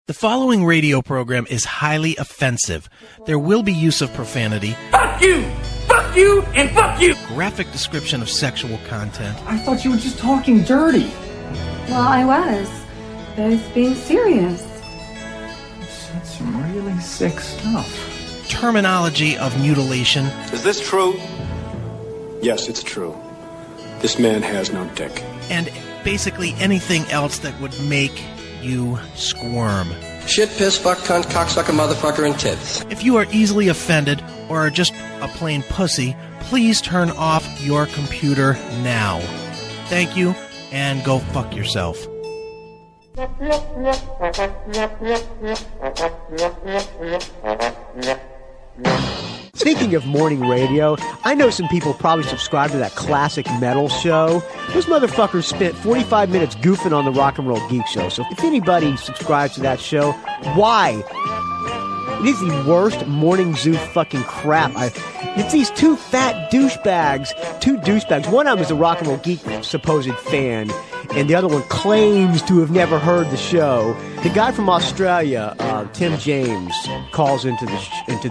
The following radio program is highly offensive. There will be use of profanity. Fuck you! Fuck you! And fuck you! Graphic description of sexual content. I thought you were just talking dirty. Well, I was. But I was being serious. That's some really sick stuff. Terminology of mutilation. Is this true? Yes, it's true. This man has no dick. And basically anything else that would make you squirm. Shit, piss, fuck, cunt, cocksucker, motherfucker, and tits. If you are easily offended or are just a plain pussy, please turn off your computer now. Thank you, and go fuck yourself. Speaking of morning radio, I know some people probably subscribe to that classic metal show. Those motherfuckers spent 45 minutes goofing on the Rock and Roll Geek Show. So if anybody subscribes to that show, why? It is the worst morning zoo fucking crap. It's these two fat douchebags. One of them is a Rock and Roll Geek supposed fan, and the other one claims to have never heard the show. The guy from Australia, Tim James, calls into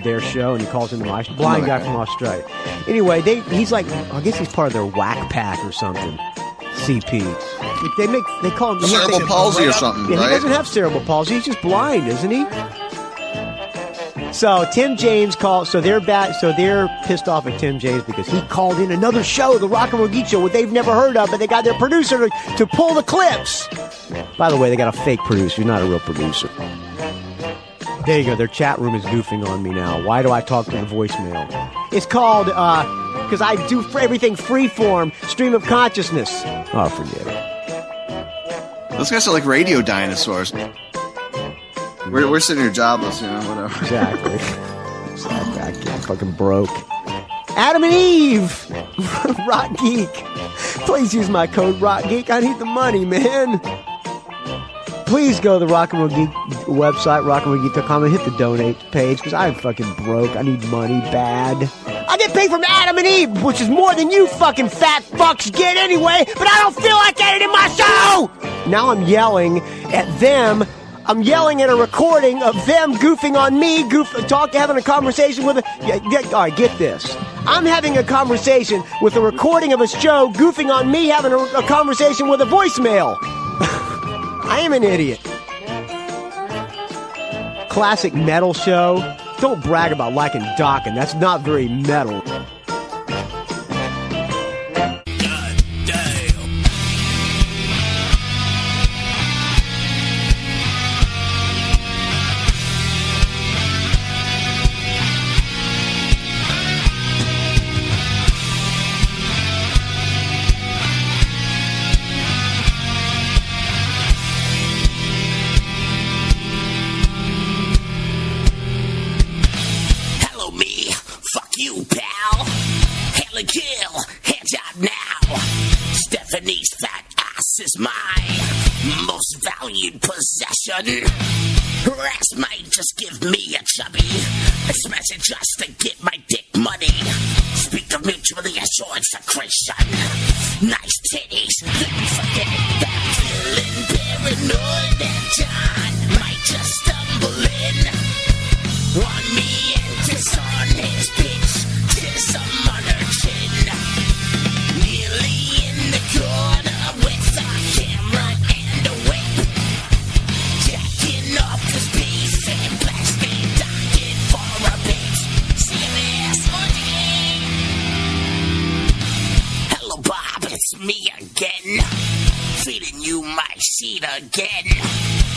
their show, and he calls into my blind guy from Australia. Anyway, he's like, I guess he's part of their whack pack or something. CP. They call him cerebral palsy or something. Yeah, right? He doesn't have cerebral palsy. He's just blind, isn't he? So Tim James called. So they're pissed off at Tim James because he called in another show, the Rock and Roll Geek Show, what they've never heard of, but they got their producer to pull the clips. By the way, they got a fake producer, not a real producer. There you go. Their chat room is goofing on me now. Why do I talk to the voicemail? It's called because I do everything freeform, stream of consciousness. Oh, forget it. Those guys are like radio dinosaurs. We're sitting here jobless, whatever. Exactly. I get fucking broke. Adam and Eve! Rock Geek. Please use my code Rock Geek. I need the money, man. Please go to the Rock and Roll Geek website, rockandrollgeek.com, and hit the donate page, because I'm fucking broke. I need money bad. I get paid from Adam and Eve, which is more than you fucking fat fucks get anyway, but I don't feel like getting it in my show! Now I'm yelling at them. I'm yelling at a recording of them goofing on me, having a conversation with all right, get this. I'm having a conversation with a recording of a show, goofing on me, having a conversation with a voicemail. I am an idiot. Classic metal show. Don't brag about liking Dokken. That's not very metal. Possession. Rex might just give me a chubby. It's meant just to get my dick money. Speak of mutually assured secretion. Nice titties. Then forget that feeling paranoid and John might just stumble in on me and kiss on his bitch. Kiss him on her chin. Nearly in the corner with a camera and a whip. Off his beef and blasting Dokken for a bit. Serious orgy. Hello, Bob, it's me again. Feeding you my seed again.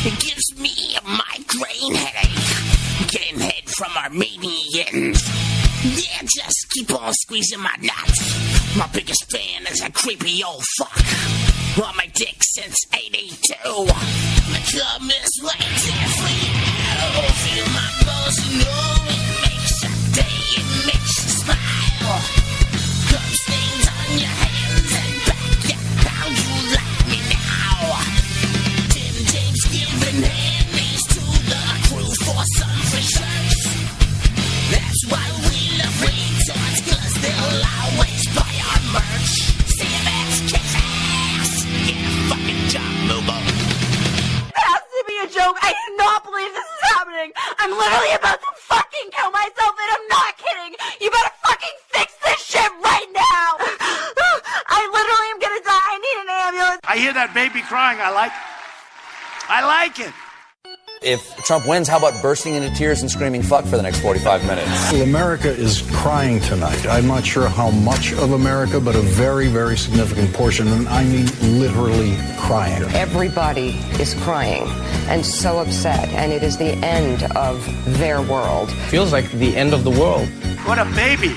It gives me a migraine headache. Getting head from Armenians. Yeah, just keep on squeezing my nuts. My biggest fan is a creepy old fuck. On my dick since 82. My cum is way different. Feel my balls, it makes a day, it makes you smile. Cum stains on your hands and back, yeah, how you like me now. Tim James giving handies to the crew for some free shirts. That's why we love retards, cause they'll always buy our merch. CMX kicks ass. Get a fucking job, Mobo. It has to be a joke. I believe this is happening. I'm literally about to fucking kill myself, and I'm not kidding. You better fucking fix this shit right now. I literally am gonna die. I need an ambulance. I hear that baby crying. I like it. If Trump wins, how about bursting into tears and screaming fuck for the next 45 minutes? Well, America is crying tonight. I'm not sure how much of America, but a very, very significant portion, and I mean literally crying. Everybody is crying and so upset, and it is the end of their world. Feels like the end of the world. What a baby.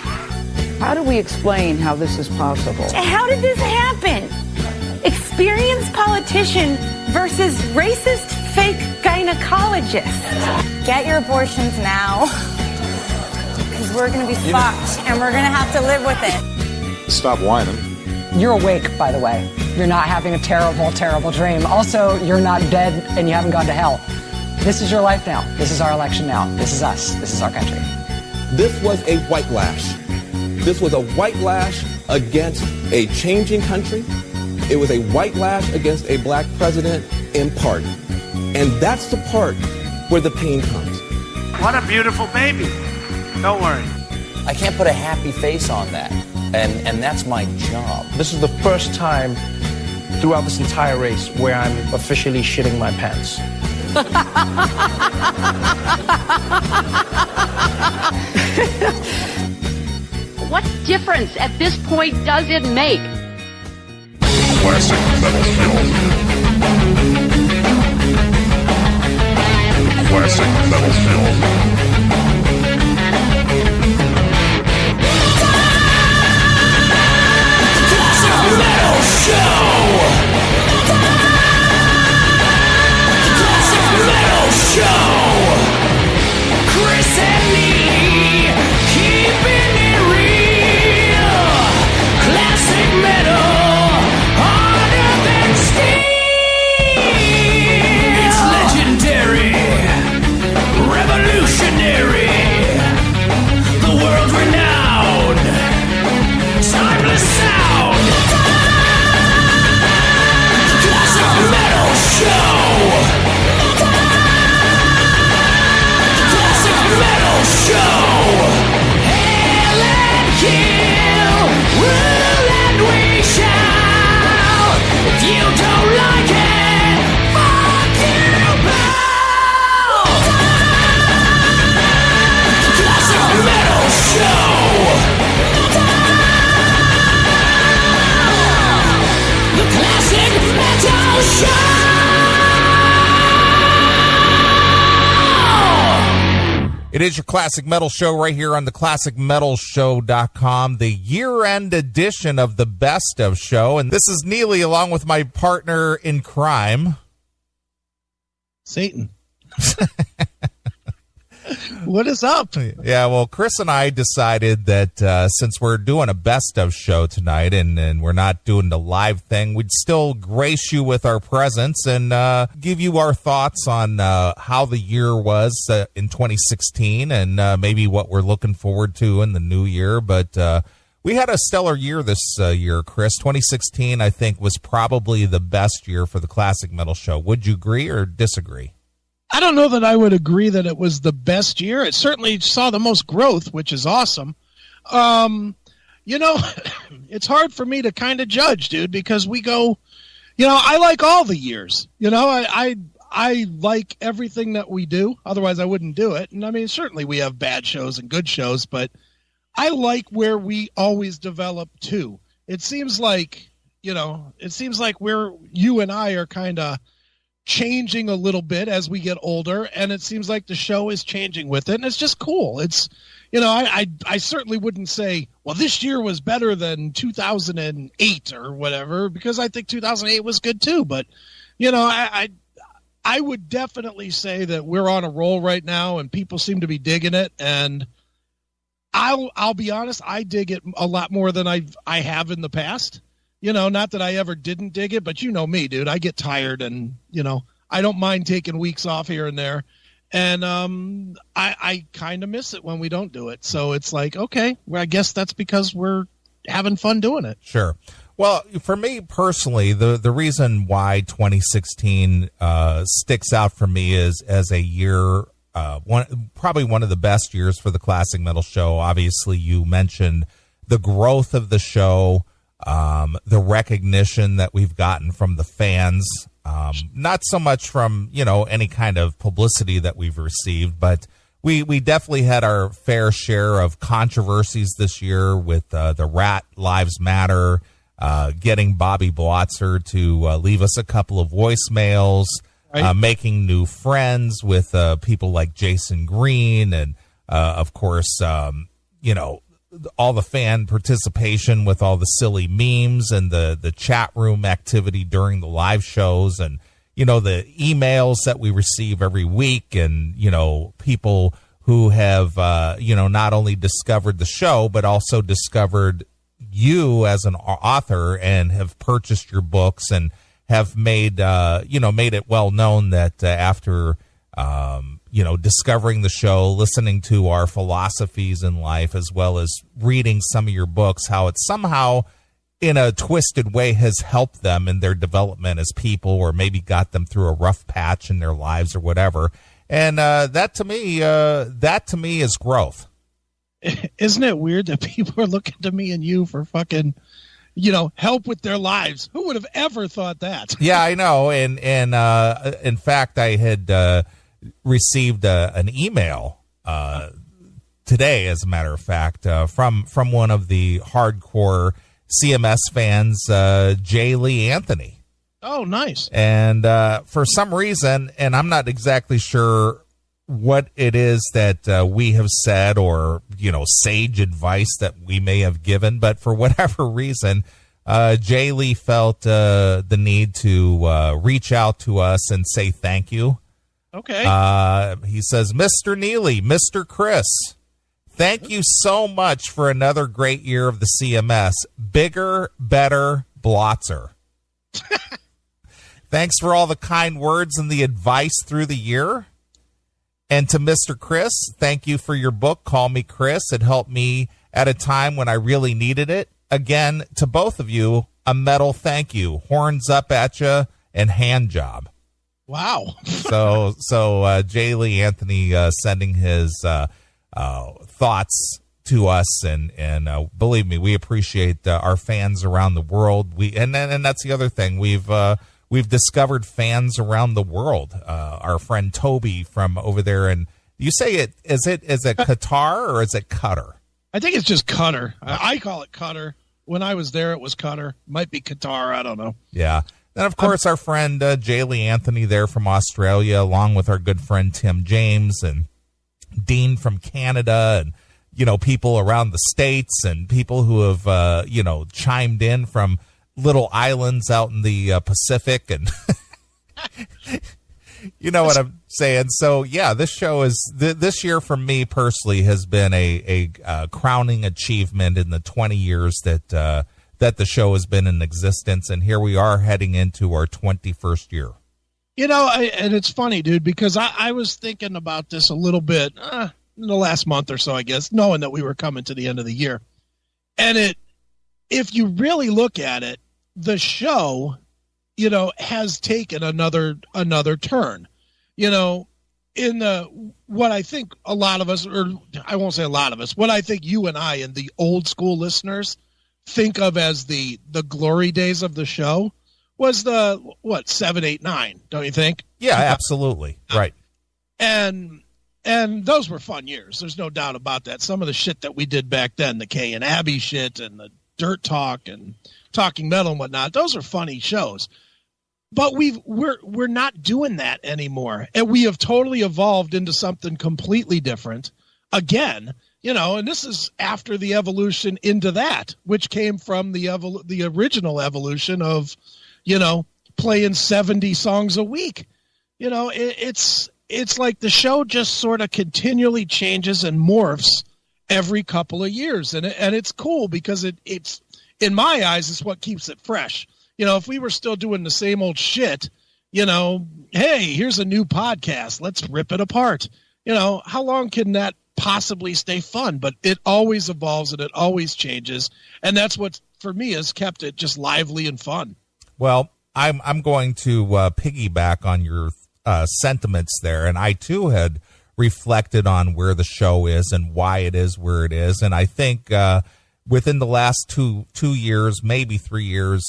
How do we explain how this is possible? How did this happen? Experienced politician versus racist fake gynecologist. Get your abortions now, because we're going to be fucked, and we're going to have to live with it. Stop whining. You're awake, by the way. You're not having a terrible, terrible dream. Also, you're not dead and you haven't gone to hell. This is your life now. This is our election now. This is us. This is our country. This was a white lash. This was a white lash against a changing country. It was a white lash against a black president in part. And that's the part where the pain comes. What a beautiful baby. Don't worry. I can't put a happy face on that. And that's my job. This is the first time throughout this entire race where I'm officially shitting my pants. What difference at this point does it make? Classic Metal Show. Classic Metal Show. Metal Show! Classic Metal Show! Chris and me, keeping it real. Classic metal, harder than steel. It's legendary, revolutionary, the world renowned, timeless sound. Classic Metal Show! Classic Metal Show! Hail and kill, rule and we shall. If you don't like it, fuck you, pal! Classic Metal Show! The Classic Metal Show! It is your Classic Metal Show right here on the ClassicMetalShow.com, the year-end edition of the Best of Show. And this is Neely along with my partner in crime, Satan. What is up? Yeah, well, Chris and I decided that since we're doing a Best of Show tonight and we're not doing the live thing, we'd still grace you with our presence and give you our thoughts on how the year was in 2016 and maybe what we're looking forward to in the new year. But we had a stellar year this year, Chris. 2016, I think, was probably the best year for the Classic Metal Show. Would you agree or disagree? I don't know that I would agree that it was the best year. It certainly saw the most growth, which is awesome. It's hard for me to kind of judge, dude, because we go, I like all the years. I like everything that we do. Otherwise, I wouldn't do it. And I mean, certainly we have bad shows and good shows, but I like where we always develop too. It seems like, you and I are kind of changing a little bit as we get older, and it seems like the show is changing with it, and it's just cool. It's, I certainly wouldn't say, well, this year was better than 2008 or whatever, because I think 2008 was good too, but, I would definitely say that we're on a roll right now, and people seem to be digging it, and I'll be honest, I dig it a lot more than I have in the past. Not that I ever didn't dig it, but you know me, dude. I get tired and, I don't mind taking weeks off here and there. And I kind of miss it when we don't do it. So it's like, okay, well, I guess that's because we're having fun doing it. Sure. Well, for me personally, the reason why 2016 sticks out for me is as a year, probably one of the best years for the Classic Metal Show. Obviously, you mentioned the growth of the show, the recognition that we've gotten from the fans, not so much from, any kind of publicity that we've received, but we definitely had our fair share of controversies this year with the Rat Lives Matter, getting Bobby Blotzer to leave us a couple of voicemails, right. Making new friends with people like Jason Green, and of course, all the fan participation with all the silly memes and the chat room activity during the live shows, and the emails that we receive every week, and people who have not only discovered the show but also discovered you as an author and have purchased your books and have made it well known that after discovering the show, listening to our philosophies in life, as well as reading some of your books, how it somehow in a twisted way has helped them in their development as people, or maybe got them through a rough patch in their lives or whatever. And that to me is growth. Isn't it weird that people are looking to me and you for fucking, help with their lives? Who would have ever thought that? Yeah, I know. And in fact, I had received an email today, as a matter of fact, from one of the hardcore CMS fans, Jay Lee Anthony. Oh, nice. And for some reason, and I'm not exactly sure what it is that we have said, or sage advice that we may have given, but for whatever reason, Jay Lee felt the need to reach out to us and say thank you. Okay. He says, Mr. Neely, Mr. Chris, thank you so much for another great year of the CMS. Bigger, better, Blotzer. Thanks for all the kind words and the advice through the year. And to Mr. Chris, thank you for your book, Call Me Chris. It helped me at a time when I really needed it. Again, to both of you, a metal thank you. Horns up at you and hand job. Wow. So Jay Lee Anthony sending his thoughts to us, and believe me, we appreciate our fans around the world. And that's the other thing, we've discovered fans around the world. Our friend Toby from over there, and you say is it Qatar or is it Qatar? I think it's just Qatar. I call it Qatar. When I was there, it was Qatar. Might be Qatar. I don't know. Yeah. And, of course, our friend Jay Lee Anthony there from Australia, along with our good friend Tim James and Dean from Canada, and, people around the States, and people who have, chimed in from little islands out in the Pacific, and you know what I'm saying. So, yeah, this show is this year for me personally has been a crowning achievement in the 20 years that the show has been in existence, and here we are heading into our 21st year. And it's funny, dude, because I was thinking about this a little bit in the last month or so, I guess, knowing that we were coming to the end of the year. And if you really look at it, the show, has taken another turn, in what I think a lot of us, or I won't say a lot of us, what I think you and I and the old school listeners think of as the glory days of the show was the 7, 8, 9, don't you think? Yeah, absolutely. Right. And those were fun years. There's no doubt about that. Some of the shit that we did back then, the Kay and Abby shit and the Dirt Talk and Talking Metal and whatnot, those are funny shows. But we're not doing that anymore. And we have totally evolved into something completely different again. And this is after the evolution into that, which came from the original evolution of, playing 70 songs a week. It's like the show just sort of continually changes and morphs every couple of years. And it's cool because it's, in my eyes, it's what keeps it fresh. If we were still doing the same old shit, hey, here's a new podcast. Let's rip it apart. How long can that possibly stay fun, but it always evolves and it always changes. And that's what, for me, has kept it just lively and fun. Well, I'm going to piggyback on your sentiments there. And I, too, had reflected on where the show is and why it is where it is. And I think within the last two years, maybe 3 years,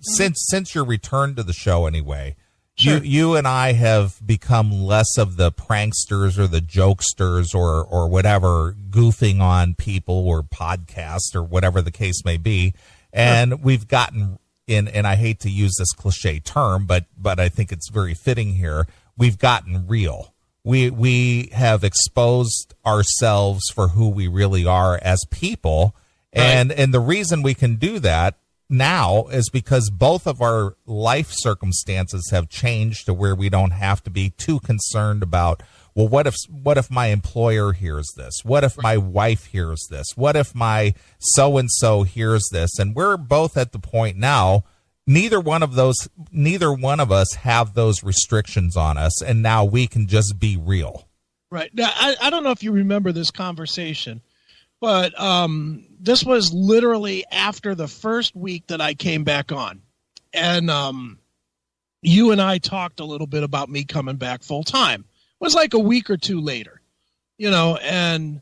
since your return to the show anyway, sure, you and I have become less of the pranksters or the jokesters or whatever, goofing on people or podcasts or whatever the case may be. And we've gotten in, and I hate to use this cliche term, but I think it's very fitting here. We've gotten real. We have exposed ourselves for who we really are as people. And the reason we can do that now is because both of our life circumstances have changed to where we don't have to be too concerned about, well, what if my employer hears this? What if my wife hears this? What if my so-and-so hears this? And we're both at the point now, neither one of us have those restrictions on us, and now we can just be real. Right. Now, I don't know if you remember this conversation, but this was literally after the first week that I came back on. And you and I talked a little bit about me coming back full time. It was like a week or two later, and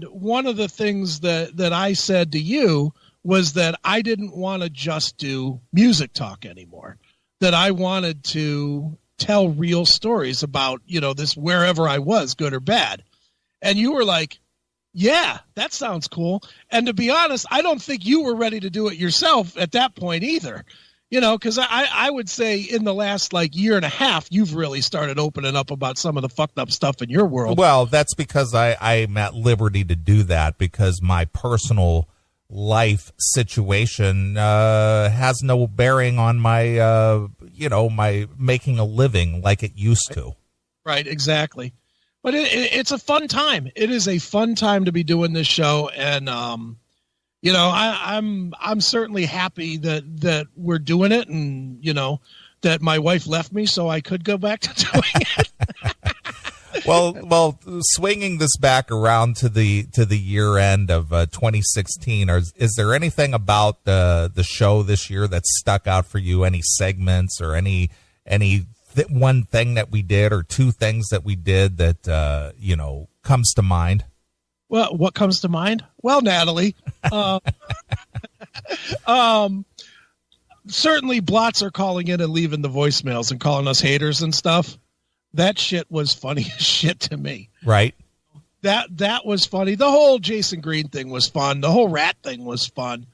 one of the things that I said to you was that I didn't want to just do music talk anymore, that I wanted to tell real stories about, this wherever I was, good or bad. And you were like, yeah, that sounds cool. And to be honest, I don't think you were ready to do it yourself at that point either. Because I would say in the last year and a half, you've really started opening up about some of the fucked up stuff in your world. Well, that's because I'm at liberty to do that because my personal life situation has no bearing on my, my making a living like it used to. Right, exactly. But it's a fun time. It is a fun time to be doing this show, and I'm certainly happy that we're doing it, and that my wife left me so I could go back to doing it. Well, swinging this back around to the year end of 2016, is there anything about the show this year that stuck out for you? Any segments or any one thing that we did or two things that we did that comes to mind? Well, what comes to mind? Well, Natalie, certainly Blots are calling in and leaving the voicemails and calling us haters and stuff. That shit was funny as shit to me. Right. That was funny. The whole Jason Green thing was fun. The whole rat thing was fun.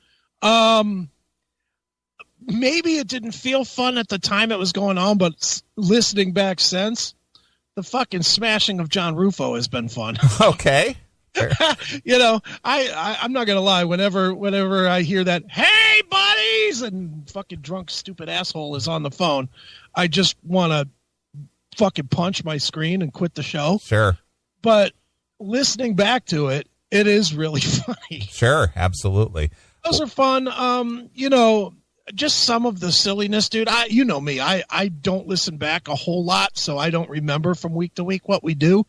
Maybe it didn't feel fun at the time it was going on, but listening back since, the fucking smashing of John Rufo has been fun. Okay. I'm not gonna lie. Whenever I hear that, hey buddies, and fucking drunk stupid asshole is on the phone, I just want to fucking punch my screen and quit the show. Sure. But listening back to it, it is really funny. Sure, absolutely. Those are fun. Just some of the silliness, dude. You know me. I don't listen back a whole lot, so I don't remember from week to week what we do.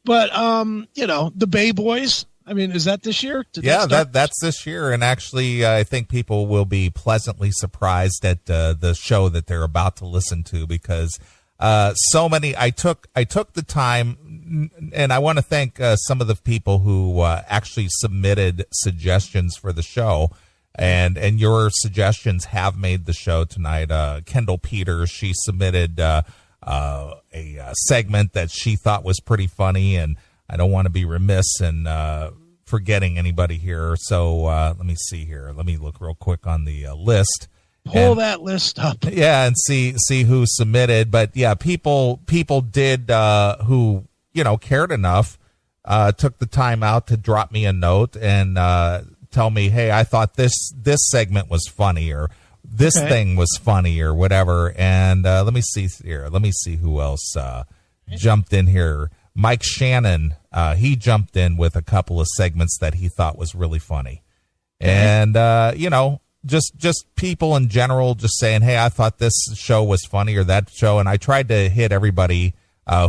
But the Bay Boys. I mean, is that this year? That's this year, and actually, I think people will be pleasantly surprised at the show that they're about to listen to because so many. I took the time, and I want to thank some of the people who actually submitted suggestions for the show. And your suggestions have made the show tonight. Kendall Peters, she submitted a segment that she thought was pretty funny, and I don't want to be remiss in forgetting anybody here. So let me see here. Let me look real quick on the list. Pull that list up. Yeah, and see who submitted. But yeah, people did who cared enough, took the time out to drop me a note and tell me, hey, I thought this segment was funny, or this thing was funny, or whatever. And let me see here. Let me see who else jumped in here. Mike Shannon, he jumped in with a couple of segments that he thought was really funny. And, just people in general just saying, hey, I thought this show was funny or that show. And I tried to hit everybody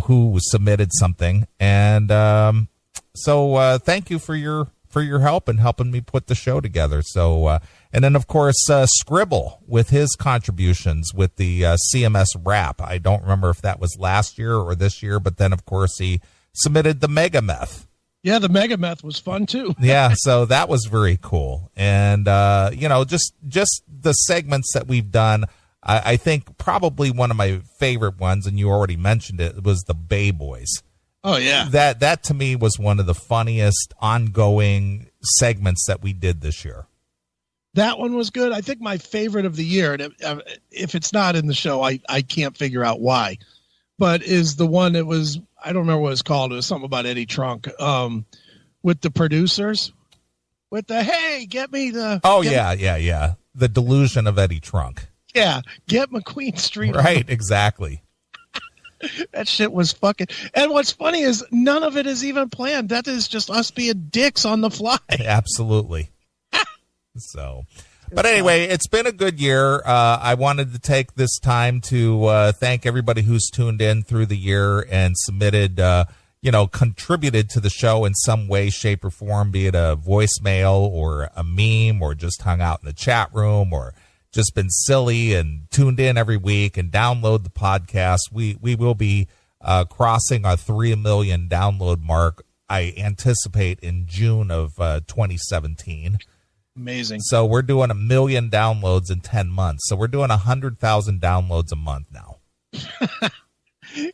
who submitted something. And, So thank you for your help in helping me put the show together. So and then of course Scribble with his contributions with the CMS rap. I don't remember if that was last year or this year, but then of course he submitted the Mega Meth. Yeah, the Mega Meth was fun too. Yeah, so that was very cool. And just the segments that we've done, I think probably one of my favorite ones, and you already mentioned it, was the Bay Boys. Oh yeah, that to me was one of the funniest ongoing segments that we did this year. That one was good. I think my favorite of the year, and if it's not in the show, I can't figure out why, but is the one that was, I don't remember what it's called. It was something about Eddie Trunk with the producers, with the, hey, get me the. Oh yeah. The delusion of Eddie Trunk. Yeah, get McQueen Street. Right, exactly. That shit was fucking. And what's funny is none of it is even planned. That is just us being dicks on the fly. Absolutely. So, but anyway, it's been a good year. I wanted to take this time to thank everybody who's tuned in through the year and submitted, contributed to the show in some way, shape, or form, be it a voicemail or a meme or just hung out in the chat room or just been silly and tuned in every week and download the podcast. We will be crossing our 3 million download mark, I anticipate, in June of 2017. Amazing. So we're doing 1 million downloads in 10 months. So we're doing 100,000 downloads a month now.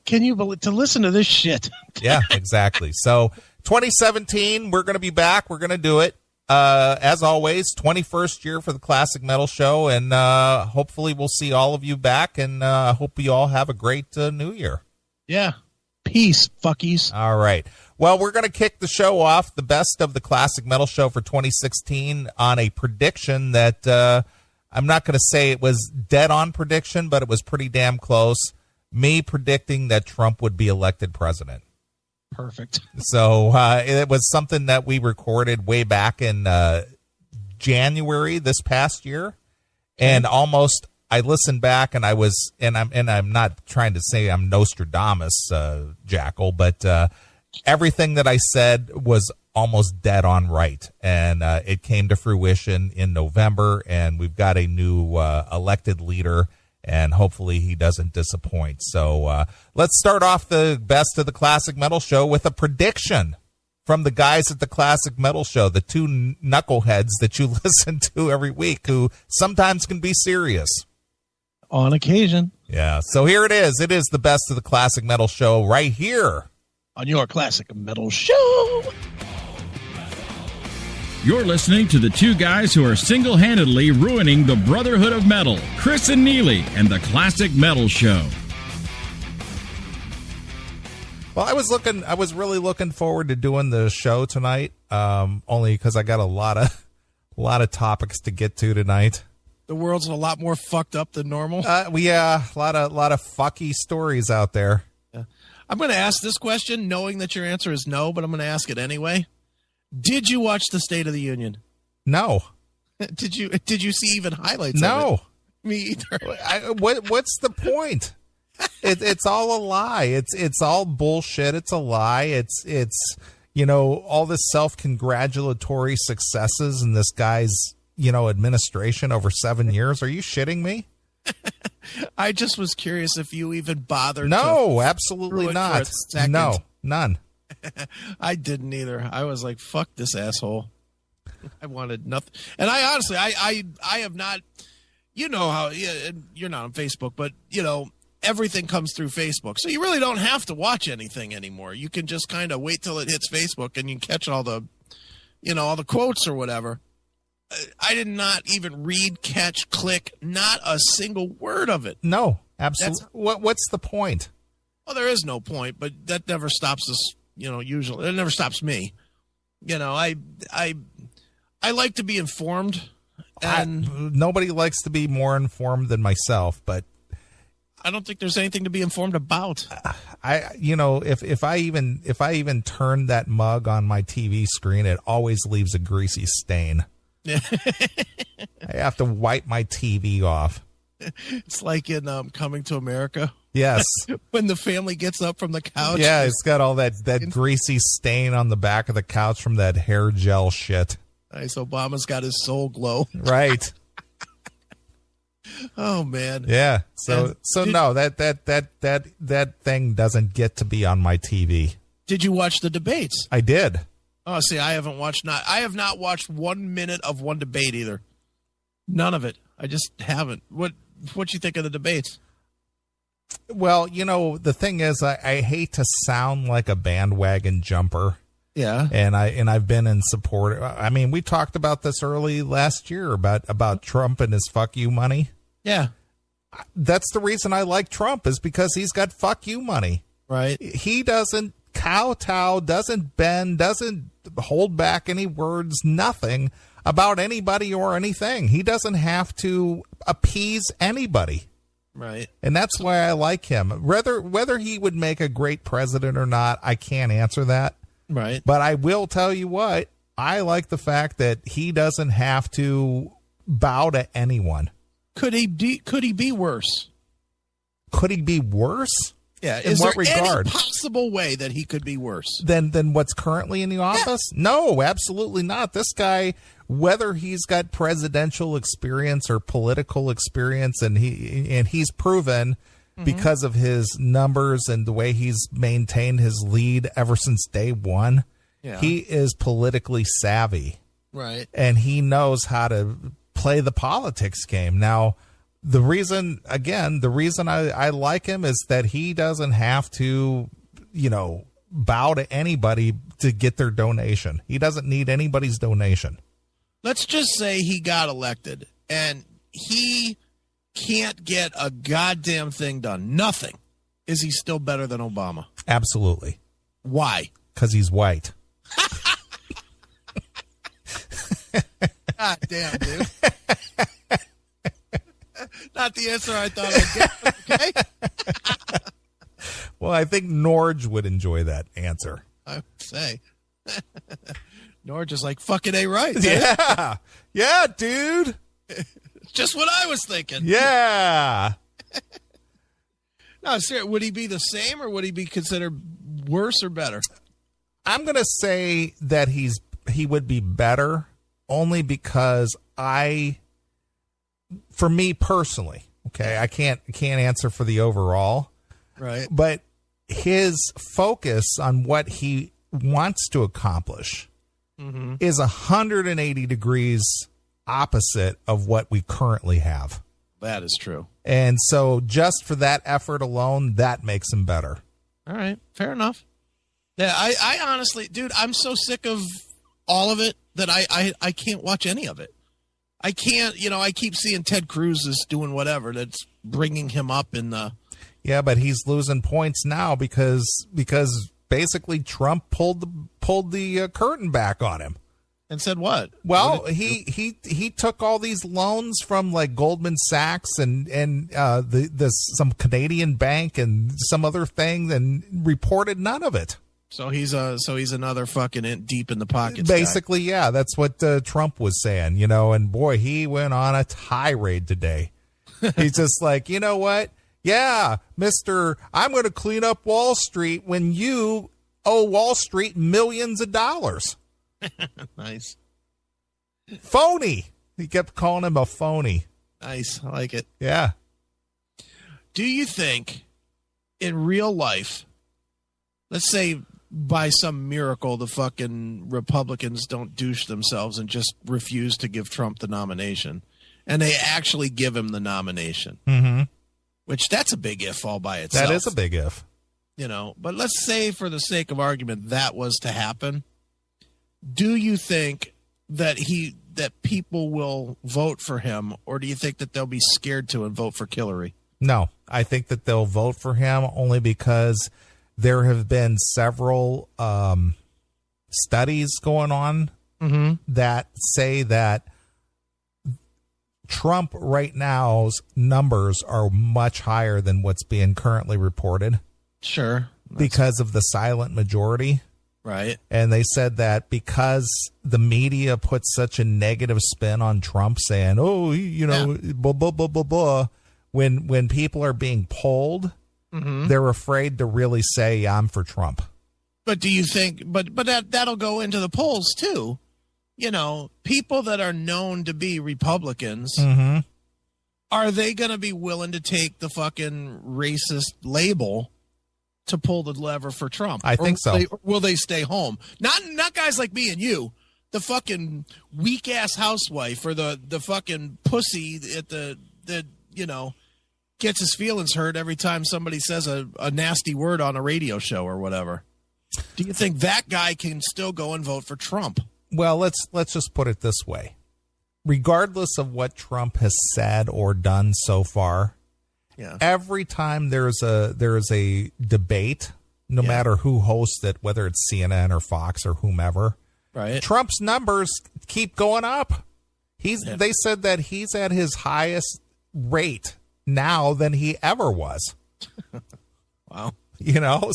Can you believe, to listen to this shit? Yeah, exactly. So 2017, we're going to be back. We're going to do it. As always, 21st year for the Classic Metal Show, and hopefully we'll see all of you back, and I hope you all have a great new year. Yeah. Peace, fuckies. All right. Well, we're going to kick the show off, the best of the Classic Metal Show for 2016, on a prediction that I'm not going to say it was dead on prediction, but it was pretty damn close. Me predicting that Trump would be elected president. Perfect. So it was something that we recorded way back in January this past year, and almost I listened back and I'm not trying to say I'm Nostradamus, Jackal, but everything that I said was almost dead on right, and it came to fruition in November, and we've got a new elected leader. And hopefully he doesn't disappoint. So let's start off the best of the Classic Metal Show with a prediction from the guys at the Classic Metal Show, the two knuckleheads that you listen to every week who sometimes can be serious. On occasion. Yeah, so here it is. It is the best of the Classic Metal Show right here on your Classic Metal Show. You're listening to the two guys who are single-handedly ruining the Brotherhood of Metal, Chris and Neely, and the Classic Metal Show. Well, I was really looking forward to doing the show tonight, only because I got a lot of topics to get to tonight. The world's a lot more fucked up than normal. Yeah, a lot of fucky stories out there. Yeah. I'm going to ask this question, knowing that your answer is no, but I'm going to ask it anyway. Did you watch the State of the Union? No. Did you see even highlights? No. Of it? Me either. What's the point? It's all a lie. It's all bullshit. It's a lie. It's all this self-congratulatory successes in this guy's administration over 7 years. Are you shitting me? I just was curious if you even bothered. No, absolutely not. No, none. I didn't either. I was like, fuck this asshole. I wanted nothing. And I honestly, I have not, how, you're not on Facebook, but, everything comes through Facebook. So you really don't have to watch anything anymore. You can just kind of wait till it hits Facebook and you can catch all the quotes or whatever. I did not even read, catch, click, not a single word of it. No, absolutely. What's the point? Well, there is no point, but that never stops us. Usually it never stops me. I like to be informed, and nobody likes to be more informed than myself, but I don't think there's anything to be informed about. If I even turn that mug on my TV screen, it always leaves a greasy stain. I have to wipe my TV off. It's like in Coming to America Yes. When the family gets up from the couch. Yeah, it's got all that greasy stain on the back of the couch from that hair gel shit. Nice. Obama's got his soul glow. Right. Oh man. Yeah. So no, that thing doesn't get to be on my TV. Did you watch the debates? I did. Oh, see, I have not watched 1 minute of one debate either. None of it. I just haven't. What you think of the debates? Well, the thing is, I hate to sound like a bandwagon jumper. Yeah. And I've been in support. I mean, we talked about this early last year about Trump and his fuck you money. Yeah. That's the reason I like Trump, is because he's got fuck you money. Right. He doesn't kowtow, doesn't bend, doesn't hold back any words, nothing about anybody or anything. He doesn't have to appease anybody. Right. And that's why I like him. Whether he would make a great president or not, I can't answer that. Right. But I will tell you what, I like the fact that he doesn't have to bow to anyone. Could he be worse? Could he be worse? Yeah. In Is what there regard? any possible way that he could be worse than what's currently in the office? Yeah. No, absolutely not. This guy, whether he's got presidential experience or political experience, and he's proven because of his numbers and the way he's maintained his lead ever since day one, he is politically savvy. Right. And he knows how to play the politics game. Now, the reason I like him is that he doesn't have to, bow to anybody to get their donation. He doesn't need anybody's donation. Let's just say he got elected and he can't get a goddamn thing done. Nothing. Is he still better than Obama? Absolutely. Why? Because he's white. God damn, dude. Not the answer I thought I'd get. Okay. Well, I think Norge would enjoy that answer. I would say. Norge is like, fucking A right. Yeah. Yeah, dude. Just what I was thinking. Yeah. No, seriously, would he be the same or would he be considered worse or better? I'm going to say that he would be better only because for me personally, okay, I can't answer for the overall. Right. But his focus on what he wants to accomplish is 180 degrees opposite of what we currently have. That is true. And so just for that effort alone, that makes him better. All right. Fair enough. Yeah, I honestly, dude, I'm so sick of all of it that I can't watch any of it. I can't, I keep seeing Ted Cruz is doing whatever that's bringing him up in the... Yeah, but he's losing points now because basically Trump pulled the curtain back on him. And said what? Well, he took all these loans from like Goldman Sachs and some Canadian bank and some other thing and reported none of it. So he's another fucking deep in the pockets basically guy. Yeah, that's what Trump was saying, and boy, he went on a tirade today. He's just like, you know what? Yeah, Mr. I'm going to clean up Wall Street when you owe Wall Street millions of dollars. Nice. Phony. He kept calling him a phony. Nice. I like it. Yeah. Do you think in real life, let's say by some miracle, the fucking Republicans don't douche themselves and just refuse to give Trump the nomination, and they actually give him the nomination? Which that's a big if all by itself. That is a big if. But let's say for the sake of argument that was to happen. Do you think that people will vote for him, or do you think that they'll be scared to and vote for Hillary? No, I think that they'll vote for him only because there have been several studies going on that say that Trump right now's numbers are much higher than what's being currently reported. Sure. Because of the silent majority. Right. And they said that because the media puts such a negative spin on Trump saying, blah, blah, blah, blah, blah, when people are being polled, They're afraid to really say, I'm for Trump. But do you think, but that'll go into the polls too. You know, people that are known to be Republicans, are they going to be willing to take the fucking racist label to pull the lever for Trump? I think so. Will they stay home? Not guys like me and you, the fucking weak ass housewife or the fucking pussy at the you know, gets his feelings hurt every time somebody says a nasty word on a radio show or whatever. Do you think that guy can still go and vote for Trump? Well, let's just put it this way. Regardless of what Trump has said or done so far, every time there's a debate, no matter who hosts it, whether it's CNN or Fox or whomever, right? Trump's numbers keep going up. They said that he's at his highest rate now than he ever was. Wow. You know,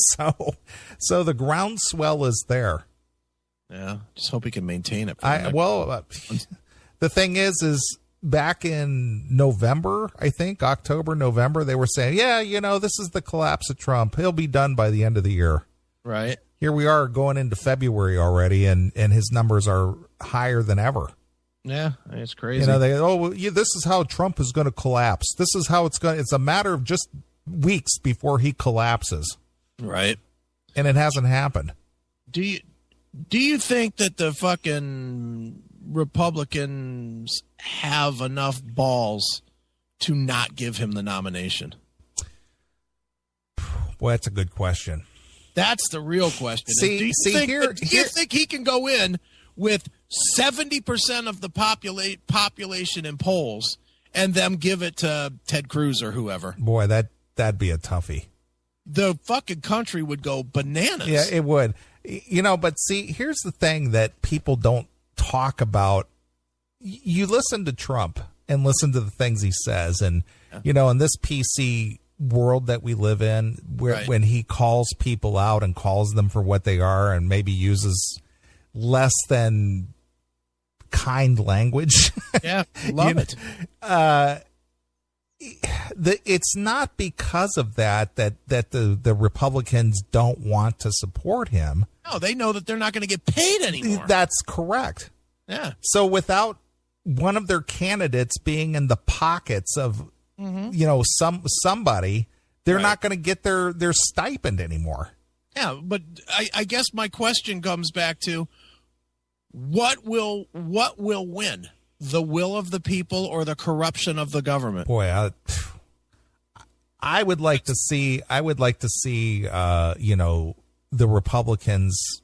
so the groundswell is there. Yeah, just hope he can maintain it. The thing is back in November, I think, October, November, they were saying, yeah, you know, this is the collapse of Trump. He'll be done by the end of the year. Right. Here we are going into February already, and his numbers are higher than ever. Yeah, it's crazy. You know, this is how Trump is going to collapse. This is how it's a matter of just weeks before he collapses. Right. And it hasn't happened. Do you think that the fucking Republicans have enough balls to not give him the nomination? Well, that's a good question. That's the real question. Do you think he can go in with 70% of the population in polls and them give it to Ted Cruz or whoever? Boy, that'd be a toughie. The fucking country would go bananas. Yeah, it would. You know, but see, here's the thing that people don't talk about. You listen to Trump and listen to the things he says. And, you know, in this PC world that we live in, when he calls people out and calls them for what they are and maybe uses less than kind language. Yeah, love it. It's not because of that the Republicans don't want to support him. No, they know that they're not going to get paid anymore. That's correct. Yeah. So without one of their candidates being in the pockets of, you know, somebody, they're not going to get their stipend anymore. Yeah, but I guess my question comes back to what will win? The will of the people or the corruption of the government? Boy, I would like to see. You know, the Republicans,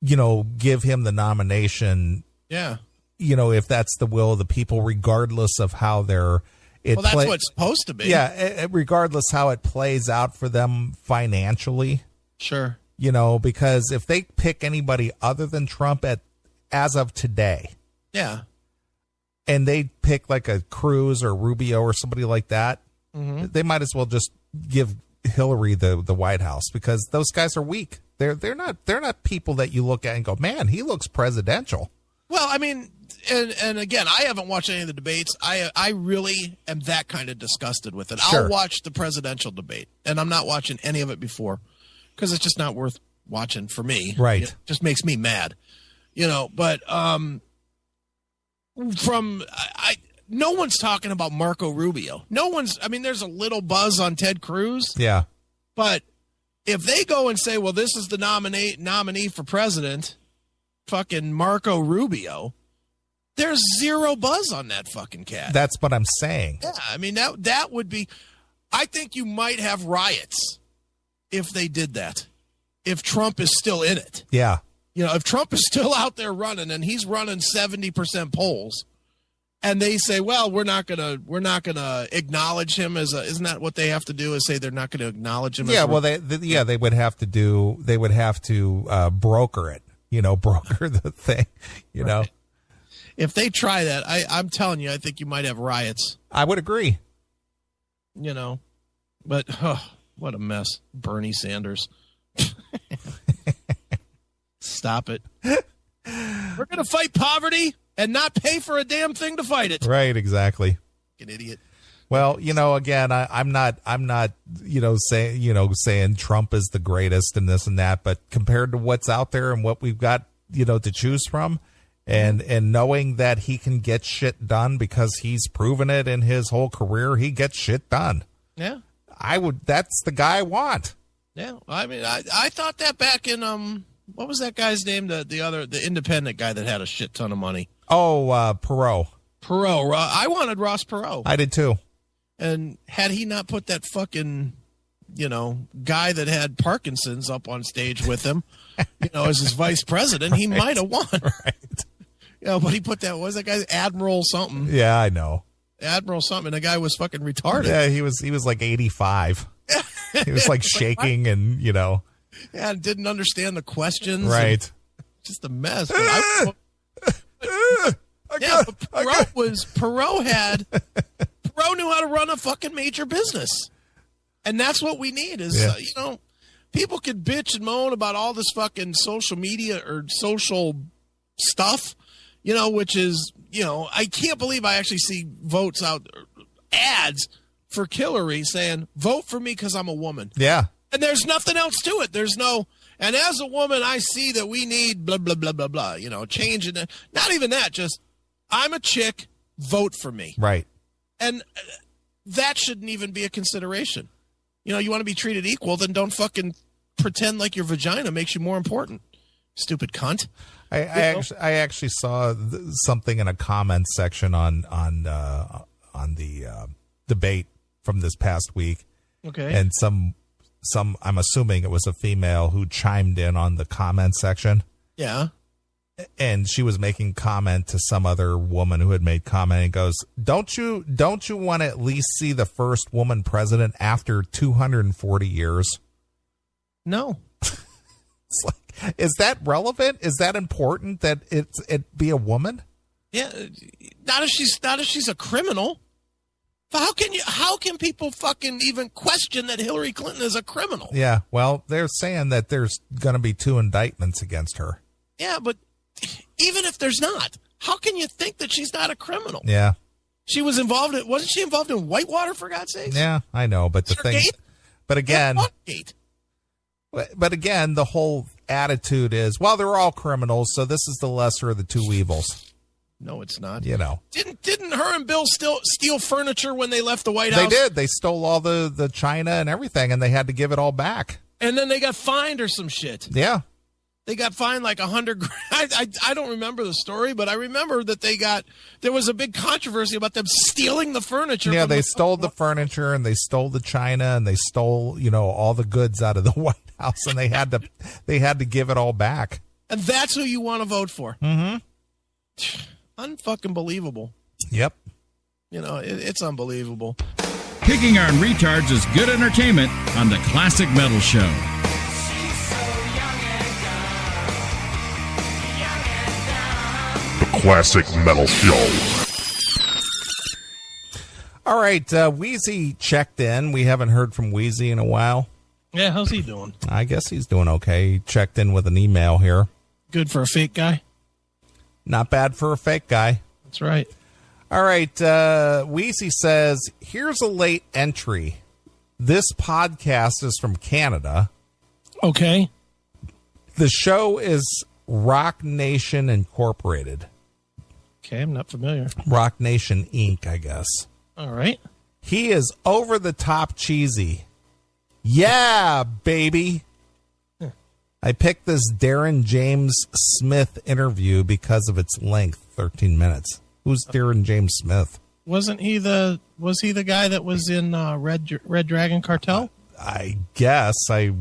you know, give him the nomination. Yeah. You know, if that's the will of the people, regardless of how they're. That's what it's supposed to be. Yeah, regardless how it plays out for them financially. Sure. You know, because if they pick anybody other than Trump as of today. Yeah. And they pick like a Cruz or Rubio or somebody like that, they might as well just give Hillary the White House, because those guys are weak. They're not people that you look at and go, man, he looks presidential. Well, I mean, and again, I haven't watched any of the debates. I really am that kind of disgusted with it. Sure. I'll watch the presidential debate, and I'm not watching any of it before because it's just not worth watching for me. Right. It just makes me mad, you know, but no one's talking about Marco Rubio. There's a little buzz on Ted Cruz. Yeah. But if they go and say, well, this is the nominee for president, fucking Marco Rubio, there's zero buzz on that fucking cat. That's what I'm saying. Yeah, I mean, that would be, I think you might have riots if they did that, if Trump is still in it. Yeah. You know, if Trump is still out there running and he's running 70% polls, and they say, "Well, we're not gonna acknowledge him as isn't that what they have to do? Is say they're not going to acknowledge him?" Yeah, they would have to broker it. You know, broker the thing. You know, if they try that, I'm telling you, I think you might have riots. I would agree. You know, but what a mess, Bernie Sanders. Stop it. We're going to fight poverty and not pay for a damn thing to fight it. Right, exactly. An idiot. Well, again, I'm not, saying Trump is the greatest and this and that, but compared to what's out there and what we've got, to choose from, and knowing that he can get shit done because he's proven it in his whole career, he gets shit done. Yeah. That's the guy I want. Yeah. I mean, I thought that back in, what was that guy's name? The independent guy that had a shit ton of money. Oh, Perot. I wanted Ross Perot. I did too. And had he not put that fucking, guy that had Parkinson's up on stage with him, as his vice president, he might have won. Right. But he put what was that guy? Admiral something. Yeah, I know. Admiral something. And the guy was fucking retarded. Yeah, he was like 85. He was like shaking and, Yeah, and didn't understand the questions. Right. Just a mess. But Perot knew how to run a fucking major business. And that's what we need is, people could bitch and moan about all this fucking social media or social stuff, which is, I can't believe I actually see votes out, ads for Hillary saying, vote for me because I'm a woman. Yeah. And there's nothing else to it. And as a woman, I see that we need blah, blah, blah, blah, blah, change it. Not even that, just I'm a chick, vote for me. Right. And that shouldn't even be a consideration. You want to be treated equal, then don't fucking pretend like your vagina makes you more important. Stupid cunt. I actually saw something in a comment section on the debate from this past week. Okay. And some I'm assuming it was a female who chimed in on the comment section. Yeah. And she was making comment to some other woman who had made comment and goes, Don't you want to at least see the first woman president after 240 years? No. It's like, is that relevant? Is that important that it be a woman? Yeah. Not if she's a criminal. How can people fucking even question that Hillary Clinton is a criminal? Yeah. Well, they're saying that there's going to be 2 indictments against her. Yeah, but even if there's not, how can you think that she's not a criminal? Yeah. She was wasn't she involved in Whitewater, for God's sake? Yeah, I know, but the thing, but again, the whole attitude is, well, they're all criminals, so this is the lesser of the 2 evils. No, it's not. Didn't her and Bill steal furniture when they left the White House? They did. They stole all the china and everything, and they had to give it all back. And then they got fined or some shit. Yeah. They got fined like $100,000. I don't remember the story, but I remember that there was a big controversy about them stealing the furniture. Yeah, they stole the furniture and they stole the china and they stole, all the goods out of the White House, and they had to give it all back. And that's who you want to vote for. Mm-hmm. Unfucking believable. Yep. It's unbelievable. Kicking Iron Retards is good entertainment on the Classic Metal Show. The Classic Metal Show. All right, Wheezy checked in. We haven't heard from Wheezy in a while. Yeah, how's he doing? I guess he's doing okay. He checked in with an email here. Good for a fake guy? Not bad for a fake guy. That's right. All right, Wheezy says, here's a late entry. This podcast is from Canada. Okay. The show is Rock Nation Incorporated. Okay, I'm not familiar. Rock Nation Inc., I guess. All right. He is over the top cheesy. Yeah, baby. I picked this Darren James Smith interview because of its length, 13 minutes. Who's Darren James Smith? Was he the guy that was in Red Dragon Cartel? I guess I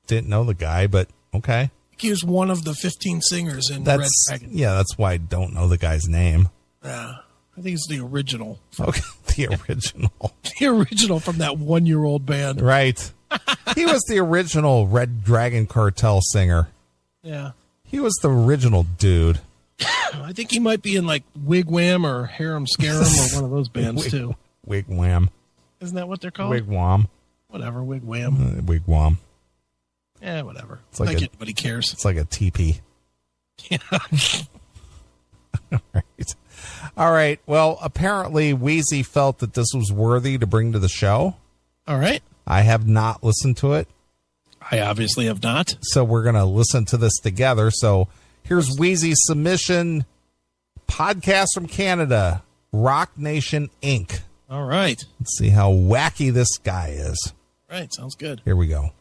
didn't know the guy, but okay. He was one of the 15 singers in Red Dragon. Yeah, that's why I don't know the guy's name. Yeah, I think it's the original. Okay, the original. The original from that 1-year-old band. Right. He was the original Red Dragon Cartel singer. Yeah. He was the original dude. I think he might be in like Wigwam or Harem Scarum or one of those bands too. Wigwam. Isn't that what they're called? Wigwam. Whatever, Wigwam. Wigwam. Yeah, whatever. It's like anybody cares. It's like a teepee. Yeah. All right. All right. Well, apparently Wheezy felt that this was worthy to bring to the show. All right. I have not listened to it. I obviously have not. So we're going to listen to this together. So here's Wheezy's submission. Podcast from Canada, Rock Nation Inc. All right. Let's see how wacky this guy is. Right. Sounds good. Here we go.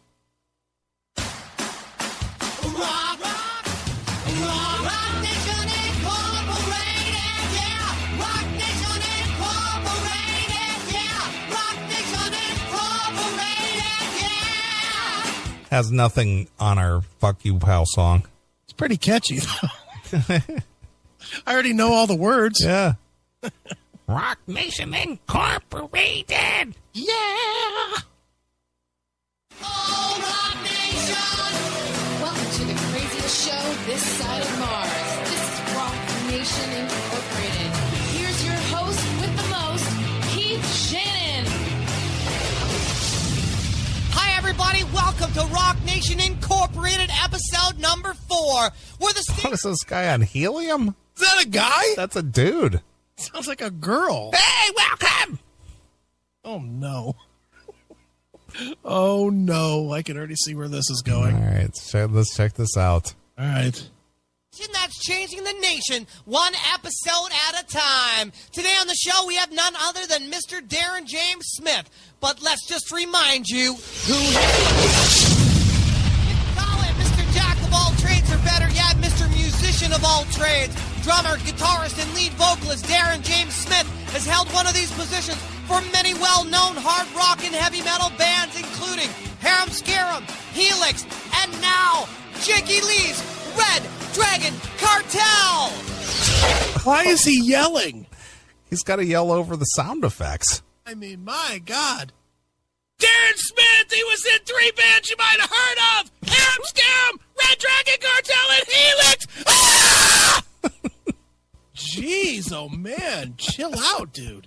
Has nothing on our Fuck You Pal song. It's pretty catchy, though. I already know all the words. Yeah. Rock Nation Incorporated. Yeah. Oh, Rock Nation! Welcome to the craziest show this side of Mars. This is Rock Nation Incorporated. Here's your host with the most, Keith Shannon. Hi, everybody. Welcome to Rock Nation Incorporated, episode number 4. Where the What is this guy on helium? Is that a guy? That's a dude. Sounds like a girl. Hey, welcome. Oh, no. Oh, no. I can already see where this is going. All right. Let's check this out. All right. That's changing the nation one episode at a time. Today on the show, we have none other than Mr. Darren James Smith. But let's just remind you who he is. You can call him Mr. Jack of all trades, or better yet, Mr. Musician of all trades. Drummer, guitarist, and lead vocalist Darren James Smith has held one of these positions for many well-known hard rock and heavy metal bands, including Harum Scarum, Helix, and now Jakey Lee's Red Dragon Cartel. Why is he yelling? He's got to yell over the sound effects. I mean, my God. Darren Smith, he was in 3 bands you might have heard of. Harum Scarum, Red Dragon Cartel, and Helix. Ah! Jeez, oh man, chill out, dude.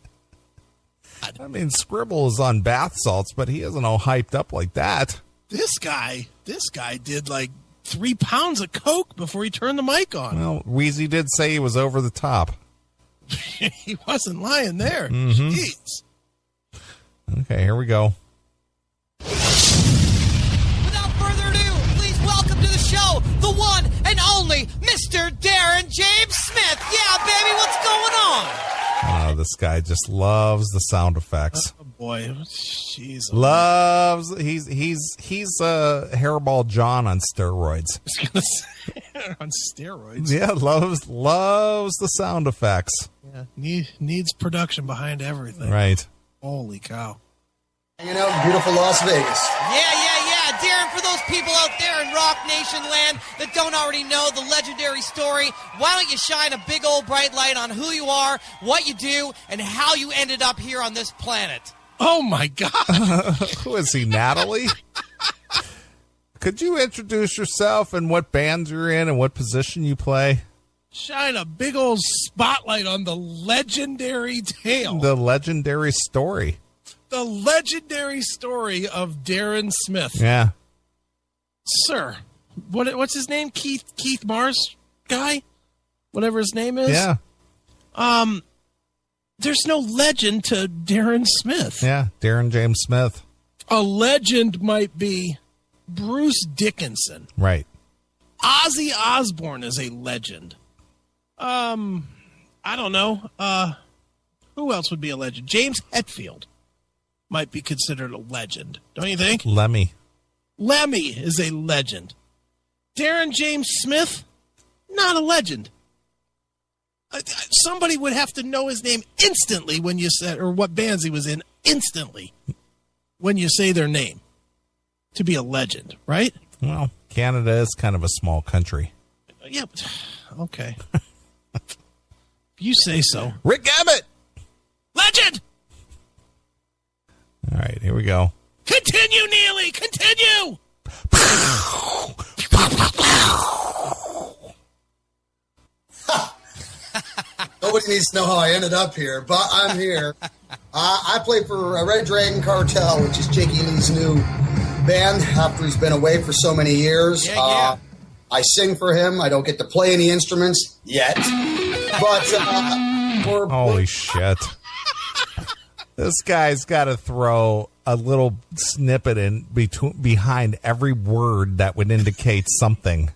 I mean, Scribble is on bath salts, but he isn't all hyped up like that. This guy did like 3 pounds of coke before he turned the mic on. Well, Wheezy did say he was over the top. He wasn't lying there. Mm-hmm. Jeez. Okay, here we go. Without further ado, please welcome to the show the one and only Mr. Darren James Smith. Yeah, baby, what's going on? Oh, this guy just loves the sound effects. Oh boy, jeez. Loves. He's Hairball John on steroids. On steroids. Yeah, loves the sound effects. Yeah, needs production behind everything. Right. Holy cow. Hanging out in beautiful Las Vegas. Yeah. Darren, for those people out there in Rock Nation land that don't already know the legendary story, why don't you shine a big old bright light on who you are, what you do, and how you ended up here on this planet? Oh, my God. Who is he, Natalie? Could you introduce yourself and what bands you're in and what position you play? Shine a big old spotlight on the legendary tale. The legendary story. The legendary story of Darren Smith. Yeah. Sir, what's his name? Keith Mars guy? Whatever his name is? Yeah. There's no legend to Darren Smith. Yeah, Darren James Smith. A legend might be Bruce Dickinson. Right. Ozzy Osbourne is a legend. I don't know. Who else would be a legend? James Hetfield might be considered a legend. Don't you think? Lemmy is a legend. Darren James Smith, not a legend. Somebody would have to know his name instantly when you said, or what bands he was in instantly when you say their name to be a legend, right? Well, Canada is kind of a small country. Yeah. Okay. You say so. Rick Abbott. Legend. All right, here we go. Continue, Neely. Continue. Nobody needs to know how I ended up here, but I'm here. I play for Red Dragon Cartel, which is Jakey Lee's new band after he's been away for so many years. I sing for him. I don't get to play any instruments yet. But for. Holy shit. This guy's got to throw a little snippet in behind every word that would indicate something.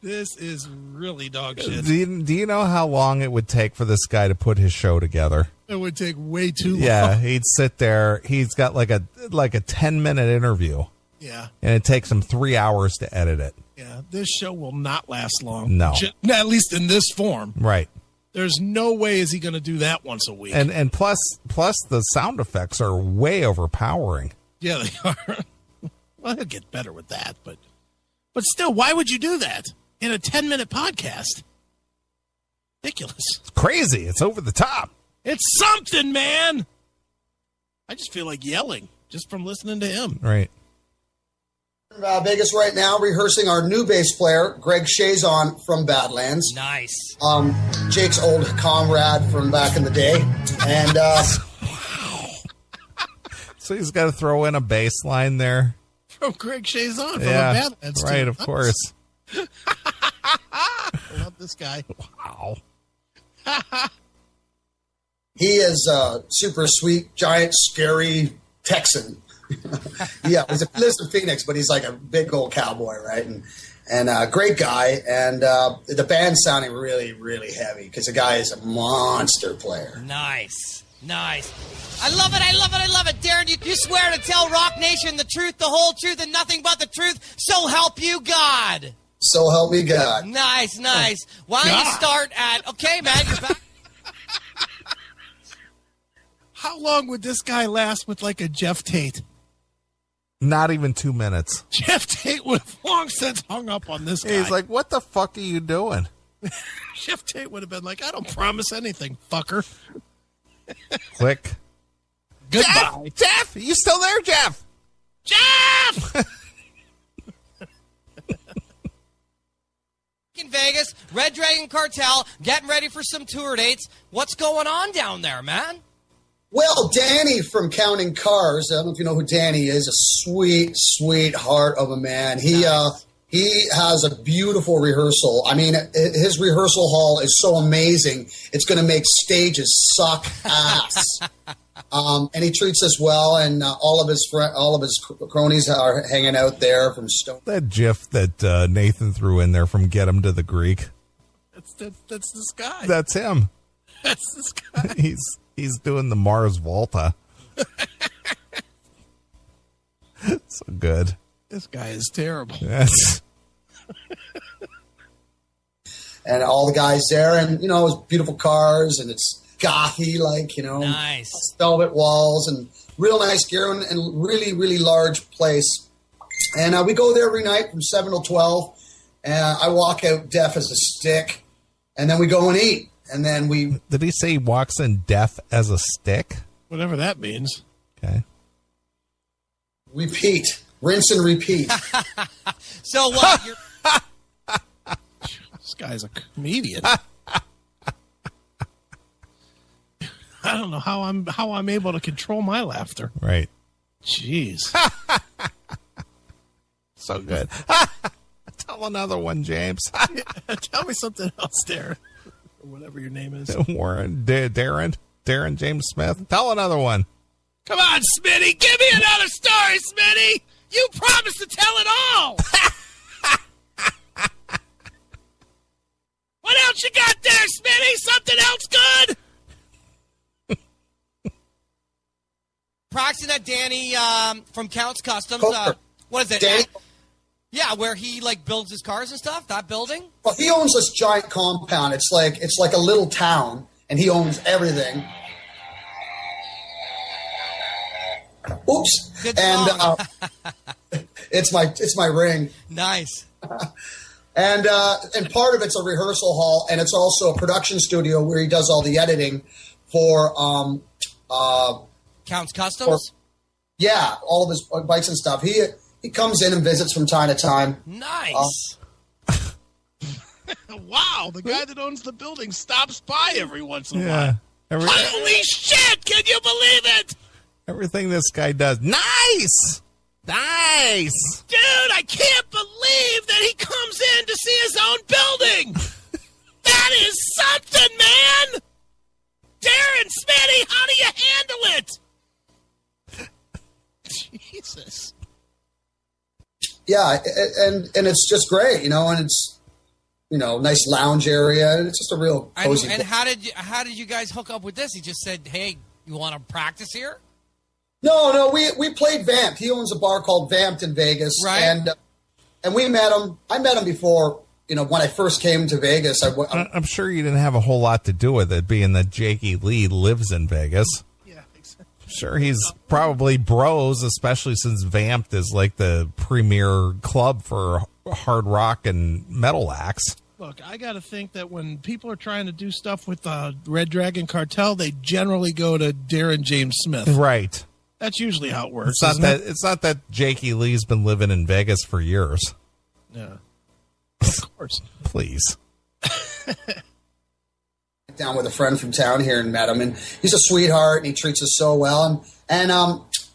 This is really dog shit. Do you know how long it would take for this guy to put his show together? It would take way too long. Yeah, he'd sit there. He's got like a 10-minute interview. Yeah. And it takes him 3 hours to edit it. Yeah, this show will not last long. No. At least in this form. Right. There's no way is he going to do that once a week. And plus the sound effects are way overpowering. Yeah, they are. Well, he'll get better with that, but still, why would you do that in a 10-minute podcast? Ridiculous. It's crazy. It's over the top. It's something, man. I just feel like yelling just from listening to him. Right. Vegas right now, rehearsing our new bass player, Greg Chazon from Badlands. Nice. Jake's old comrade from back in the day. And so he's got to throw in a bass line there. From Greg Chazon from Badlands. Right, of course. I love this guy. Wow. he is a super sweet, giant, scary Texan. Yeah, he's lives in Phoenix, but he's like a big old cowboy, right? And a great guy. And the band's sounding really, really heavy because the guy is a monster player. Nice. I love it. Darren, you swear to tell Rock Nation the truth, the whole truth, and nothing but the truth. So help you God. So help me God. Nice. Why don't you start at... Okay, man, you're back. How long would this guy last with like a Jeff Tate? Not even 2 minutes. Jeff Tate would have long since hung up on this guy. He's like, what the fuck are you doing? Jeff Tate would have been like, I don't promise anything, fucker. Click. Goodbye. Jeff, you still there, Jeff? Jeff! In Vegas, Red Dragon Cartel, getting ready for some tour dates. What's going on down there, man? Well, Danny from Counting Cars, I don't know if you know who Danny is, a sweet, sweet heart of a man. He has a beautiful rehearsal. I mean, his rehearsal hall is so amazing. It's going to make stages suck ass. And he treats us well, and all of his cronies are hanging out there from Stone. That GIF that Nathan threw in there from Get Him to the Greek. That's this guy. That's him. That's this guy. He's doing the Mars Volta. So good. This guy is terrible. Yes. And all the guys there, and it's beautiful cars, and it's gothy, like, nice velvet walls, and real nice gear, and really, really large place. And we go there every night from 7 till 12, and I walk out deaf as a stick, and then we go and eat. And then Did he say he walks in deaf as a stick? Whatever that means. Okay. Repeat. Rinse and repeat. So what? This guy's a comedian. I don't know how I'm able to control my laughter. Right. Jeez. So good. Tell another one, James. Tell me something else, Darren. Or whatever your name is. Warren, Darren James Smith. Tell another one. Come on, Smitty. Give me another story, Smitty. You promised to tell it all. What else you got there, Smitty? Something else good? Practicing at Danny from Counts Customs. What is it? Danny? Yeah, where he builds his cars and stuff. That building. Well, he owns this giant compound. It's like a little town, and he owns everything. Oops. Good and song. it's my ring. Nice. And part of it's a rehearsal hall, and it's also a production studio where he does all the editing for Counts Customs. All of his bikes and stuff. He comes in and visits from time to time. Nice. Wow, the guy that owns the building stops by every once in a while. Yeah. Holy shit, can you believe it? Everything this guy does. Nice. Dude, I can't believe that he comes in to see his own building. That That is something, man! Darren, Smitty, how do you handle it? Jesus. Yeah, and it's just great, and it's, nice lounge area. And it's just a real cozy. And how did you guys hook up with this? He just said, "Hey, you want to practice here?" No, we played Vamped. He owns a bar called Vamped in Vegas, right? And we met him. I met him before, when I first came to Vegas. I'm sure you didn't have a whole lot to do with it, being that Jakey Lee lives in Vegas. Yeah, exactly. Sure, he's probably bros, especially since Vamped is like the premier club for hard rock and metal acts. Look, I got to think that when people are trying to do stuff with Red Dragon Cartel, they generally go to Darren James Smith. Right. That's usually how it works. It's not that Jakey Lee's been living in Vegas for years. Yeah. Of course. Please. Down with a friend from town here and met him, and he's a sweetheart, and he treats us so well. And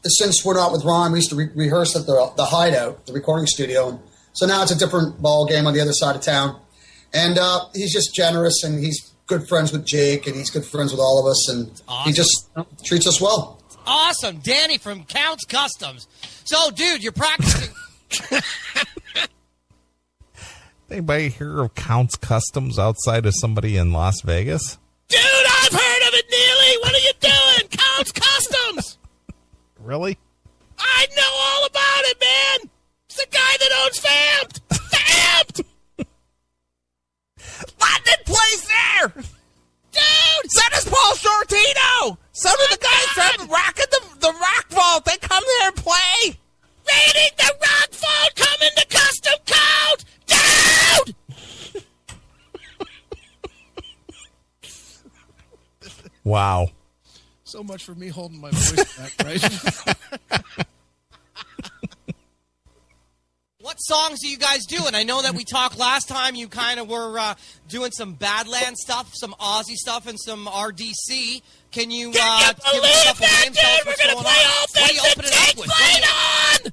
since we're not with Ron, we used to rehearse at the Hideout, the recording studio. So now it's a different ball game on the other side of town. And he's just generous, and he's good friends with Jake, and he's good friends with all of us, and he just treats us well. Awesome. Danny from Counts Customs. So, dude, you're practicing. Anybody hear of Counts Customs outside of somebody in Las Vegas? Dude, I've heard of it, Neely. What are you doing? Counts Customs. Really? I know all about it, man. It's the guy that owns Vamped. Vamped! London plays there! Dude! So does Paul Sortino! So do the guys from Rock at the Rock Vault. They come there and play! Raiding the Rock Vault coming to Custom Code! Dude! Wow. So much for me holding my voice back, right? What songs are you guys doing? I know that we talked last time. You kind of were doing some Badland stuff, some Aussie stuff, and some RDC. Can you give us a couple names? Dude, we're going to play all things that Jake played on!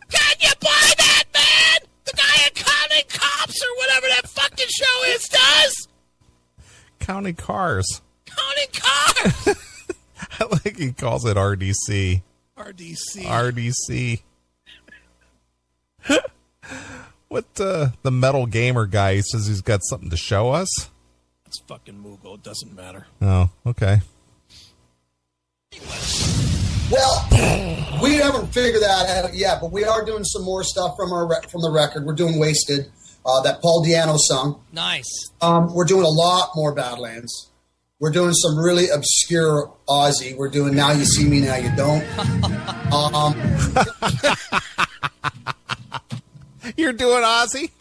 Can you buy that, man? The guy at Counting Cops or whatever that fucking show is does? Counting Cars. Counting Cars! I like he calls it RDC. RDC. What the metal gamer guy, he says he's got something to show us? It's fucking Moogle. It doesn't matter. Oh, okay. Well, we haven't figured that out yet, but we are doing some more stuff from the record. We're doing Wasted, that Paul Di'Anno song. Nice. We're doing a lot more Badlands. We're doing some really obscure Aussie. We're doing Now You See Me, Now You Don't. You're doing Aussie?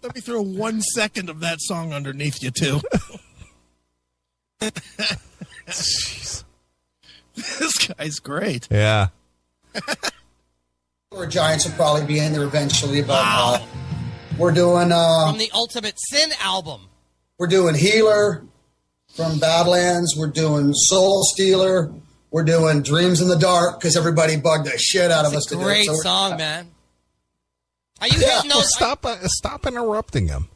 Let me throw 1 second of that song underneath you, too. Jeez. This guy's great. Yeah. Our Giants will probably be in there eventually, but we're doing... from the Ultimate Sin album. We're doing Healer from Badlands. We're doing Soul Stealer. We're doing Dreams in the Dark because everybody bugged the shit out of us to do it. Great song, man. Are you hitting those? Stop interrupting him.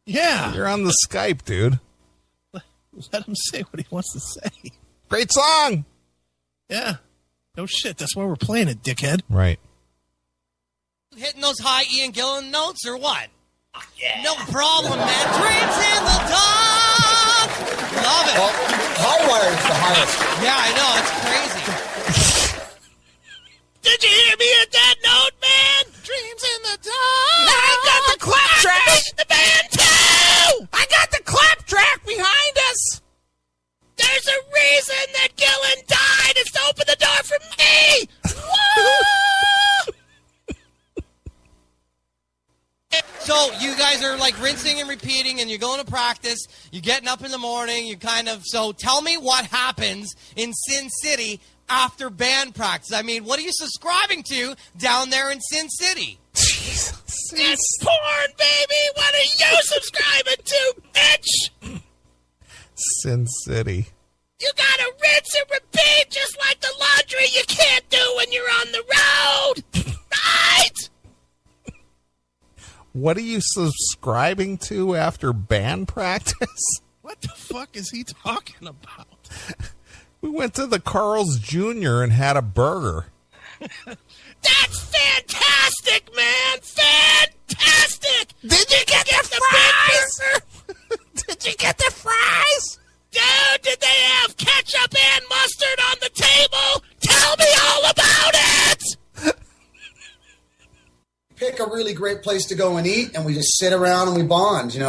Yeah. You're on the Skype, dude. Let him say what he wants to say. Great song. Yeah. No shit. That's why we're playing it, dickhead. Right. Hitting those high Ian Gillan notes or what? Yeah. No problem, man. Dreams in the dark. Love it. Well, High Wire is the highest. Yeah, I know. It's crazy. Did you hear me at that note, man? Dreams in the dark. Now I got the clap track. The band too. I got the clap track behind us. There's a reason that Gillan died. It's to open the door for me. Woo! So you guys are like rinsing and repeating, and you're going to practice. You're getting up in the morning. You kind of so tell me what happens in Sin City after band practice. I mean, what are you subscribing to down there in Sin City? It's porn, baby. What are you subscribing to, bitch? Sin City. You gotta rinse and repeat, just like the laundry you can't do when you're on the road, right? What are you subscribing to after band practice? What the fuck is he talking about? We went to the Carl's Jr. and had a burger. That's fantastic, man! Fantastic! Did you get the fries? Did you get the fries? Dude, did they have ketchup and mustard on the table? Tell me all about it! Pick a really great place to go and eat, and we just sit around and we bond. See,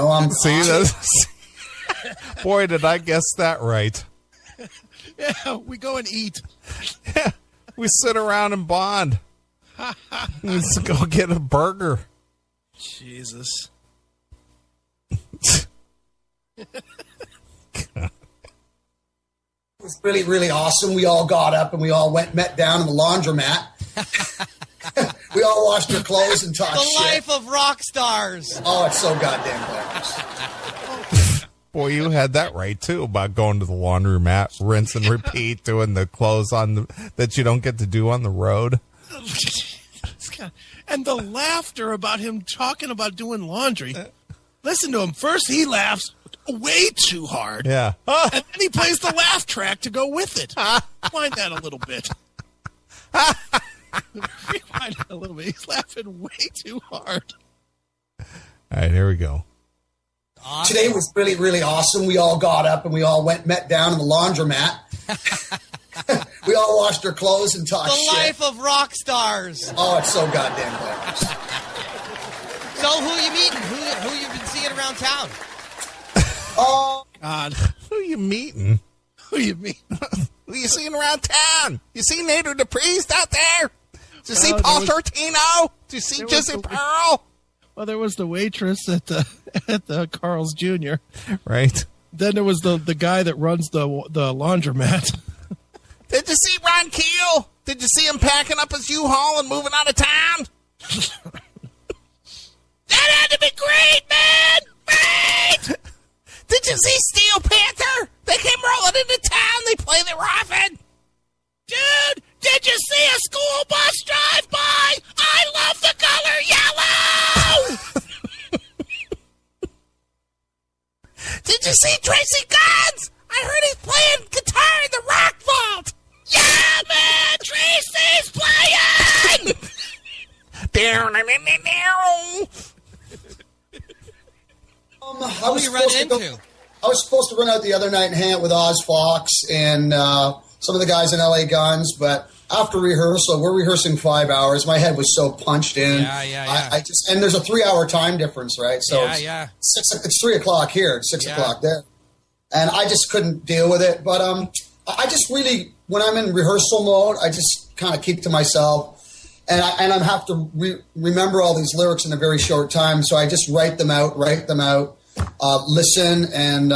boy, did I guess that right. Yeah, we go and eat. Yeah, we sit around and bond. Let's go get a burger. Jesus. It was really, really awesome. We all got up and we all met down in the laundromat. We all washed our clothes and talked shit. The life of rock stars. Oh, it's so goddamn glamorous. Boy, you had that right, too, about going to the laundromat, rinse and repeat, doing the clothes that you don't get to do on the road. And the laughter about him talking about doing laundry. Listen to him. First, he laughs way too hard. Yeah. And then he plays the laugh track to go with it. Rewind that a little bit. Rewind it a little bit. He's laughing way too hard. All right, here we go. Awesome. Today was really, really awesome. We all got up and we all met down in the laundromat. We all washed our clothes and talked shit. The life of rock stars. Oh, it's so goddamn glamorous. So who you meeting? Who you been seeing around town? Oh, God. Who you meeting? Who you meeting? Who you seeing around town? You see Nader the Priest out there? Did you see Paul Sortino? Did you see Jesse Pearl? Well, there was the waitress at the Carl's Jr. Right. Then there was the guy that runs the laundromat. Did you see Ron Keel? Did you see him packing up his U-Haul and moving out of town? That had to be great, man! Great! Did you see Steel Panther? They came rolling into town. They play there often. Dude, did you see a school bus drive by? I love the color yellow! Did you see Tracy Guns? I heard he's playing guitar in the Rock Vault. Yeah, man, Tracy's playing! Down. I was supposed to run out the other night and hang out with Oz Fox and some of the guys in LA Guns, but after rehearsal, we're rehearsing 5 hours. My head was so punched in. Yeah. And there's a 3-hour time difference, right? So yeah. It's 3 o'clock here, it's 6 o'clock there, and I just couldn't deal with it. But I just really, when I'm in rehearsal mode, I just kind of keep to myself. And I have to remember all these lyrics in a very short time, so I just write them out, listen, and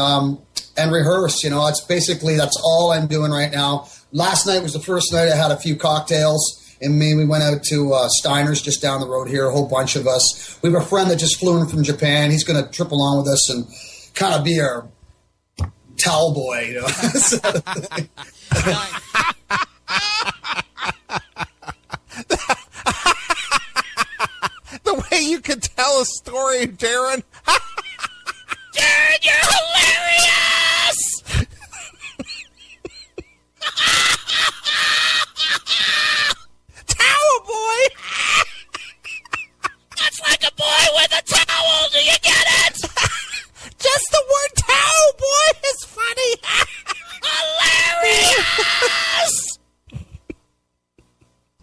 rehearse. That's all I'm doing right now. Last night was the first night I had a few cocktails, and we went out to Steiner's just down the road here, a whole bunch of us. We have a friend that just flew in from Japan. He's going to trip along with us and kind of be our towel boy, The way you could tell a story, Darren. Darren, you're hilarious! Towel boy! That's like a boy with a towel. Do you get it? Just the word towel boy is funny. Hilarious!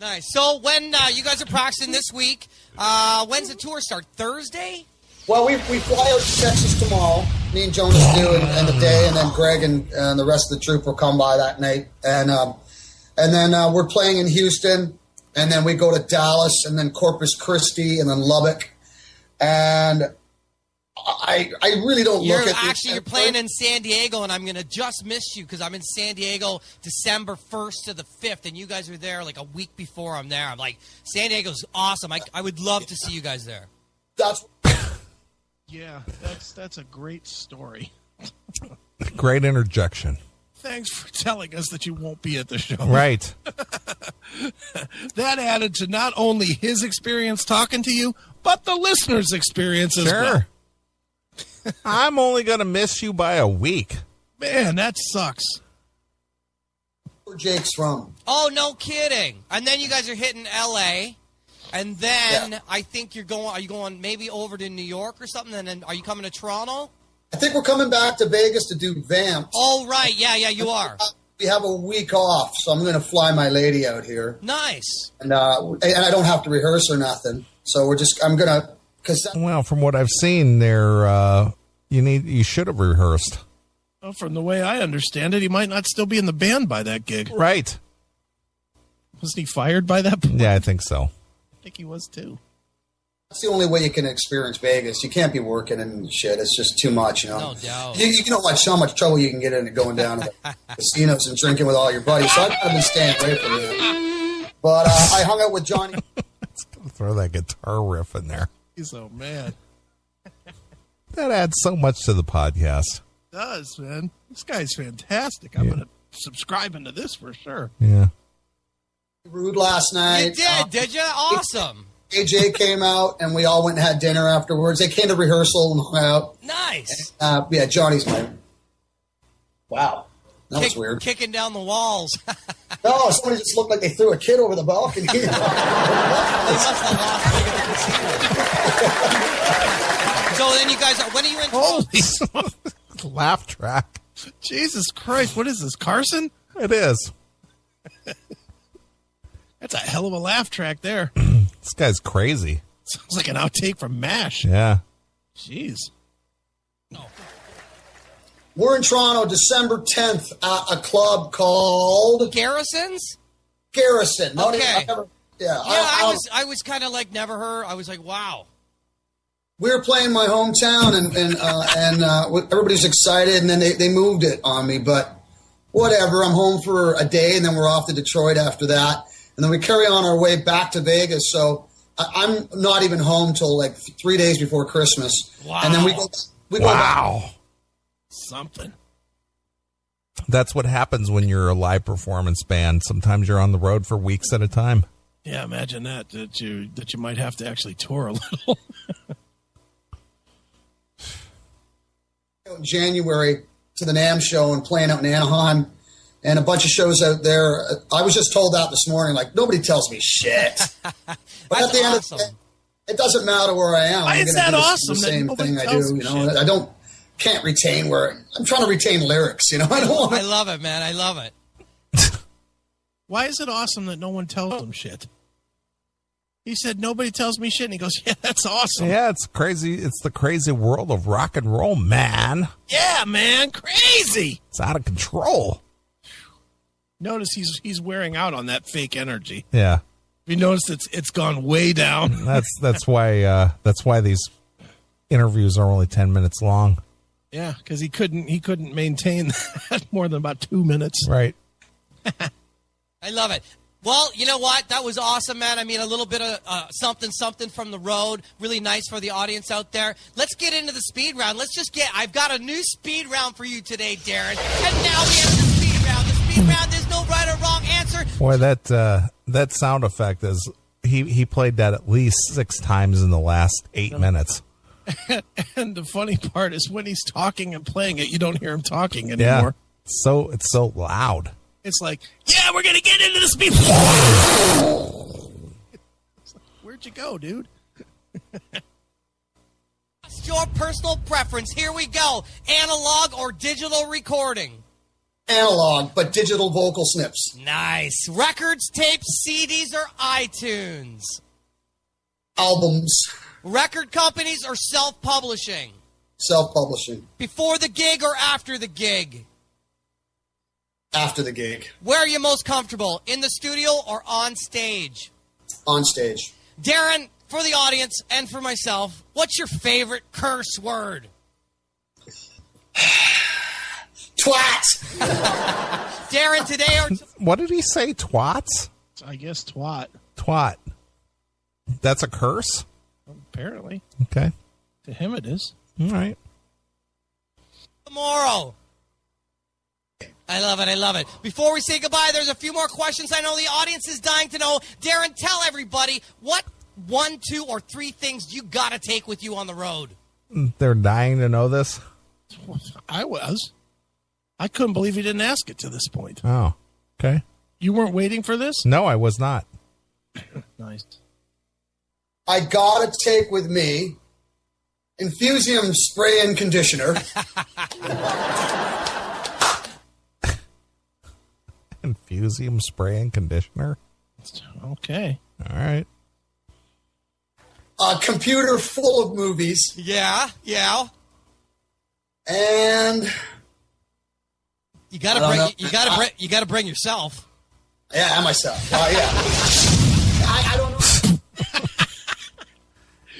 Nice. So when you guys are practicing this week, when's the tour start? Thursday? Well, we fly out to Texas tomorrow. Me and Jonas do, and the day, and then Greg and the rest of the troupe will come by that night. And then we're playing in Houston, and then we go to Dallas, and then Corpus Christi, and then Lubbock. And I really don't look at... You're playing in San Diego, and I'm going to just miss you because I'm in San Diego December 1st to the 5th, and you guys are there like a week before I'm there. I'm like, San Diego's awesome. I would love to see you guys there. Yeah, that's a great story. Great interjection. Thanks for telling us that you won't be at the show. Right. That added to not only his experience talking to you, but the listener's experience as well. I'm only going to miss you by a week. Man, that sucks. Where Jake's from. Oh, no kidding. And then you guys are hitting L.A., and then I think are you going maybe over to New York or something? And then are you coming to Toronto? I think we're coming back to Vegas to do Vamps. Oh, right. Yeah, you are. We have a week off, so I'm going to fly my lady out here. Nice. And I don't have to rehearse or nothing. So I'm going to... Well, from what I've seen there, you should have rehearsed. Well, from the way I understand it, he might not still be in the band by that gig. Right. Wasn't he fired by that point? Yeah, I think so. I think he was too. That's the only way you can experience Vegas. You can't be working and shit. It's just too much, you know. No doubt. You know how much trouble you can get into going down to the casinos and drinking with all your buddies. So I've kind of been staying away from that. But I hung out with Johnny. Let's throw that guitar riff in there. He's so mad. That adds so much to the podcast. It does, man. This guy's fantastic. I'm going to subscribe into this for sure. Yeah. Rude last night. You did you? Awesome. AJ came out, and we all went and had dinner afterwards. They came to rehearsal and hung out. Nice. Yeah, Johnny's my... Wow. That was weird. Kicking down the walls. No, somebody just looked like they threw a kid over the balcony. They must have lost So then you guys, when are you in? Holy smokes. Laugh track. Jesus Christ, what is this, Carson? It is. That's a hell of a laugh track there. This guy's crazy. Sounds like an outtake from MASH. Yeah. Jeez. We're in Toronto, December 10th, at a club called... Garrison's? Garrison. Okay. I was kind of like never heard. I was like, wow. We were playing my hometown, and everybody's excited, and then they moved it on me. But whatever, I'm home for a day, and then we're off to Detroit after that. And then we carry on our way back to Vegas. So I'm not even home till like 3 days before Christmas. Wow. And then we go back. Something. That's what happens when you're a live performance band. Sometimes you're on the road for weeks at a time. Yeah, imagine that you might have to actually tour a little. In January to the NAMM show and playing out in Anaheim. And a bunch of shows out there. I was just told that this morning, like, nobody tells me shit. But at the end of the day, it doesn't matter where I am. Why is that awesome? The same thing I do, you know. Can't retain I'm trying to retain lyrics, you know. I love it, man. I love it. Why is it awesome that no one tells him shit? He said, nobody tells me shit. And he goes, yeah, that's awesome. Yeah, it's crazy. It's the crazy world of rock and roll, man. Yeah, man. Crazy. It's out of control. Notice he's wearing out on that fake energy. Yeah. You notice it's gone way down. That's why these interviews are only 10 minutes long. Yeah, because he couldn't maintain that more than about 2 minutes. Right. I love it. Well, you know what? That was awesome, man. I mean, a little bit of something from the road. Really nice for the audience out there. Let's get into the speed round. I've got a new speed round for you today, Darren. And now we have the speed round. The speed round, there's no right or wrong answer. Boy, that sound effect is he played that at least 6 times in the last 8 minutes. And the funny part is when he's talking and playing it, you don't hear him talking anymore. Yeah, it's so loud. It's like, yeah, we're going to get into the speed. Where'd you go, dude? What's your personal preference? Here we go. Analog or digital recording? Analog, but digital vocal snips. Nice. Records, tapes, CDs, or iTunes? Albums. Record companies or self-publishing? Self-publishing. Before the gig or after the gig? After the gig. Where are you most comfortable? In the studio or on stage? On stage. Darren, for the audience and for myself, what's your favorite curse word? Twat! Darren, today or... What did he say? Twats? I guess twat. Twat. That's a curse? Apparently. Okay. To him it is. All right. Tomorrow. I love it. I love it. Before we say goodbye, there's a few more questions I know the audience is dying to know. Darren, tell everybody what 1, 2, or 3 things you got to take with you on the road. They're dying to know this? I was. I couldn't believe he didn't ask it to this point. Oh, okay. You weren't waiting for this? No, I was not. Nice. I gotta take with me Infusium spray and conditioner. Infusium spray and conditioner? Okay. All right. A computer full of movies. Yeah. And you gotta bring yourself. Yeah, and myself. Yeah. I don't know.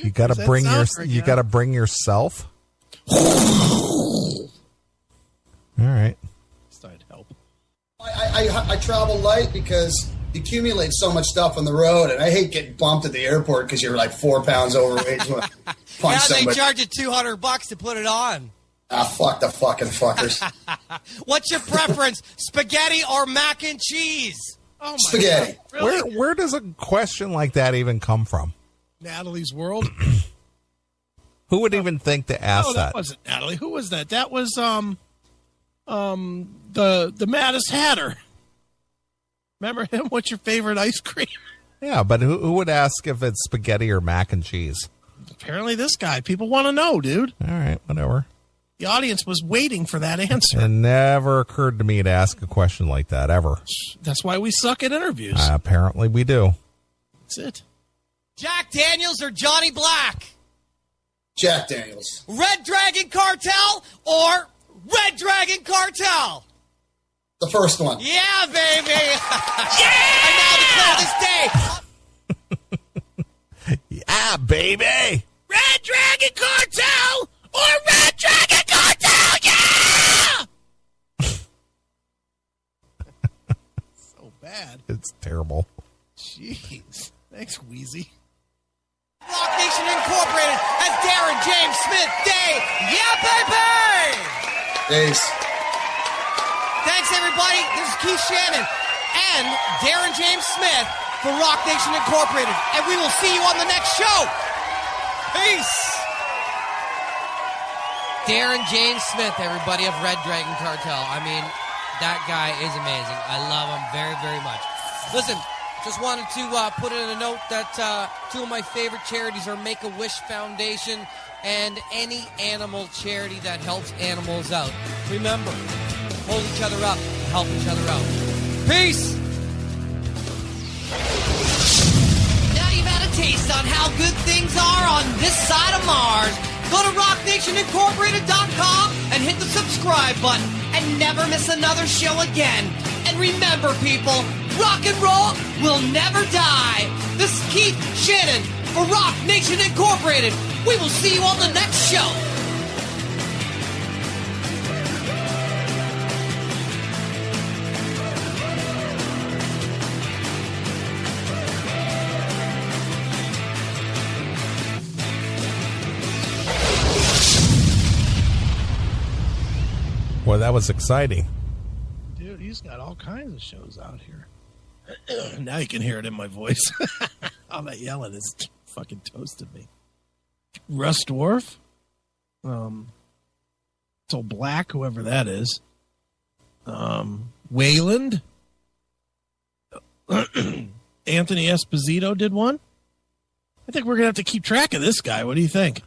You got to bring yourself. All right. I'd help. I travel light because you accumulate so much stuff on the road, and I hate getting bumped at the airport because you're like 4 pounds overweight. You wanna punch They somebody. charge you $200 to put it on. Fuck the fucking fuckers. What's your preference, spaghetti or mac and cheese? Oh my Spaghetti. God. Really? Where does a question like that even come from? Natalie's World. Who would even think to ask No, that wasn't Natalie. Who was that? That was the Maddest Hatter. Remember him? What's your favorite ice cream? Yeah, but who would ask if it's spaghetti or mac and cheese? Apparently this guy. People want to know, dude. All right, whatever. The audience was waiting for that answer. It never occurred to me to ask a question like that, ever. That's why we suck at interviews. Apparently we do. That's it. Jack Daniels or Johnny Black? Jack Daniels. Red Dragon Cartel or Red Dragon Cartel? The first one. Yeah, baby. Yeah! And now to call this day. Yeah, baby. Red Dragon Cartel or Red Dragon Cartel, yeah! So bad. It's terrible. Jeez. Thanks, Wheezy. Rock Nation Incorporated as Darren James Smith Day. Yeah, baby! Peace. Thanks, everybody. This is Keith Shannon and Darren James Smith for Rock Nation Incorporated. And we will see you on the next show. Peace. Darren James Smith, everybody, of Red Dragon Cartel. I mean, that guy is amazing. I love him very, very much. Listen, just wanted to put in a note that 2 of my favorite charities are Make-A-Wish Foundation and any animal charity that helps animals out. Remember, hold each other up, help each other out. Peace! Now you've had a taste on how good things are on this side of Mars. Go to rocknationincorporated.com and hit the subscribe button and never miss another show again. And remember, people, rock and roll will never die. This is Keith Shannon for Rock Nation Incorporated. We will see you on the next show. Well, that was exciting. Dude, he's got all kinds of shows out here. Now you can hear it in my voice. All that yelling has fucking toasted me. Russ Dwarf. So Black, whoever that is. Wayland. Anthony Esposito did one. I think we're going to have to keep track of this guy. What do you think?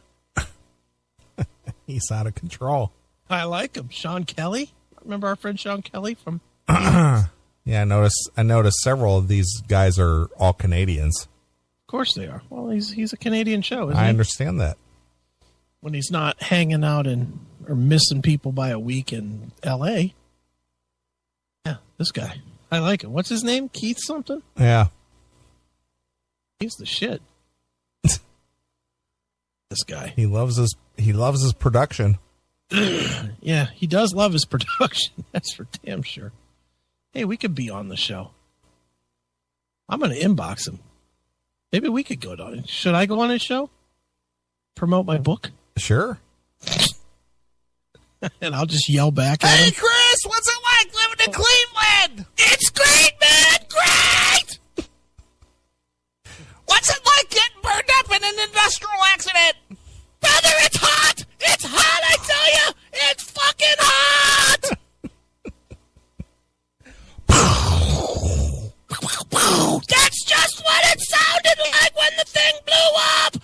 He's out of control. I like him. Sean Kelly. Remember our friend Sean Kelly from... Yeah, I noticed several of these guys are all Canadians. Of course they are. Well, he's a Canadian show, isn't I he? understand that. When he's not hanging out or missing people by a week in L.A. Yeah, this guy. I like him. What's his name? Keith something? Yeah. He's the shit. This guy. He loves his production. Yeah, he does love his production. That's for damn sure. Hey, we could be on the show. I'm going to inbox him. Maybe we could go on. Should I go on his show? Promote my book? Sure. And I'll just yell back at him. Hey, Chris, what's it like living in Cleveland. It's great, man! Great! What's it like getting burned up in an industrial accident? Brother, it's hot! It's hot, I tell you! It's fucking hot! That's just what it sounded like when the thing blew up!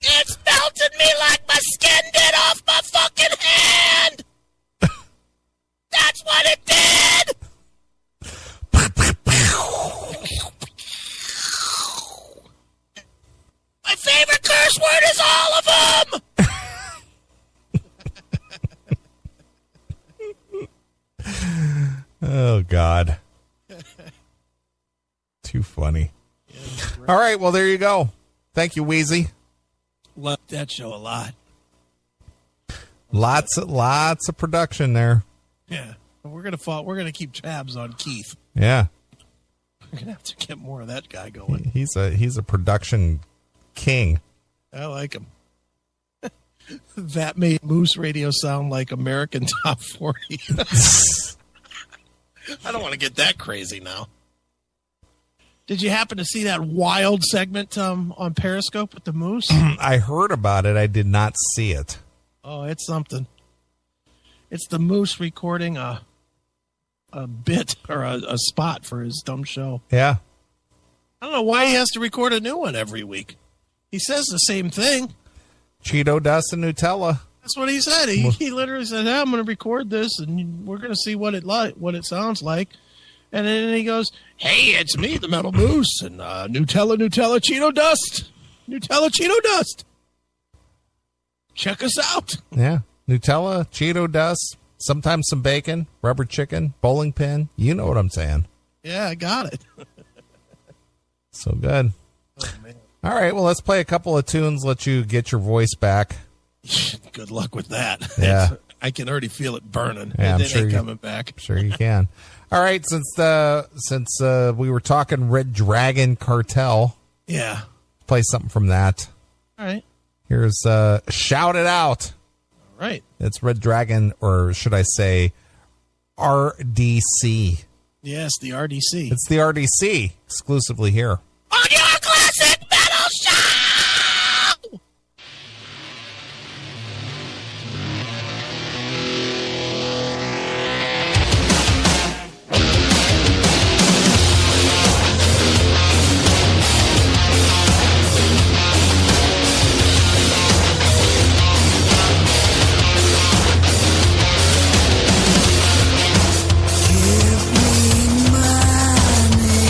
It's melted me like my skin did off my fucking hand! That's what it did! My favorite curse word is all of them! Oh, God. Too funny. All right, well, there you go. Thank you, Wheezy. Loved that show a lot. Lots of production there. Yeah. We're gonna keep tabs on Keith. Yeah. We're gonna have to get more of that guy going. He's a production king. I like him. That made Moose Radio sound like American Top 40. I don't want to get that crazy now. Did you happen to see that wild segment on Periscope with the Moose? I heard about it. I did not see it. Oh, it's something. It's the Moose recording a bit or a spot for his dumb show. Yeah. I don't know why he has to record a new one every week. He says the same thing. Cheeto dust and Nutella. That's what he said. He literally said, "Hey, I'm going to record this, and we're going to see what it sounds like." And then he goes, "Hey, it's me, the Metal Moose, and Nutella, Cheeto dust, Nutella, Cheeto dust. Check us out." Yeah, Nutella, Cheeto dust, sometimes some bacon, rubber chicken, bowling pin. You know what I'm saying? Yeah, I got it. So good. Oh, man. All right, well, let's play a couple of tunes. Let you get your voice back. Good luck with that. Yeah. I can already feel it burning. Yeah, It ain't coming back. I'm sure you can. All right, since we were talking Red Dragon Cartel, yeah, play something from that. All right. Here's Shout It Out. All right. It's Red Dragon, or should I say RDC. Yes, the RDC. It's the RDC, exclusively here. On your classic metal show! Give me money.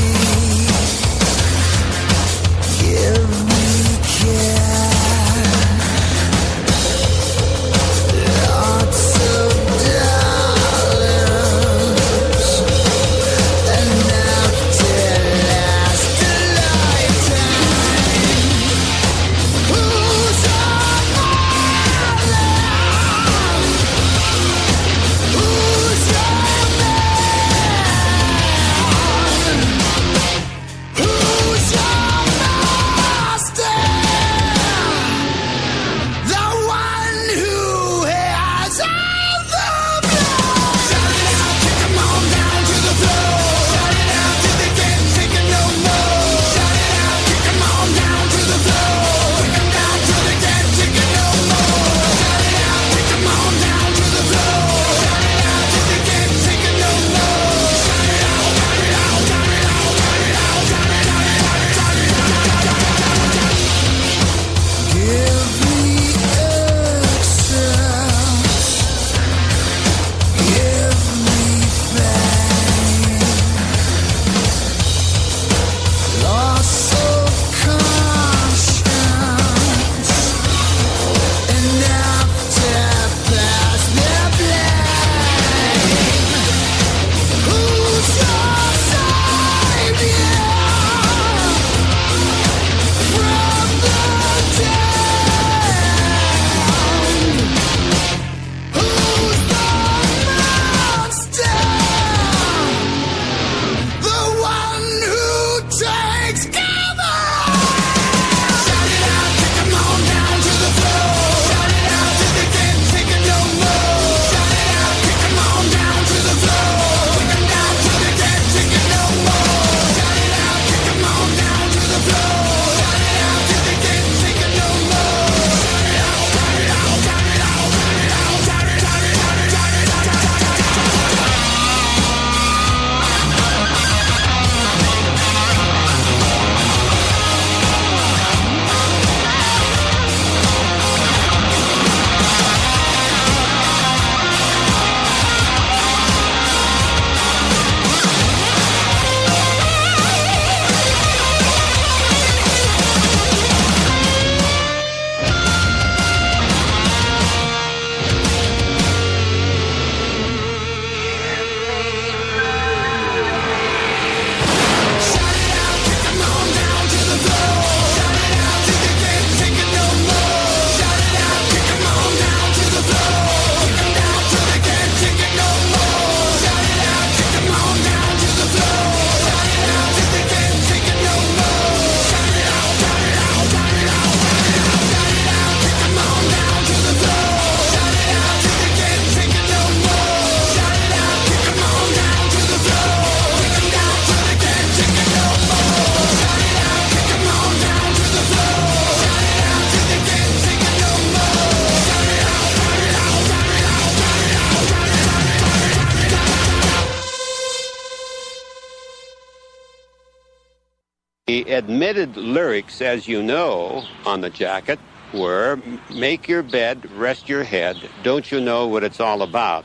The admitted lyrics, as you know, on the jacket were, make your bed, rest your head, don't you know what it's all about?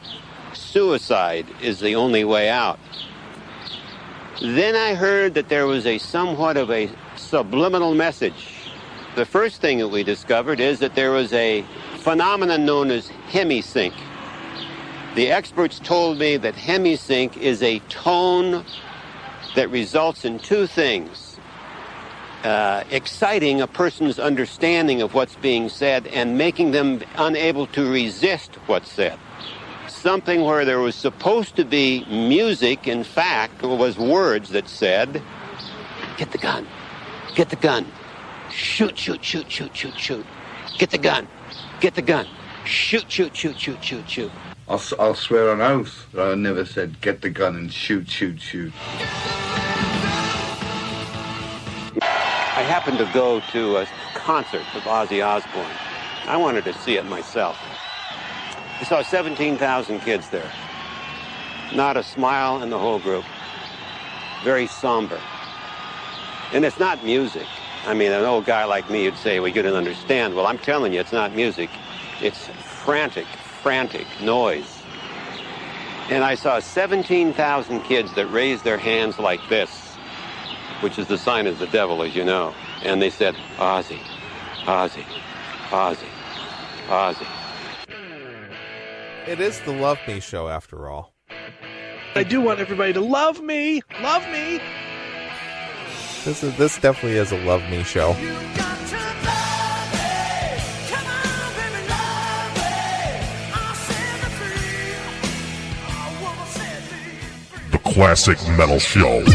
Suicide is the only way out. Then I heard that there was a somewhat of a subliminal message. The first thing that we discovered is that there was a phenomenon known as hemisync. The experts told me that hemisync is a tone that results in two things. Exciting a person's understanding of what's being said and making them unable to resist what's said. Something where there was supposed to be music, in fact, was words that said, get the gun, shoot, shoot, shoot, shoot, shoot, shoot, get the gun, shoot, shoot, shoot, shoot, shoot, shoot. I'll swear on oath that I never said get the gun and shoot, shoot, shoot. I happened to go to a concert of Ozzy Osbourne. I wanted to see it myself. I saw 17,000 kids there. Not a smile in the whole group. Very somber. And it's not music. I mean, an old guy like me would say, well, you don't understand. Well, I'm telling you, it's not music. It's frantic noise. And I saw 17,000 kids that raised their hands like this, which is the sign of the devil, as you know. And they said, Ozzy, Ozzy, Ozzy, Ozzy. It is the Love Me show, after all. I do want everybody to love me. Love me. This definitely is a Love Me show. The Classic Metal Show.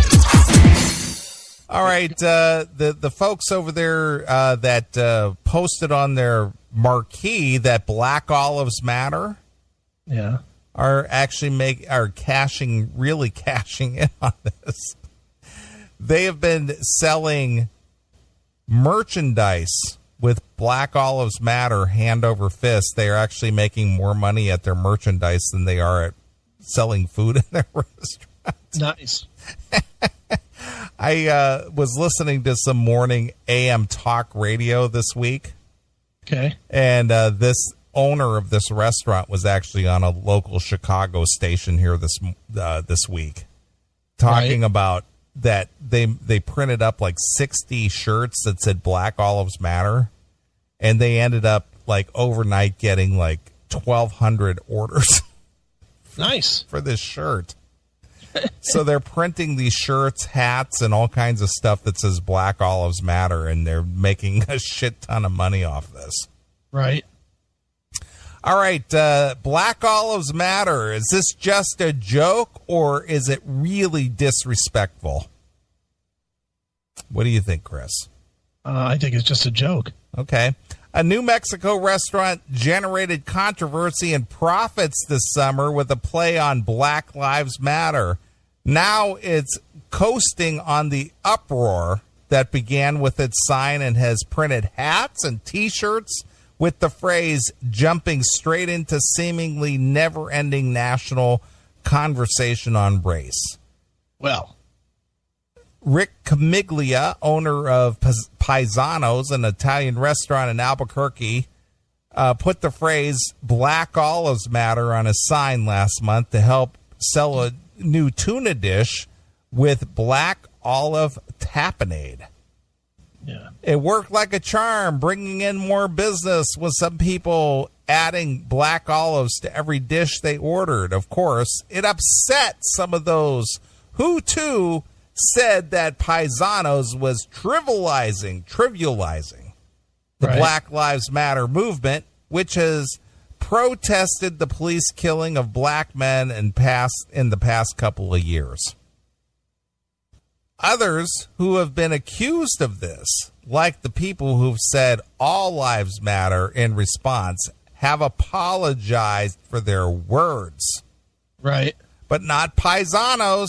All right, the folks over there that posted on their marquee that Black Olives Matter, yeah, are actually really cashing in on this. They have been selling merchandise with Black Olives Matter hand over fist. They are actually making more money at their merchandise than they are at selling food in their restaurant. Nice. I was listening to some morning AM talk radio this week. Okay. And this owner of this restaurant was actually on a local Chicago station here this week, talking about that they printed up like 60 shirts that said Black Olives Matter, and they ended up like overnight getting like 1,200 orders. Nice. For this shirt. So they're printing these shirts, hats, and all kinds of stuff that says Black Olives Matter, and they're making a shit ton of money off this. Right. All right, Black Olives Matter. Is this just a joke, or is it really disrespectful? What do you think, Chris? I think it's just a joke. Okay. A New Mexico restaurant generated controversy and profits this summer with a play on Black Lives Matter. Now it's coasting on the uproar that began with its sign and has printed hats and T-shirts with the phrase jumping straight into seemingly never-ending national conversation on race. Well, Rick Camiglia, owner of Paisanos, an Italian restaurant in Albuquerque, put the phrase Black Olives Matter on a sign last month to help sell a new tuna dish with black olive tapenade. Yeah. It worked like a charm, bringing in more business with some people adding black olives to every dish they ordered. Of course, it upset some of those who, too, said that Paisanos was trivializing the Black Lives Matter movement, which has protested the police killing of black men in the past couple of years. Others who have been accused of this, like the people who've said all lives matter in response, have apologized for their words. Right. But not Paisanos.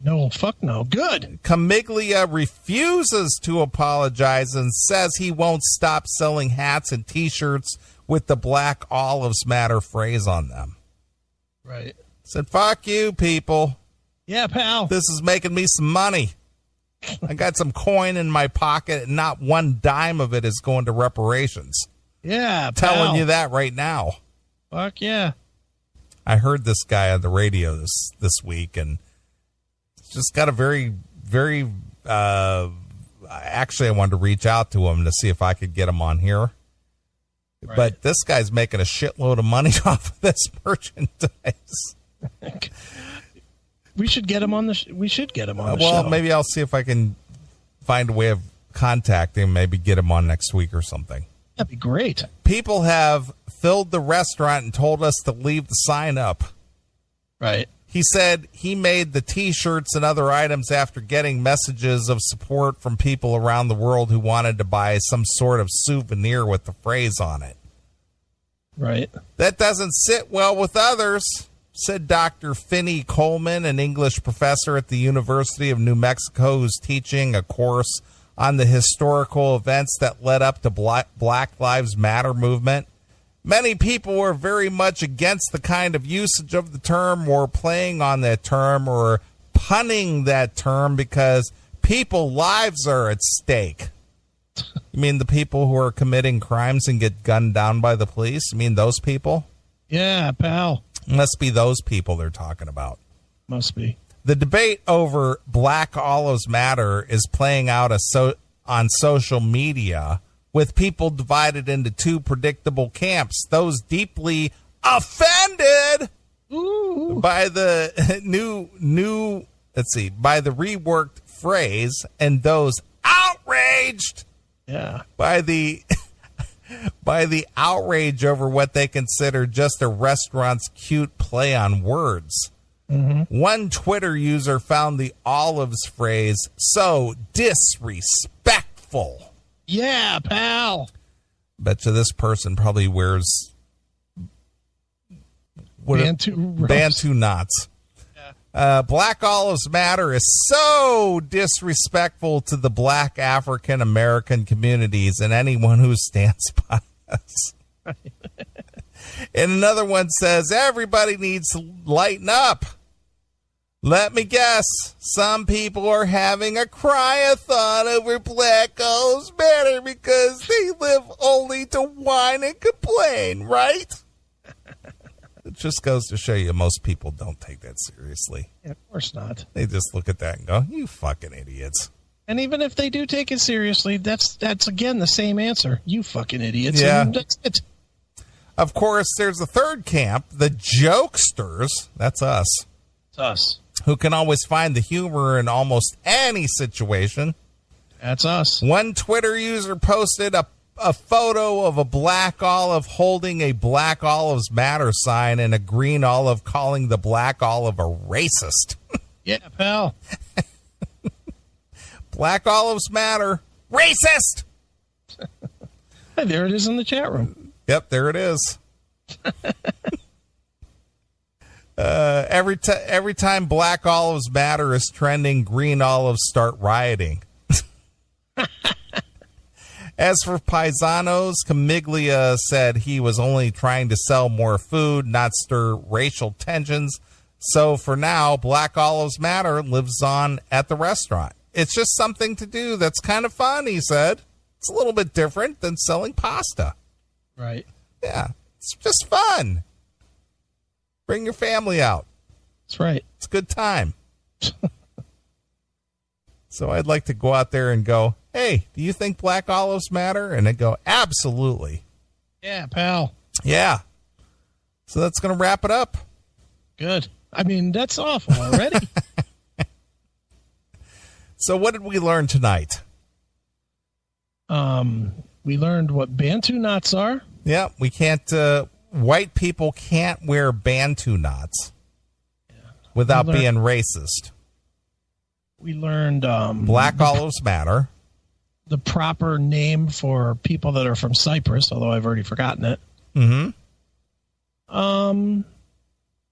No, fuck no. Good. Camiglia refuses to apologize and says he won't stop selling hats and T-shirts with the Black Olives Matter phrase on them. Right. Said, fuck you, people. Yeah, pal. This is making me some money. I got some coin in my pocket, and not one dime of it is going to reparations. Yeah, Telling you that right now. Fuck yeah. I heard this guy on the radio this week, and it's just got a very, very, actually I wanted to reach out to him to see if I could get him on here. Right. But this guy's making a shitload of money off of this merchandise. We should get him on the we should get him on the show. Well, maybe I'll see if I can find a way of contacting him, maybe get him on next week or something. That'd be great. People have filled the restaurant and told us to leave the sign up. Right. He said he made the T-shirts and other items after getting messages of support from people around the world who wanted to buy some sort of souvenir with the phrase on it. Right. That doesn't sit well with others, said Dr. Finney Coleman, an English professor at the University of New Mexico who's teaching a course on the historical events that led up to Black Lives Matter movement. Many people were very much against the kind of usage of the term or playing on that term or punning that term because people's lives are at stake. You mean the people who are committing crimes and get gunned down by the police? You mean those people? Yeah, pal. Must be those people they're talking about. Must be. The debate over Black Olives Matter is playing out on social media, with people divided into two predictable camps. Those deeply offended by the by the reworked phrase, and those outraged by the outrage over what they consider just a restaurant's cute play on words. Mm-hmm. One Twitter user found the olives phrase so disrespectful. Yeah, pal. Bet you this person probably wears Bantu knots. Yeah. Black Olives Matter is so disrespectful to the Black African American communities and anyone who stands by us. And another one says, everybody needs to lighten up. Let me guess, some people are having a cry-a-thon over Black Olives Matter because they live only to whine and complain, right? It just goes to show you most people don't take that seriously. Yeah, of course not. They just look at that and go, you fucking idiots. And even if they do take it seriously, that's again the same answer. You fucking idiots. Yeah. And that's it. Of course, there's the third camp, the jokesters. That's us. It's us. Who can always find the humor in almost any situation. That's us. One Twitter user posted a photo of a black olive holding a Black Olives Matter sign and a green olive, calling the black olive a racist. Yeah, pal. Black Olives Matter. Racist! Hey, there it is in the chat room. Yep, there it is. Every time Black Olives Matter is trending, green olives start rioting. As for paisanos, Camiglia said he was only trying to sell more food, not stir racial tensions. So for now, Black Olives Matter lives on at the restaurant. It's just something to do that's kind of fun, he said. It's a little bit different than selling pasta. Right. Yeah, it's just fun. Bring your family out. That's right. It's a good time. So I'd like to go out there and go, hey, do you think Black Olives Matter? And they'd go, absolutely. Yeah, pal. Yeah. So that's going to wrap it up. Good. I mean, that's awful already. So what did we learn tonight? We learned what Bantu knots are. Yeah, we can't... white people can't wear Bantu knots without being racist. We learned Black Olives Matter. The proper name for people that are from Cyprus, although I've already forgotten it. Mm-hmm.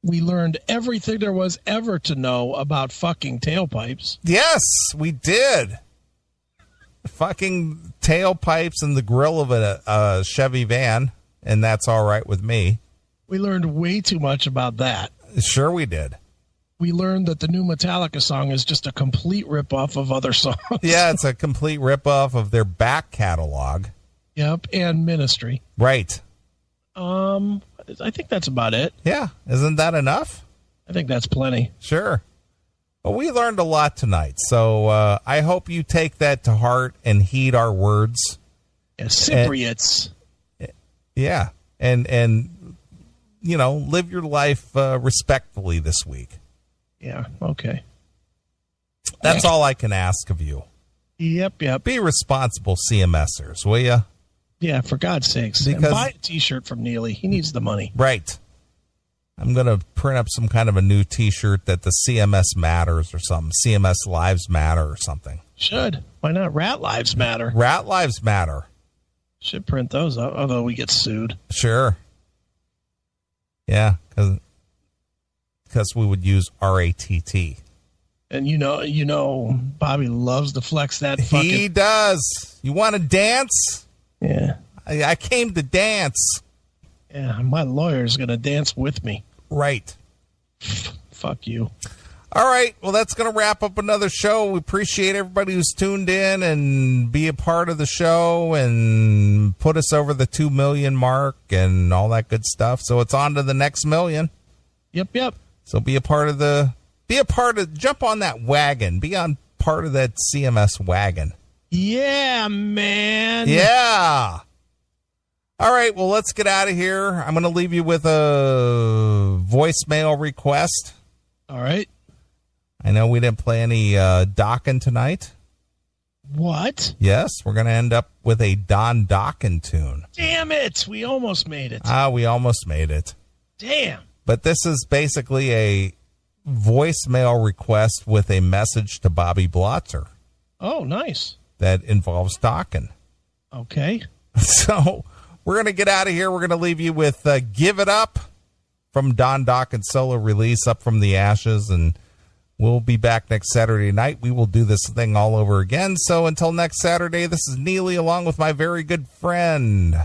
We learned everything there was ever to know about fucking tailpipes. Yes, we did. Fucking tailpipes in the grill of a Chevy van, and that's all right with me. We learned way too much about that. Sure we did. we learned that the new Metallica song is just a complete ripoff of other songs. Yeah, it's a complete ripoff of their back catalog. Yep, and Ministry. Right. I think that's about it. Yeah, isn't that enough? I think that's plenty. Sure. Well, we learned a lot tonight, so I hope you take that to heart and heed our words. Yeah, Cypriots. Yeah, and you know, live your life respectfully this week. Yeah, okay. That's all I can ask of you. Yep. Be responsible CMSers, will you? Yeah, for God's sakes. Because, and buy a T-shirt from Neely. He needs the money. Right. I'm going to print up some kind of a new T-shirt that the CMS matters or something. CMS Lives Matter or something. Should. Why not? Rat Lives Matter. Rat Lives Matter. Should print those up, although we get sued. Sure. Yeah, because we would use RATT. And you know, Bobby loves to flex that fucking... He does. You want to dance? Yeah. I came to dance. Yeah, my lawyer's going to dance with me. Right. Fuck you. All right. Well, that's going to wrap up another show. We appreciate everybody who's tuned in and be a part of the show and put us over the 2 million mark and all that good stuff. So it's on to the next million. Yep. So jump on that wagon. Be on part of that CMS wagon. Yeah, man. Yeah. All right, well, let's get out of here. I'm going to leave you with a voicemail request. All right. I know we didn't play any Dokken tonight. What? Yes, we're going to end up with a Don Dokken tune. Damn it. We almost made it. We almost made it. Damn. But this is basically a voicemail request with a message to Bobby Blotzer. Oh, nice. That involves Dokken. Okay. So we're going to get out of here. We're going to leave you with Give It Up from Don Dokken's solo release, Up From the Ashes, and we'll be back next Saturday night. We will do this thing all over again. So until next Saturday, this is Neely along with my very good friend.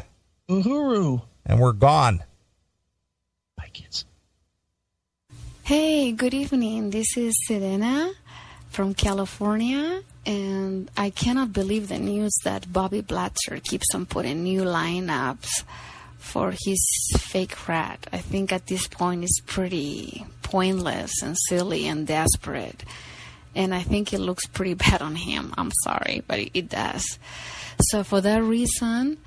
Uhuru. And we're gone. Bye, kids. Hey, good evening. This is Serena from California, and I cannot believe the news that Bobby Blotzer keeps on putting new lineups for his fake rat. I think at this point it's pretty pointless and silly and desperate, and I think it looks pretty bad on him. I'm sorry, but it does. So for that reason,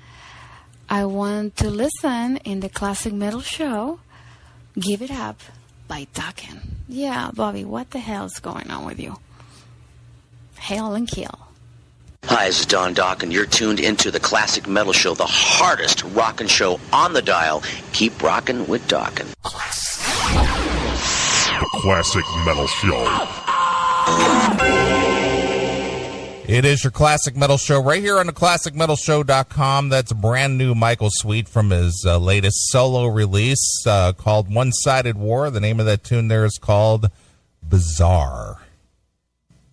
I want to listen in the Classic Metal Show, Give It Up by Dokken. Yeah, Bobby, what the hell is going on with you? Hail and kill. Hi, this is Don Dokken. You're tuned into the Classic Metal Show, the hardest rockin' show on the dial. Keep rockin' with Dokken. The Classic Metal Show. It is your Classic Metal Show right here on the ClassicMetalShow.com. That's a brand new Michael Sweet from his latest solo release called One-Sided War. The name of that tune there is called Bizarre.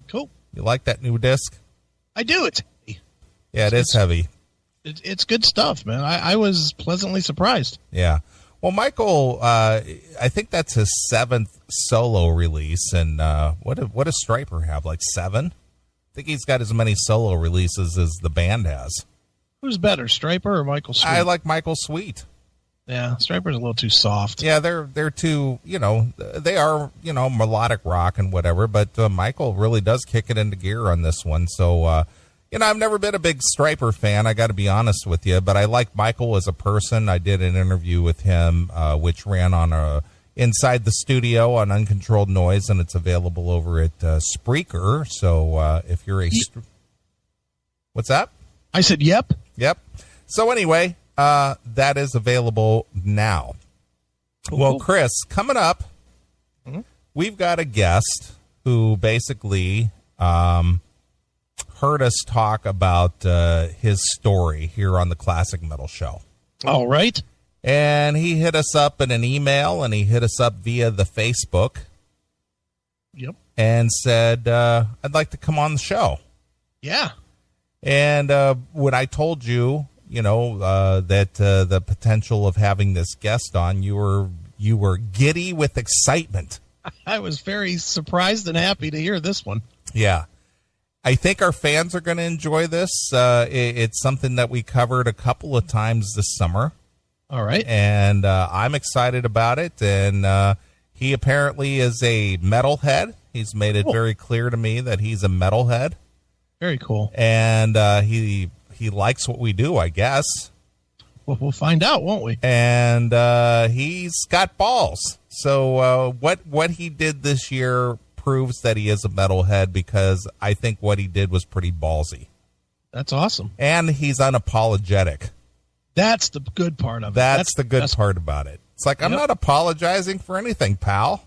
Cool. You like that new disc? I do. It's heavy. Yeah, it's heavy. It's good stuff, man. I was pleasantly surprised. Yeah. Well, Michael, I think that's his 7th solo release. And what does Stryper have, like 7? I think he's got as many solo releases as the band has. Who's better, Stryper or Michael Sweet? I like Michael Sweet. Yeah, Stryper's a little too soft. Yeah, they're too, they are, melodic rock and whatever, but Michael really does kick it into gear on this one. So, I've never been a big Stryper fan, I got to be honest with you, but I like Michael as a person. I did an interview with him, which ran on Inside the Studio on Uncontrolled Noise, and it's available over at Spreaker. So if you're what's that? I said, yep. Yep. So anyway, that is available now. Cool. Well, Chris, coming up, we've got a guest who basically heard us talk about his story here on the Classic Metal Show. All right. And he hit us up in an email, and he hit us up via the Facebook. Yep. And said, I'd like to come on the show. Yeah. And when I told you, that the potential of having this guest on, you were giddy with excitement. I was very surprised and happy to hear this one. Yeah. I think our fans are going to enjoy this. It's something that we covered a couple of times this summer. All right. And I'm excited about it. And he apparently is a metalhead. He's made it very clear to me that he's a metalhead. Very cool. And he likes what we do, I guess. Well, we'll find out, won't we? And he's got balls. So what he did this year proves that he is a metalhead, because I think what he did was pretty ballsy. That's awesome. And he's unapologetic. That's the good part of it. That's the good part about it. It's like, I'm not apologizing for anything, pal.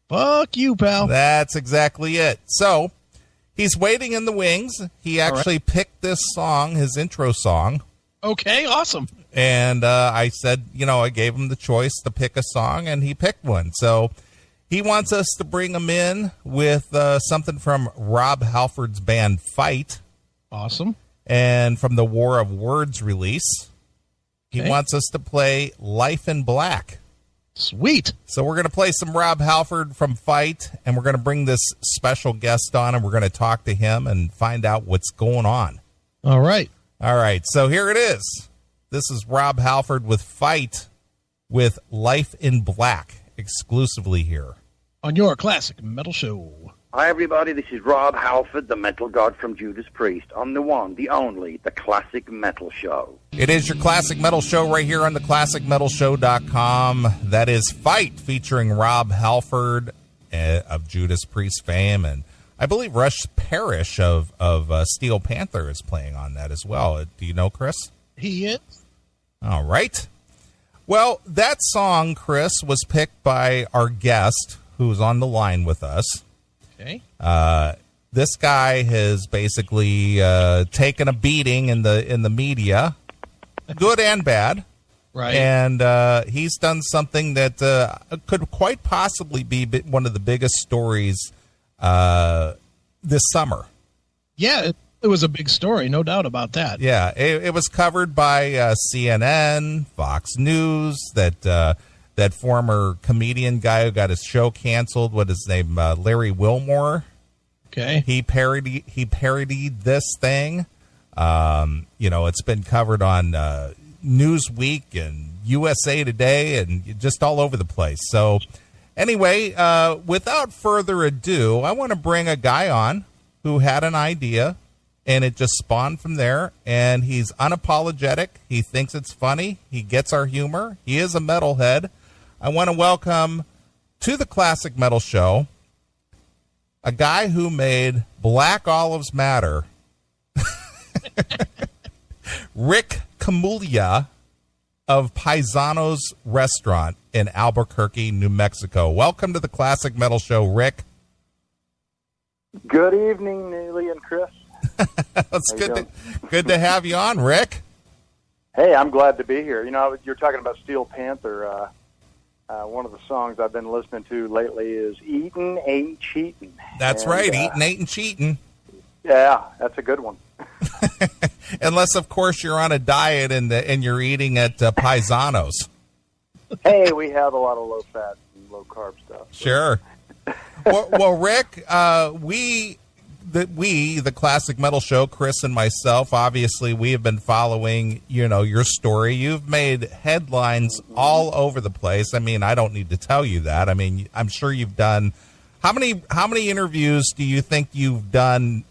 Fuck you, pal. That's exactly it. So he's waiting in the wings. He actually picked this song, his intro song. Okay, awesome. And I said, I gave him the choice to pick a song, and he picked one. So he wants us to bring him in with something from Rob Halford's band Fight. Awesome. And from the War of Words release. He wants us to play Life in Black. Sweet. So we're going to play some Rob Halford from Fight, and we're going to bring this special guest on, and we're going to talk to him and find out what's going on. All right. All right, so here it is. This is Rob Halford with Fight with Life in Black, exclusively here on your Classic Metal Show. Hi, everybody. This is Rob Halford, the metal god from Judas Priest, on the one, the only, the Classic Metal Show. It is your Classic Metal Show right here on the ClassicMetalShow.com. That is Fight, featuring Rob Halford of Judas Priest fame, and I believe Rush Parrish of Steel Panther is playing on that as well. Do you know, Chris? He is. All right. Well, that song, Chris, was picked by our guest who's on the line with us. Okay. This guy has basically taken a beating in the media, good and bad. Right. And he's done something that could quite possibly be one of the biggest stories this summer. Yeah, it was a big story, no doubt about that. Yeah, it was covered by CNN, Fox News, that former comedian guy who got his show canceled. What is his name? Larry Wilmore. Okay. He parodied this thing. It's been covered on Newsweek and USA Today and just all over the place. So anyway, without further ado, I want to bring a guy on who had an idea, and it just spawned from there, and he's unapologetic. He thinks it's funny. He gets our humor. He is a metalhead. I want to welcome to the Classic Metal Show a guy who made Black Olives Matter, Rick Camuglia of Paisanos Restaurant in Albuquerque, New Mexico. Welcome to the Classic Metal Show, Rick. Good evening, Neely and Chris. It's good to have you on, Rick. Hey, I'm glad to be here. You're talking about Steel Panther. One of the songs I've been listening to lately is Eatin' Ain't Cheatin'. That's right, Eatin' Ain't Cheatin'. Yeah, that's a good one. Unless, of course, you're on a diet and you're eating at Paisanos. Hey, we have a lot of low-fat and low-carb stuff. So. Sure. Well, Rick, the Classic Metal Show, Chris and myself, obviously, we have been following, your story. You've made headlines all over the place. I mean, I don't need to tell you that. I mean, I'm sure you've done. How many interviews do you think you've done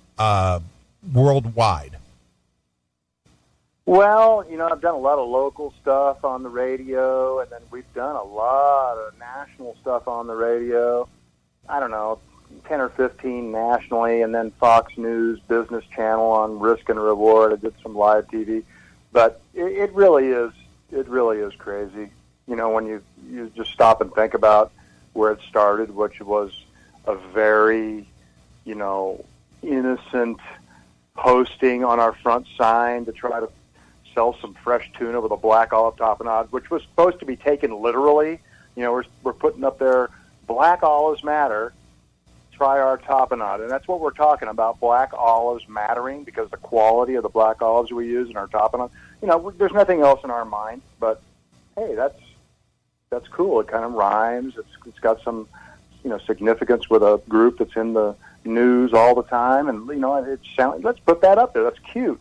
worldwide? Well, I've done a lot of local stuff on the radio, and then we've done a lot of national stuff on the radio. I don't know, 10 or 15 nationally, and then Fox News Business Channel on Risk and Reward. I did some live TV, but it really is crazy. When you just stop and think about where it started, which was a very, innocent posting on our front sign to try to sell some fresh tuna with a black olive tapenade, which was supposed to be taken literally. We're putting up there, Black Olives Matter, try our tapenade. And that's what we're talking about, black olives mattering, because the quality of the black olives we use in our tapenade. There's nothing else in our mind, but hey, that's cool. It kind of rhymes. It's got some significance with a group that's in the news all the time, and it sounds. Let's put that up there. That's cute.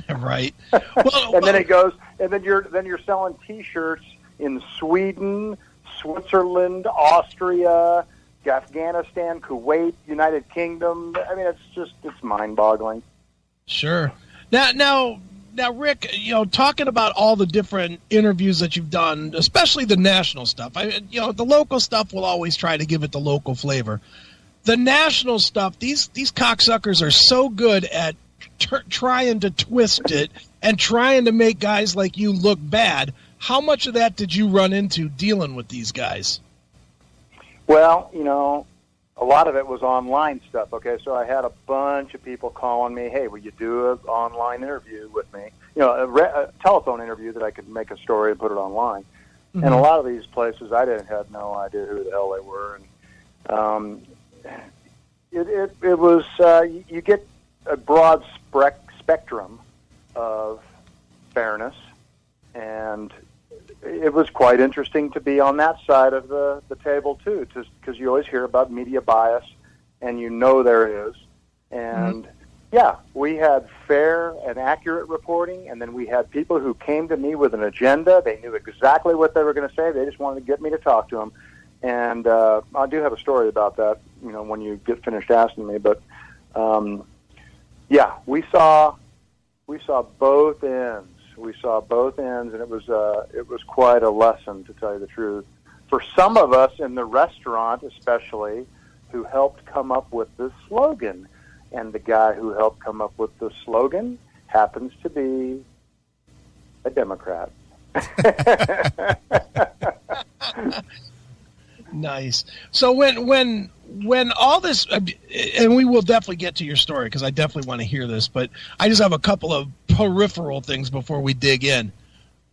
Right. Then it goes, and then you're selling T-shirts in Sweden, Switzerland, Austria, Afghanistan, Kuwait, United Kingdom. I mean, it's mind-boggling. Sure. Now, Rick, talking about all the different interviews that you've done, especially the national stuff. The local stuff will always try to give it the local flavor. The national stuff, these cocksuckers are so good at trying to twist it and trying to make guys like you look bad. How much of that did you run into dealing with these guys? Well, a lot of it was online stuff. Okay, so I had a bunch of people calling me, "Hey, will you do an online interview with me?" A telephone interview that I could make a story and put it online. Mm-hmm. And a lot of these places, I had no idea who the hell they were. And it was you get a broad spectrum of fairness, and it was quite interesting to be on that side of the table too, because you always hear about media bias, and there is. And yeah, we had fair and accurate reporting, and then we had people who came to me with an agenda. They knew exactly what they were going to say. They just wanted to get me to talk to them. And I do have a story about that, when you get finished asking me. But yeah, we saw both ends. We saw both ends, and it was quite a lesson, to tell you the truth. For some of us in the restaurant, especially, who helped come up with this slogan. And the guy who helped come up with the slogan happens to be a Democrat. Nice. So when all this, and we will definitely get to your story because I definitely want to hear this, but I just have a couple of peripheral things before we dig in.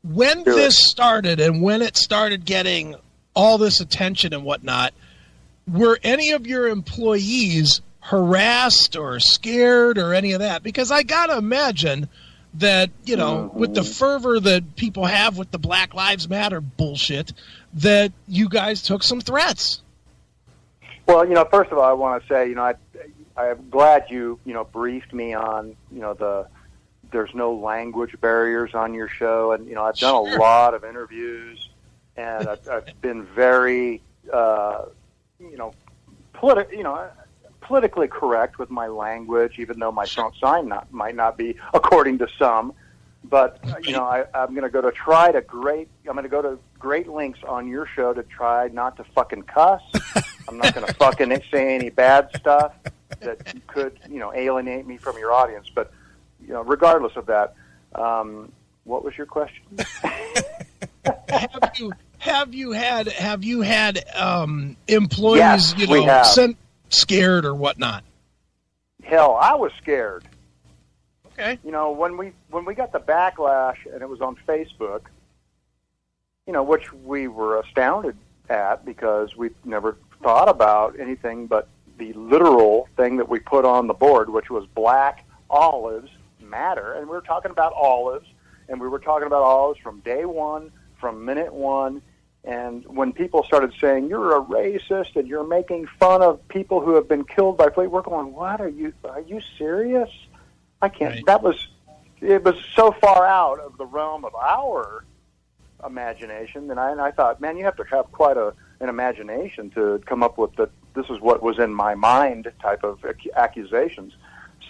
When this started and when it started getting all this attention and whatnot, were any of your employees harassed or scared or any of that? Because I got to imagine that, with the fervor that people have with the Black Lives Matter bullshit, that you guys took some threats. Well, first of all, I want to say, I'm glad you, briefed me on, there's no language barriers on your show. And, I've done a lot of interviews, and I've been very, politically correct with my language, even though my sign might not be, according to some. But I'm going to go to great lengths on your show to try not to fucking cuss. I'm not going to fucking say any bad stuff that could alienate me from your audience. But regardless of that, what was your question? Have you had employees sent scared or whatnot? Hell, I was scared. Okay. When we got the backlash and it was on Facebook, which we were astounded at because we never thought about anything but the literal thing that we put on the board, which was Black Olives Matter. And we were talking about olives, and we were talking about olives from day one, from minute one. And when people started saying, "You're a racist and you're making fun of people who have been killed by police," we're going, "What are you serious?" I can't. Right. It was so far out of the realm of our imagination. And I thought, man, you have to have quite an imagination to come up with this is what was in my mind type of accusations.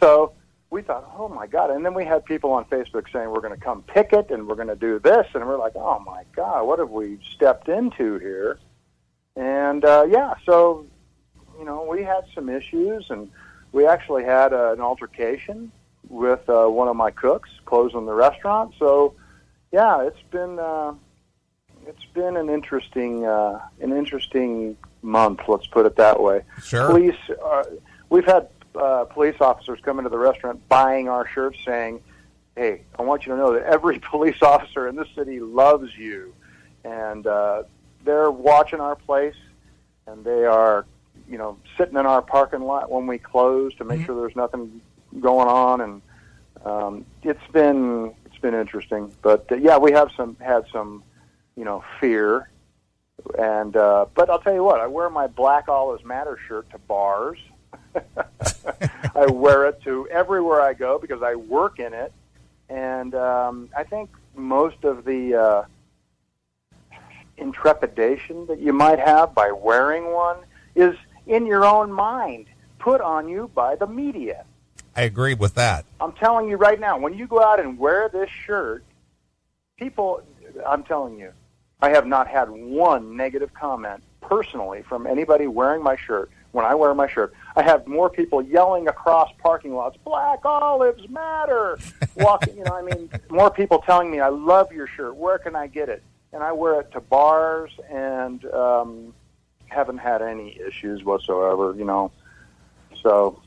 So we thought, oh my God. And then we had people on Facebook saying, we're going to come picket and we're going to do this. And we're like, oh my God, what have we stepped into here? And so, we had some issues, and we actually had an altercation with one of my cooks closing the restaurant. So, yeah, it's been an interesting month. Let's put it that way. Sure. We've had police officers come into the restaurant buying our shirts, saying, "Hey, I want you to know that every police officer in this city loves you," and they're watching our place, and they are, sitting in our parking lot when we close to make sure there's nothing going on, and it's been interesting. But yeah, we have had some fear And but I'll tell you what, I wear my Black Olives Matter shirt to bars. I wear it to everywhere I go because I work in it. And I think most of the intrepidation that you might have by wearing one is in your own mind, put on you by the media. I agree with that. I'm telling you right now, when you go out and wear this shirt, people, I'm telling you, I have not had one negative comment personally from anybody wearing my shirt. When I wear my shirt, I have more people yelling across parking lots, Black Olives Matter, walking, more people telling me, I love your shirt, where can I get it? And I wear it to bars and haven't had any issues whatsoever, So,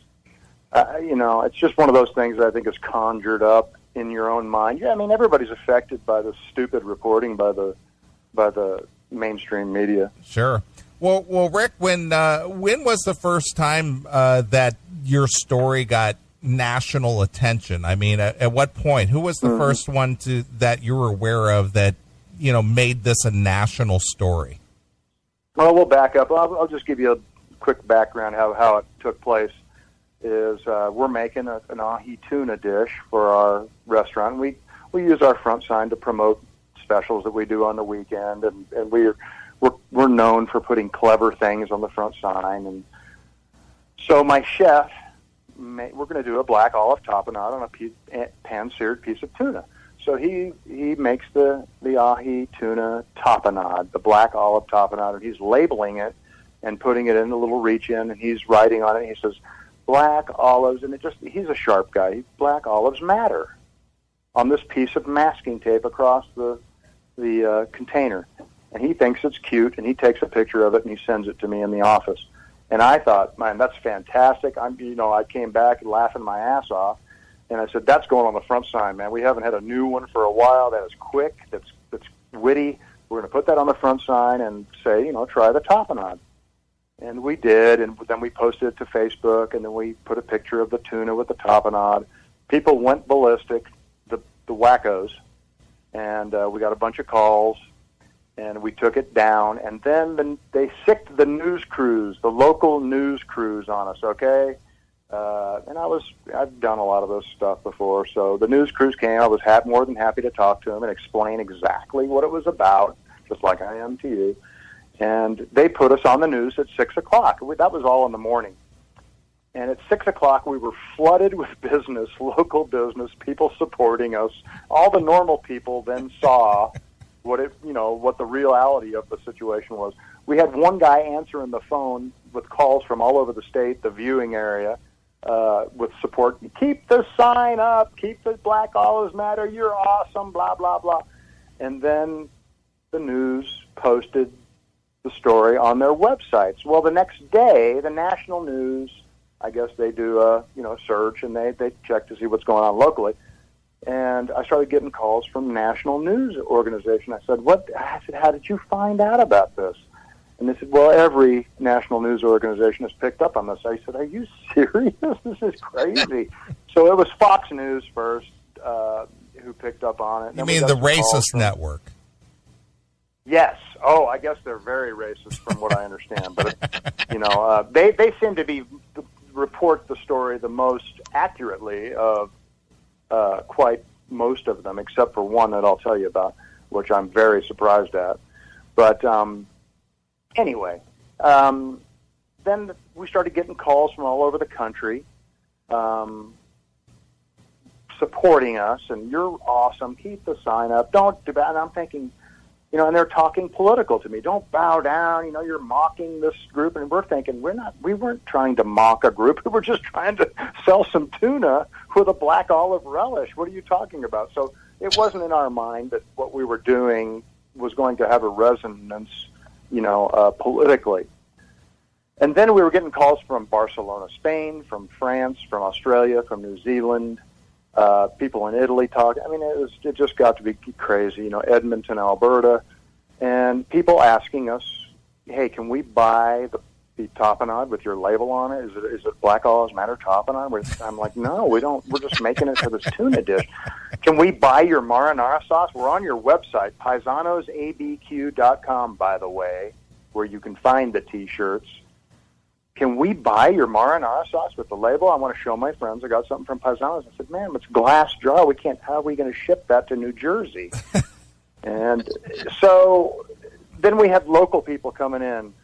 it's just one of those things that I think is conjured up in your own mind. Yeah, everybody's affected by the stupid reporting by the mainstream media. Sure. Well, Rick, when was the first time that your story got national attention? At what point? Who was the first one that you were aware of that made this a national story? Well, we'll back up. I'll just give you a quick background how it took place. We're making an ahi tuna dish for our restaurant. We use our front sign to promote specials that we do on the weekend, and we're known for putting clever things on the front sign. And so my chef, we're going to do a black olive tapenade on a pan-seared piece of tuna. So he makes the ahi tuna tapenade, the black olive tapenade, and he's labeling it and putting it in a little reach-in, and he's writing on it. And he says, Black olives, and he's a sharp guy. Black Olives Matter on this piece of masking tape across the container. And he thinks it's cute, and he takes a picture of it, and he sends it to me in the office. And I thought, man, that's fantastic. I came back laughing my ass off, and I said, that's going on the front sign, man. We haven't had a new one for a while. That is quick. That's witty. We're going to put that on the front sign and say, try the tapenade. And we did, and then we posted it to Facebook, and then we put a picture of the tuna with the tapenade. People went ballistic, the wackos, and we got a bunch of calls, and we took it down. And then they sicked the news crews, the local news crews on us, okay? And I've done a lot of this stuff before, so the news crews came. I was more than happy to talk to them and explain exactly what it was about, just like I am to you. And they put us on the news at 6 o'clock. That was all in the morning. And at 6 o'clock, we were flooded with business, local business, people supporting us. All the normal people then saw what the reality of the situation was. We had one guy answering the phone with calls from all over the state, the viewing area, with support. Keep the sign up. Keep the Black Olives Matter. You're awesome, blah, blah, blah. And then the news posted the story on their websites. Well, the next day, the national news, I guess they do a search, and they check to see what's going on locally. And I started getting calls from national news organization. I said, how did you find out about this? And they said, well, every national news organization has picked up on this. I said, are you serious? This is crazy. So it was Fox News first who picked up on it. You mean the racist network? Yes. Oh, I guess they're very racist from what I understand. But, they seem to report the story the most accurately of quite most of them, except for one that I'll tell you about, which I'm very surprised at. But anyway, then we started getting calls from all over the country supporting us, and you're awesome. Keep the sign up. Don't do that. And I'm thinking, and they're talking political to me. Don't bow down. You're mocking this group. And we're thinking, we weren't trying to mock a group. We were just trying to sell some tuna with a black olive relish. What are you talking about? So it wasn't in our mind that what we were doing was going to have a resonance, politically. And then we were getting calls from Barcelona, Spain, from France, from Australia, from New Zealand, people in Italy talking. It just got to be crazy. Edmonton, Alberta, and people asking us, "Hey, can we buy be tapenade with your label on it? Is it Black Olives Matter tapenade? I'm like, no, we don't. We're just making it for this tuna dish. Can we buy your marinara sauce? We're on your website, paisanosabq.com, by the way, where you can find the T-shirts. Can we buy your marinara sauce with the label? I want to show my friends. I got something from Paisanos. I said, man, it's a glass jar. We can't. How are we going to ship that to New Jersey? And so then we had local people coming in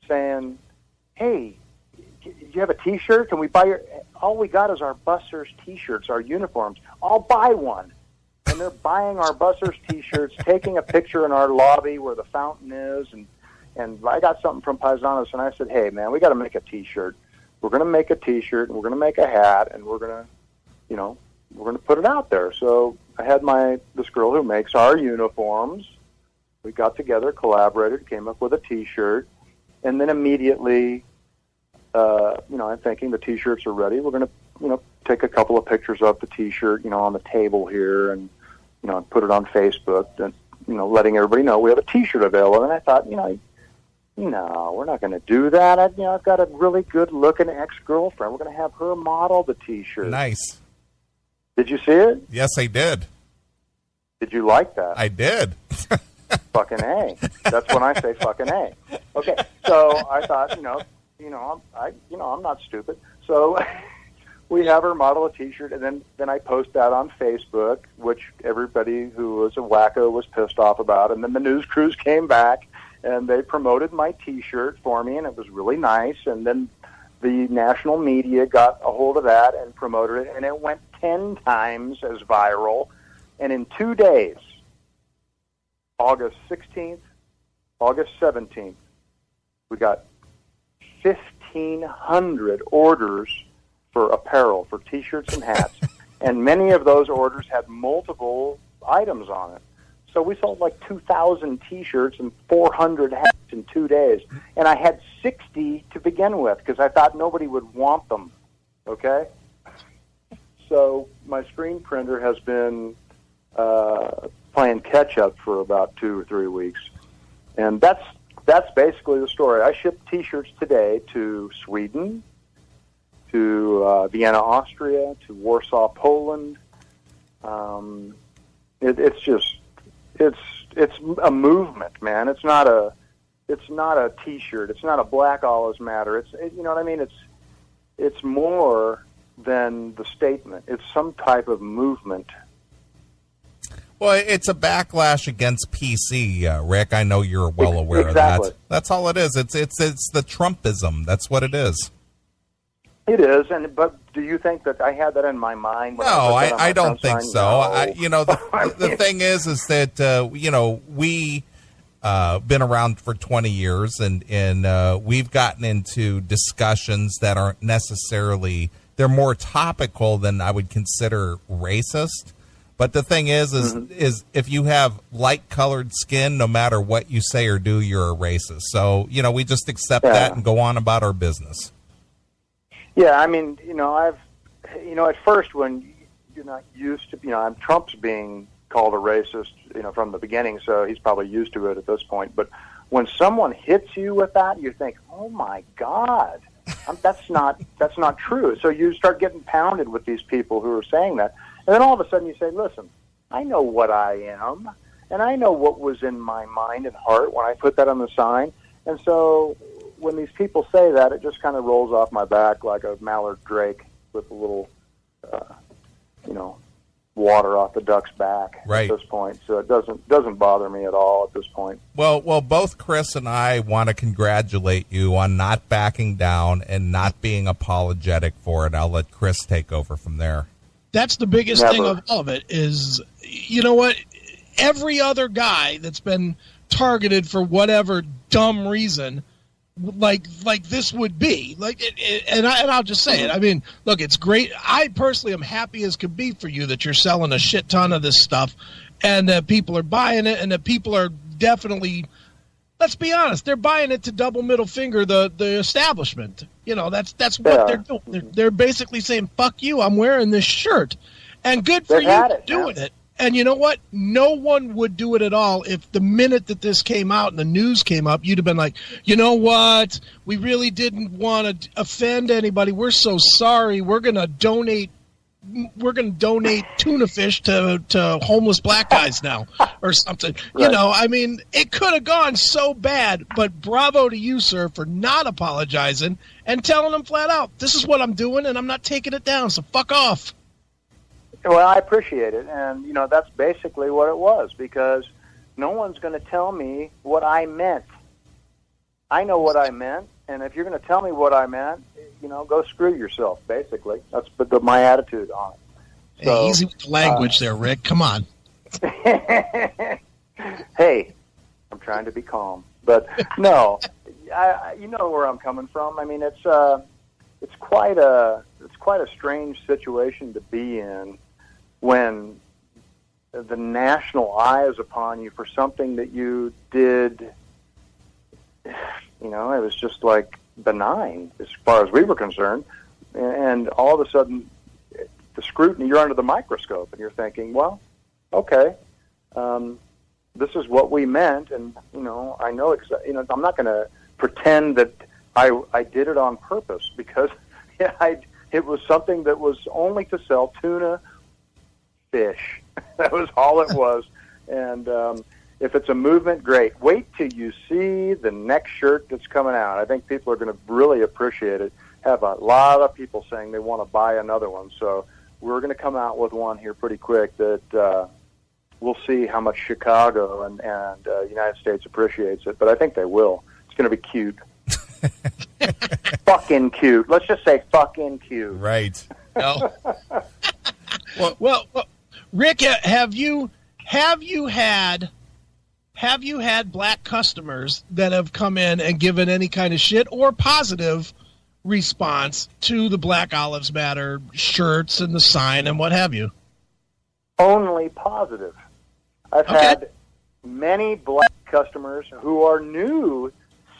saying, hey, you have a T-shirt? Can we buy your... All we got is our bussers T-shirts, our uniforms. I'll buy one. And they're buying our bussers T-shirts, taking a picture in our lobby where the fountain is, and I got something from Paisanos, and I said, hey, man, we got to make a T-shirt. We're going to make a T-shirt, and we're going to make a hat, and we're going to, we're going to put it out there. So I had this girl who makes our uniforms. We got together, collaborated, came up with a T-shirt, and then immediately, I'm thinking the T-shirts are ready. We're going to, take a couple of pictures of the T-shirt, on the table here, and, put it on Facebook, and, letting everybody know we have a T-shirt available. And I thought, no, we're not going to do that. I've got a really good-looking ex-girlfriend. We're going to have her model the T-shirt. Nice. Did you see it? Yes, I did. Did you like that? I did. Fucking A. That's when I say fucking A. Okay, so I thought, I'm not stupid. So we have her model a T-shirt, and then I post that on Facebook, which everybody who was a wacko was pissed off about. And then the news crews came back, and they promoted my T-shirt for me, and it was really nice. And then the national media got a hold of that and promoted it, and it went 10 times as viral. And in 2 days, August 16th, August 17th, we got 1,500 orders for apparel, for T-shirts and hats. And many of those orders had multiple items on it. So we sold like 2,000 T-shirts and 400 hats in 2 days. And I had 60 to begin with because I thought nobody would want them, okay? So my screen printer has been playing catch-up for about 2 or 3 weeks. And that's basically the story. I shipped T-shirts today to Sweden, to Vienna, Austria, to Warsaw, Poland. It's a movement, man. It's not a T-shirt. It's not a Black Olives Matter. You know what I mean? It's more than the statement. It's some type of movement. Well, it's a backlash against PC, Rick. I know you're well aware of that. That's all it is. It's the Trumpism. That's what it is. It is, but do you think that I had that in my mind? No, I don't think so. No. The thing is that we been around for 20 years, and we've gotten into discussions that aren't necessarily, they're more topical than I would consider racist. But the thing is if you have light-colored skin, no matter what you say or do, you're a racist. So, we just accept that and go on about our business. Yeah, I mean, at first when you're not used to, Trump's being called a racist, from the beginning, so he's probably used to it at this point. But when someone hits you with that, you think, oh my God, that's not true. So you start getting pounded with these people who are saying that. And then all of a sudden you say, listen, I know what I am, and I know what was in my mind and heart when I put that on the sign. And so when these people say that, it just kind of rolls off my back like a mallard drake with a little, water off the duck's back at this point. So it doesn't bother me at all at this point. Well, both Chris and I want to congratulate you on not backing down and not being apologetic for it. I'll let Chris take over from there. That's the biggest thing of all of it is, you know what? Every other guy that's been targeted for whatever dumb reason, like this would be, and I'll just say it. I mean, look, it's great. I personally am happy as could be for you that you're selling a shit ton of this stuff, and that people are buying it, and that people are definitely, let's be honest, they're buying it to double middle finger the establishment. That's what they're doing. They're basically saying, "Fuck you! I'm wearing this shirt," and good for you doing it. And you know what? No one would do it at all if the minute that this came out and the news came up, you'd have been like, you know what? We really didn't want to offend anybody. We're so sorry. We're going to donate tuna fish to homeless black guys now or something. Right. You know, I mean, it could have gone so bad, but bravo to you, sir, for not apologizing and telling them flat out, this is what I'm doing and I'm not taking it down, so fuck off. Well, I appreciate it, and that's basically what it was, because no one's going to tell me what I meant. I know what I meant, and if you're going to tell me what I meant, go screw yourself. Basically, that's my attitude on it. So, hey, easy with the language there, Rick. Come on. Hey, I'm trying to be calm, but no, you know where I'm coming from. I mean, it's quite a strange situation to be in, when the national eye is upon you for something that you did, it was just like benign as far as we were concerned. And all of a sudden, the scrutiny, you're under the microscope and you're thinking, well, okay, this is what we meant. And, I know exactly, I'm not going to pretend that I did it on purpose, because it was something that was only to sell tuna fish. That was all it was. And if it's a movement, great. Wait till you see the next shirt that's coming out. I think people are going to really appreciate it. Have a lot of people saying they want to buy another one. So we're going to come out with one here pretty quick that we'll see how much Chicago and United States appreciates it. But I think they will. It's going to be cute. Fucking cute. Let's just say fucking cute. Right. No. Well, Rick, have you had black customers that have come in and given any kind of shit or positive response to the Black Olives Matter shirts and the sign and what have you? Only positive. I've had many black customers who are new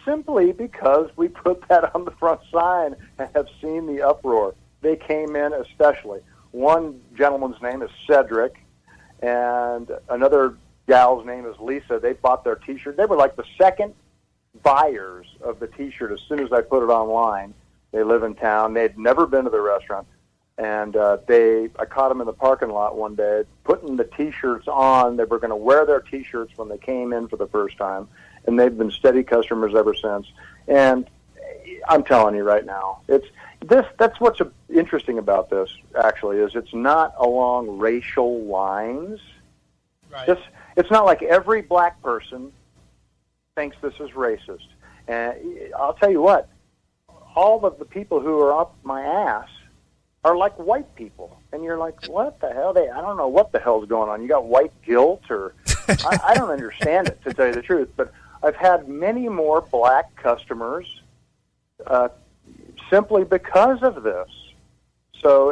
simply because we put that on the front sign and have seen the uproar. They came in especially. One gentleman's name is Cedric, and another gal's name is Lisa. They bought their T-shirt. They were like the second buyers of the T-shirt as soon as I put it online. They live in town. They'd never been to the restaurant. And I caught them in the parking lot one day putting the T-shirts on. They were going to wear their T-shirts when they came in for the first time, and they've been steady customers ever since. And I'm telling you right now, that's what's interesting about this, actually, is it's not along racial lines. Right. It's not like every black person thinks this is racist. And I'll tell you what, all of the people who are up my ass are like white people. And you're like, what the hell? I don't know what the hell's going on. You got white guilt? Or I don't understand it, to tell you the truth. But I've had many more black customers simply because of this. So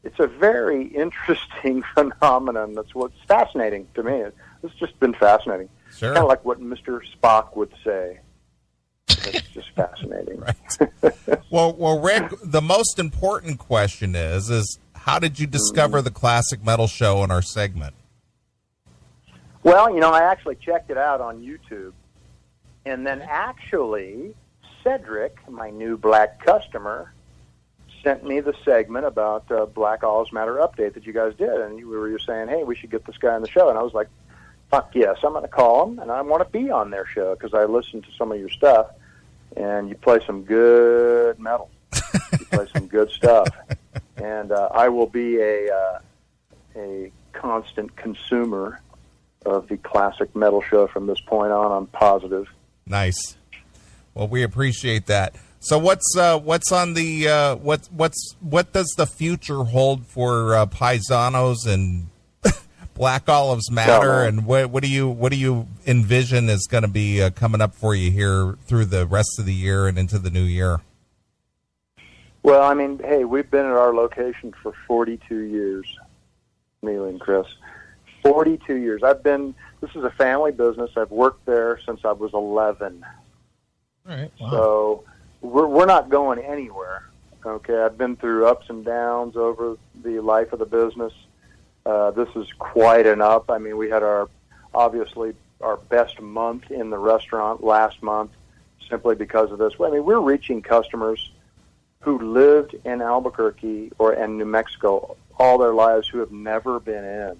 it's a very interesting phenomenon. That's what's fascinating to me. It's just been fascinating. Sure. Kind of like what Mr. Spock would say. It's just fascinating. Right. Well, Rick, the most important question is how did you discover the Classic Metal Show in our segment? Well, I actually checked it out on YouTube. And then actually, Cedric, my new black customer, sent me the segment about Black Olives Matter update that you guys did. And you were saying, hey, we should get this guy on the show. And I was like, fuck yes, I'm going to call him, and I want to be on their show because I listened to some of your stuff, and you play some good metal. You play some good stuff. And I will be a constant consumer of the Classic Metal Show from this point on. I'm positive. Nice. Well, we appreciate that. So what's on the what does the future hold for Paisanos and Black Olives Matter, and what do you envision is going to be coming up for you here through the rest of the year and into the new year? Well, I mean, hey, we've been at our location for 42 years, Neely and Chris. 42 years. This is a family business. I've worked there since I was 11. All right. Wow. So we're not going anywhere. Okay, I've been through ups and downs over the life of the business. This is quite an up. I mean, we had obviously our best month in the restaurant last month simply because of this. I mean, we're reaching customers who lived in Albuquerque and New Mexico all their lives who have never been in.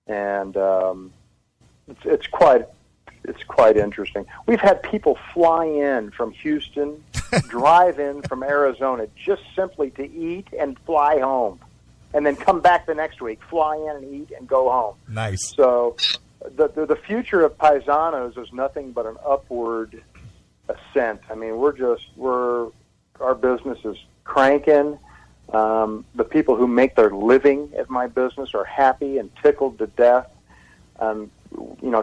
And it's quite interesting. We've had people fly in from Houston, drive in from Arizona just simply to eat and fly home, and then come back the next week, fly in and eat and go home. Nice. So the future of Paisanos is nothing but an upward ascent. I mean, our business is cranking. The people who make their living at my business are happy and tickled to death.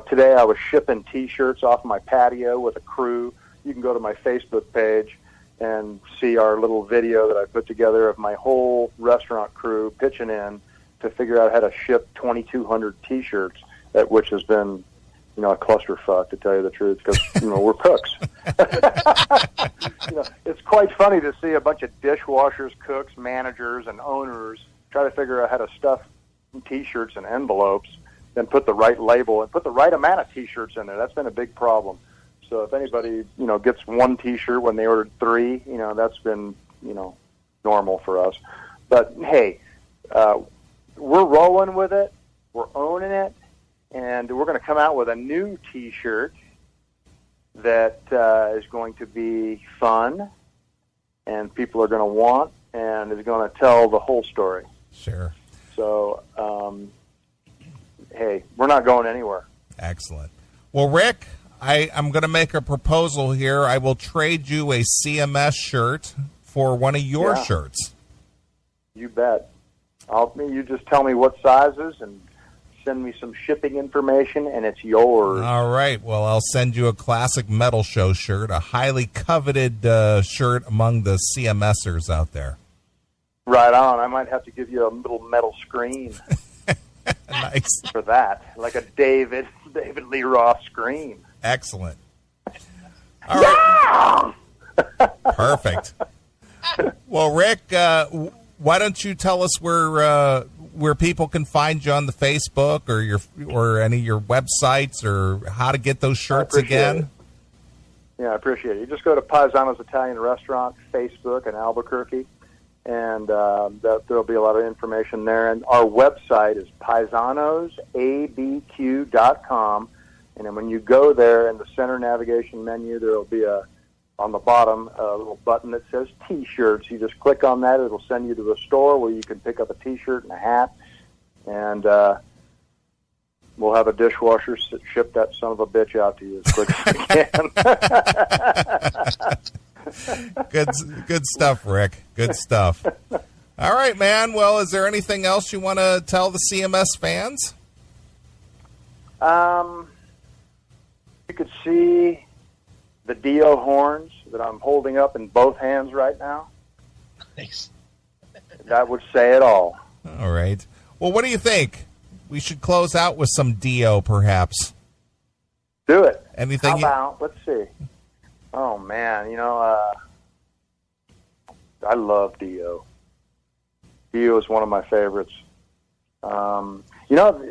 Today I was shipping T-shirts off my patio with a crew. You can go to my Facebook page and see our little video that I put together of my whole restaurant crew pitching in to figure out how to ship 2,200 T-shirts, which has been, a clusterfuck, to tell you the truth, because, we're cooks. It's quite funny to see a bunch of dishwashers, cooks, managers, and owners try to figure out how to stuff T-shirts in envelopes, then put the right label and put the right amount of T-shirts in there. That's been a big problem. So if anybody, gets one T-shirt when they ordered 3, that's been, normal for us. But, hey, we're rolling with it. We're owning it. And we're going to come out with a new T-shirt that is going to be fun and people are going to want and is going to tell the whole story. Sure. So, hey, we're not going anywhere. Excellent. Well, Rick, I'm going to make a proposal here. I will trade you a CMS shirt for one of your shirts. You bet. You just tell me what sizes and send me some shipping information, and it's yours. All right. Well, I'll send you a Classic Metal Show shirt, a highly coveted shirt among the CMSers out there. Right on. I might have to give you a little metal screen. Nice. For that, like a David Lee Roth screen. Excellent. All right. Perfect. Well, Rick, why don't you tell us where people can find you on the Facebook or any of your websites, or how to get those shirts again? Yeah, I appreciate it. You just go to Paisano's Italian Restaurant Facebook in Albuquerque, and there'll be a lot of information there. And our website is paisanosabq.com. And then when you go there in the center navigation menu, there will be on the bottom a little button that says T-shirts. You just click on that. It'll send you to a store where you can pick up a T-shirt and a hat. And we'll have a dishwasher ship that son of a bitch out to you as quick as we can. Good stuff, Rick. Good stuff. All right, man. Well, is there anything else you want to tell the CMS fans? You could see the Dio horns that I'm holding up in both hands right now. Nice. That would say it all. All right. Well, what do you think? We should close out with some Dio, perhaps. Do it. Anything? How about, let's see. Oh, man, I love Dio. Dio is one of my favorites.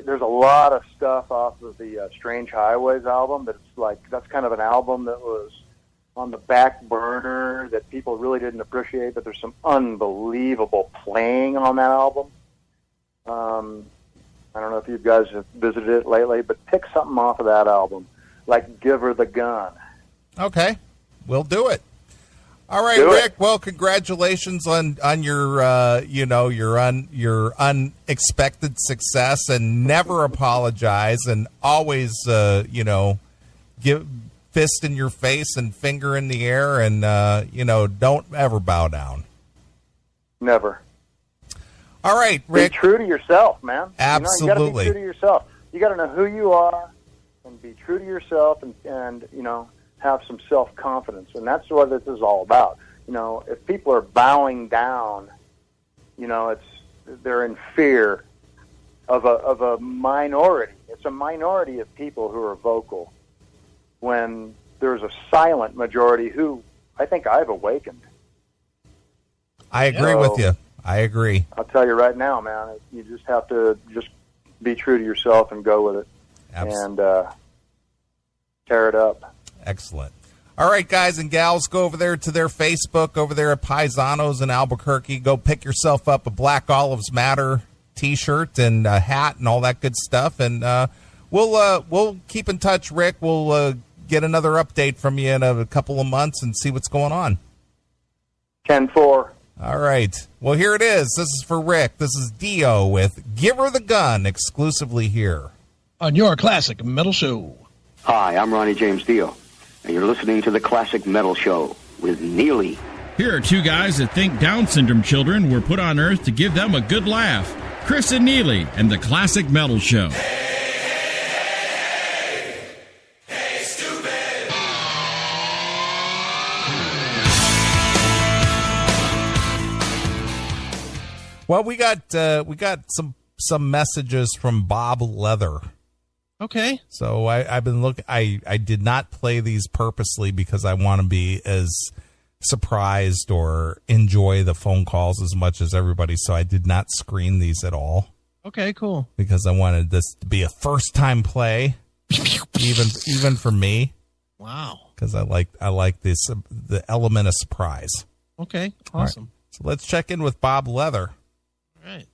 There's a lot of stuff off of the Strange Highways album that's kind of an album that was on the back burner that people really didn't appreciate, but there's some unbelievable playing on that album. I don't know if you guys have visited it lately, but pick something off of that album, like Give Her the Gun. Okay, we'll do it. All right, Rick. Well, congratulations on your your unexpected success, and never apologize, and always give fist in your face and finger in the air, and don't ever bow down. Never. All right, Rick. Be true to yourself, man. Absolutely. You got to be true to yourself. You got to know who you are and be true to yourself, and have some self-confidence, and that's what this is all about. If people are bowing down, they're in fear of a minority. It's a minority of people who are vocal, when there's a silent majority who I think I've awakened. I agree with you. I agree. I'll tell you right now, man, you just have to just be true to yourself and go with it. And tear it up. Excellent. All right, guys and gals, go over there to their Facebook over there at Paisanos in Albuquerque. Go pick yourself up a Black Olives Matter T-shirt and a hat and all that good stuff. And we'll keep in touch, Rick. We'll get another update from you in a couple of months and see what's going on. 10-4. All right. Well, here it is. This is for Rick. This is Dio with Give Her the Gun, exclusively here on your Classic Metal Show. Hi, I'm Ronnie James Dio, and you're listening to the Classic Metal Show with Neely. Here are two guys that think Down syndrome children were put on Earth to give them a good laugh. Chris and Neely and the Classic Metal Show. Well, we got some messages from Bob Leather. Okay. So I've been looking. I did not play these purposely because I want to be as surprised or enjoy the phone calls as much as everybody. So I did not screen these at all. Okay, cool. Because I wanted this to be a first time play, even for me. Wow. Because I like this the element of surprise. Okay. Awesome. Right. So let's check in with Bob Leather. All right.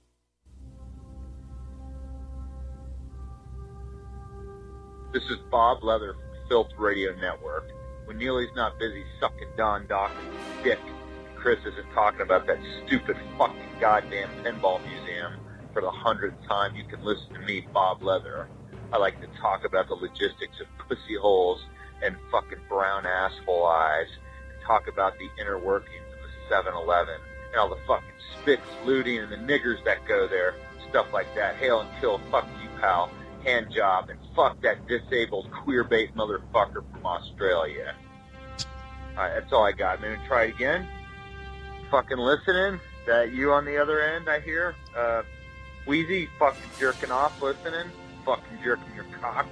This is Bob Leather from Filth Radio Network. When Neely's not busy sucking Don Dawkins' dick, Chris isn't talking about that stupid fucking goddamn pinball museum for the 100th time, you can listen to me, Bob Leather. I like to talk about the logistics of pussy holes and fucking brown asshole eyes, and talk about the inner workings of the 7-Eleven, and all the fucking spits, looting, and the niggers that go there, stuff like that. Hail and kill, fuck you, pal. Hand job, and fuck that disabled queerbait motherfucker from Australia. Alright, that's all I got. Maybe try it again. Fucking listening? That you on the other end, I hear? Wheezy, fucking jerking off listening? Fucking jerking your cock?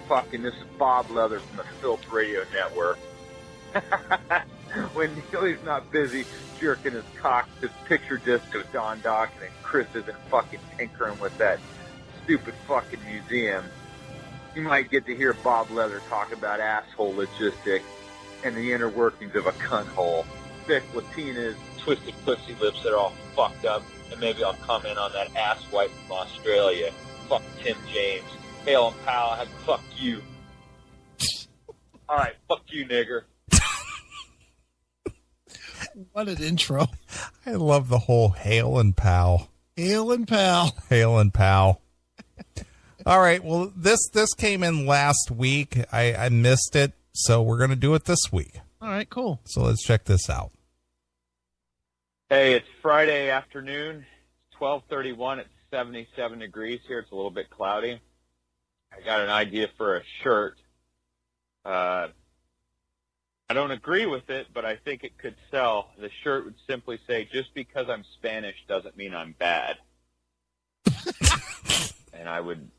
Fucking, this is Bob Leather from the Filth Radio Network. When Neely's not busy jerking his cock, his picture disc of Don Dawkins, and Chris isn't fucking tinkering with that stupid fucking museum, you might get to hear Bob Leather talk about asshole logistics and the inner workings of a cunt hole. Thick Latinas, twisted pussy lips that are all fucked up, and maybe I'll comment on that ass wipe from Australia. Fuck Tim James. Hail and pal, fuck you. Alright, fuck you, nigger. What an intro. I love the whole hail and pal. Hail and pal. Hail and pal. All right, well, this came in last week. I missed it, so we're going to do it this week. All right, cool. So let's check this out. Hey, it's Friday afternoon. It's 12:31. It's 77 degrees here. It's a little bit cloudy. I got an idea for a shirt. I don't agree with it, but I think it could sell. The shirt would simply say, "Just because I'm Spanish doesn't mean I'm bad." And I would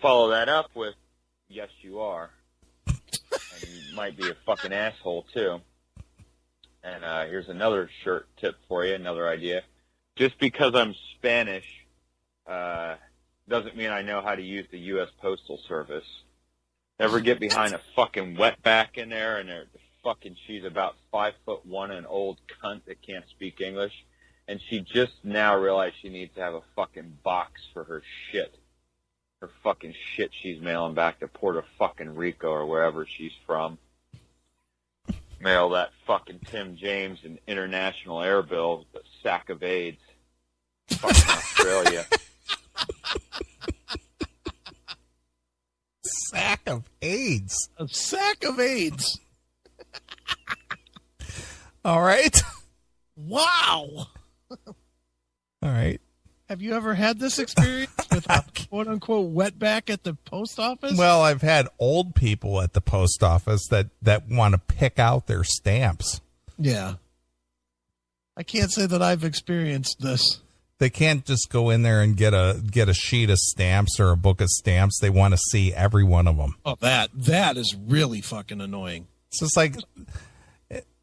follow that up with, "Yes, you are. And you might be a fucking asshole, too." And here's another shirt tip for you, another idea. Just because I'm Spanish doesn't mean I know how to use the U.S. Postal Service. Never get behind a fucking wetback in there, and she's about 5'1", an old cunt that can't speak English, and she just now realized she needs to have a fucking box for her shit. Her fucking shit she's mailing back to Puerto fucking Rico or wherever she's from. Mail that fucking Tim James an international air bill with a sack of AIDS. Fucking Australia. Sack of AIDS. A sack of AIDS. All right. Wow. All right. Have you ever had this experience with a quote-unquote wetback at the post office? Well, I've had old people at the post office that want to pick out their stamps. Yeah. I can't say that I've experienced this. They can't just go in there and get a sheet of stamps or a book of stamps. They want to see every one of them. Oh, that is really fucking annoying. It's just like,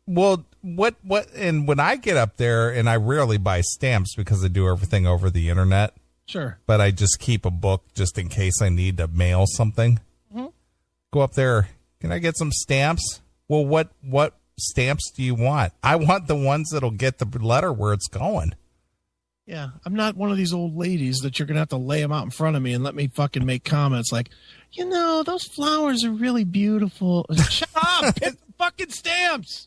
Well, and when I get up there, and I rarely buy stamps because I do everything over the internet. Sure. But I just keep a book just in case I need to mail something. Mm-hmm. Go up there. Can I get some stamps? Well, what stamps do you want? I want the ones that'll get the letter where it's going. Yeah, I'm not one of these old ladies that you're going to have to lay them out in front of me and let me fucking make comments like, those flowers are really beautiful. Shut up! Hit the fucking stamps!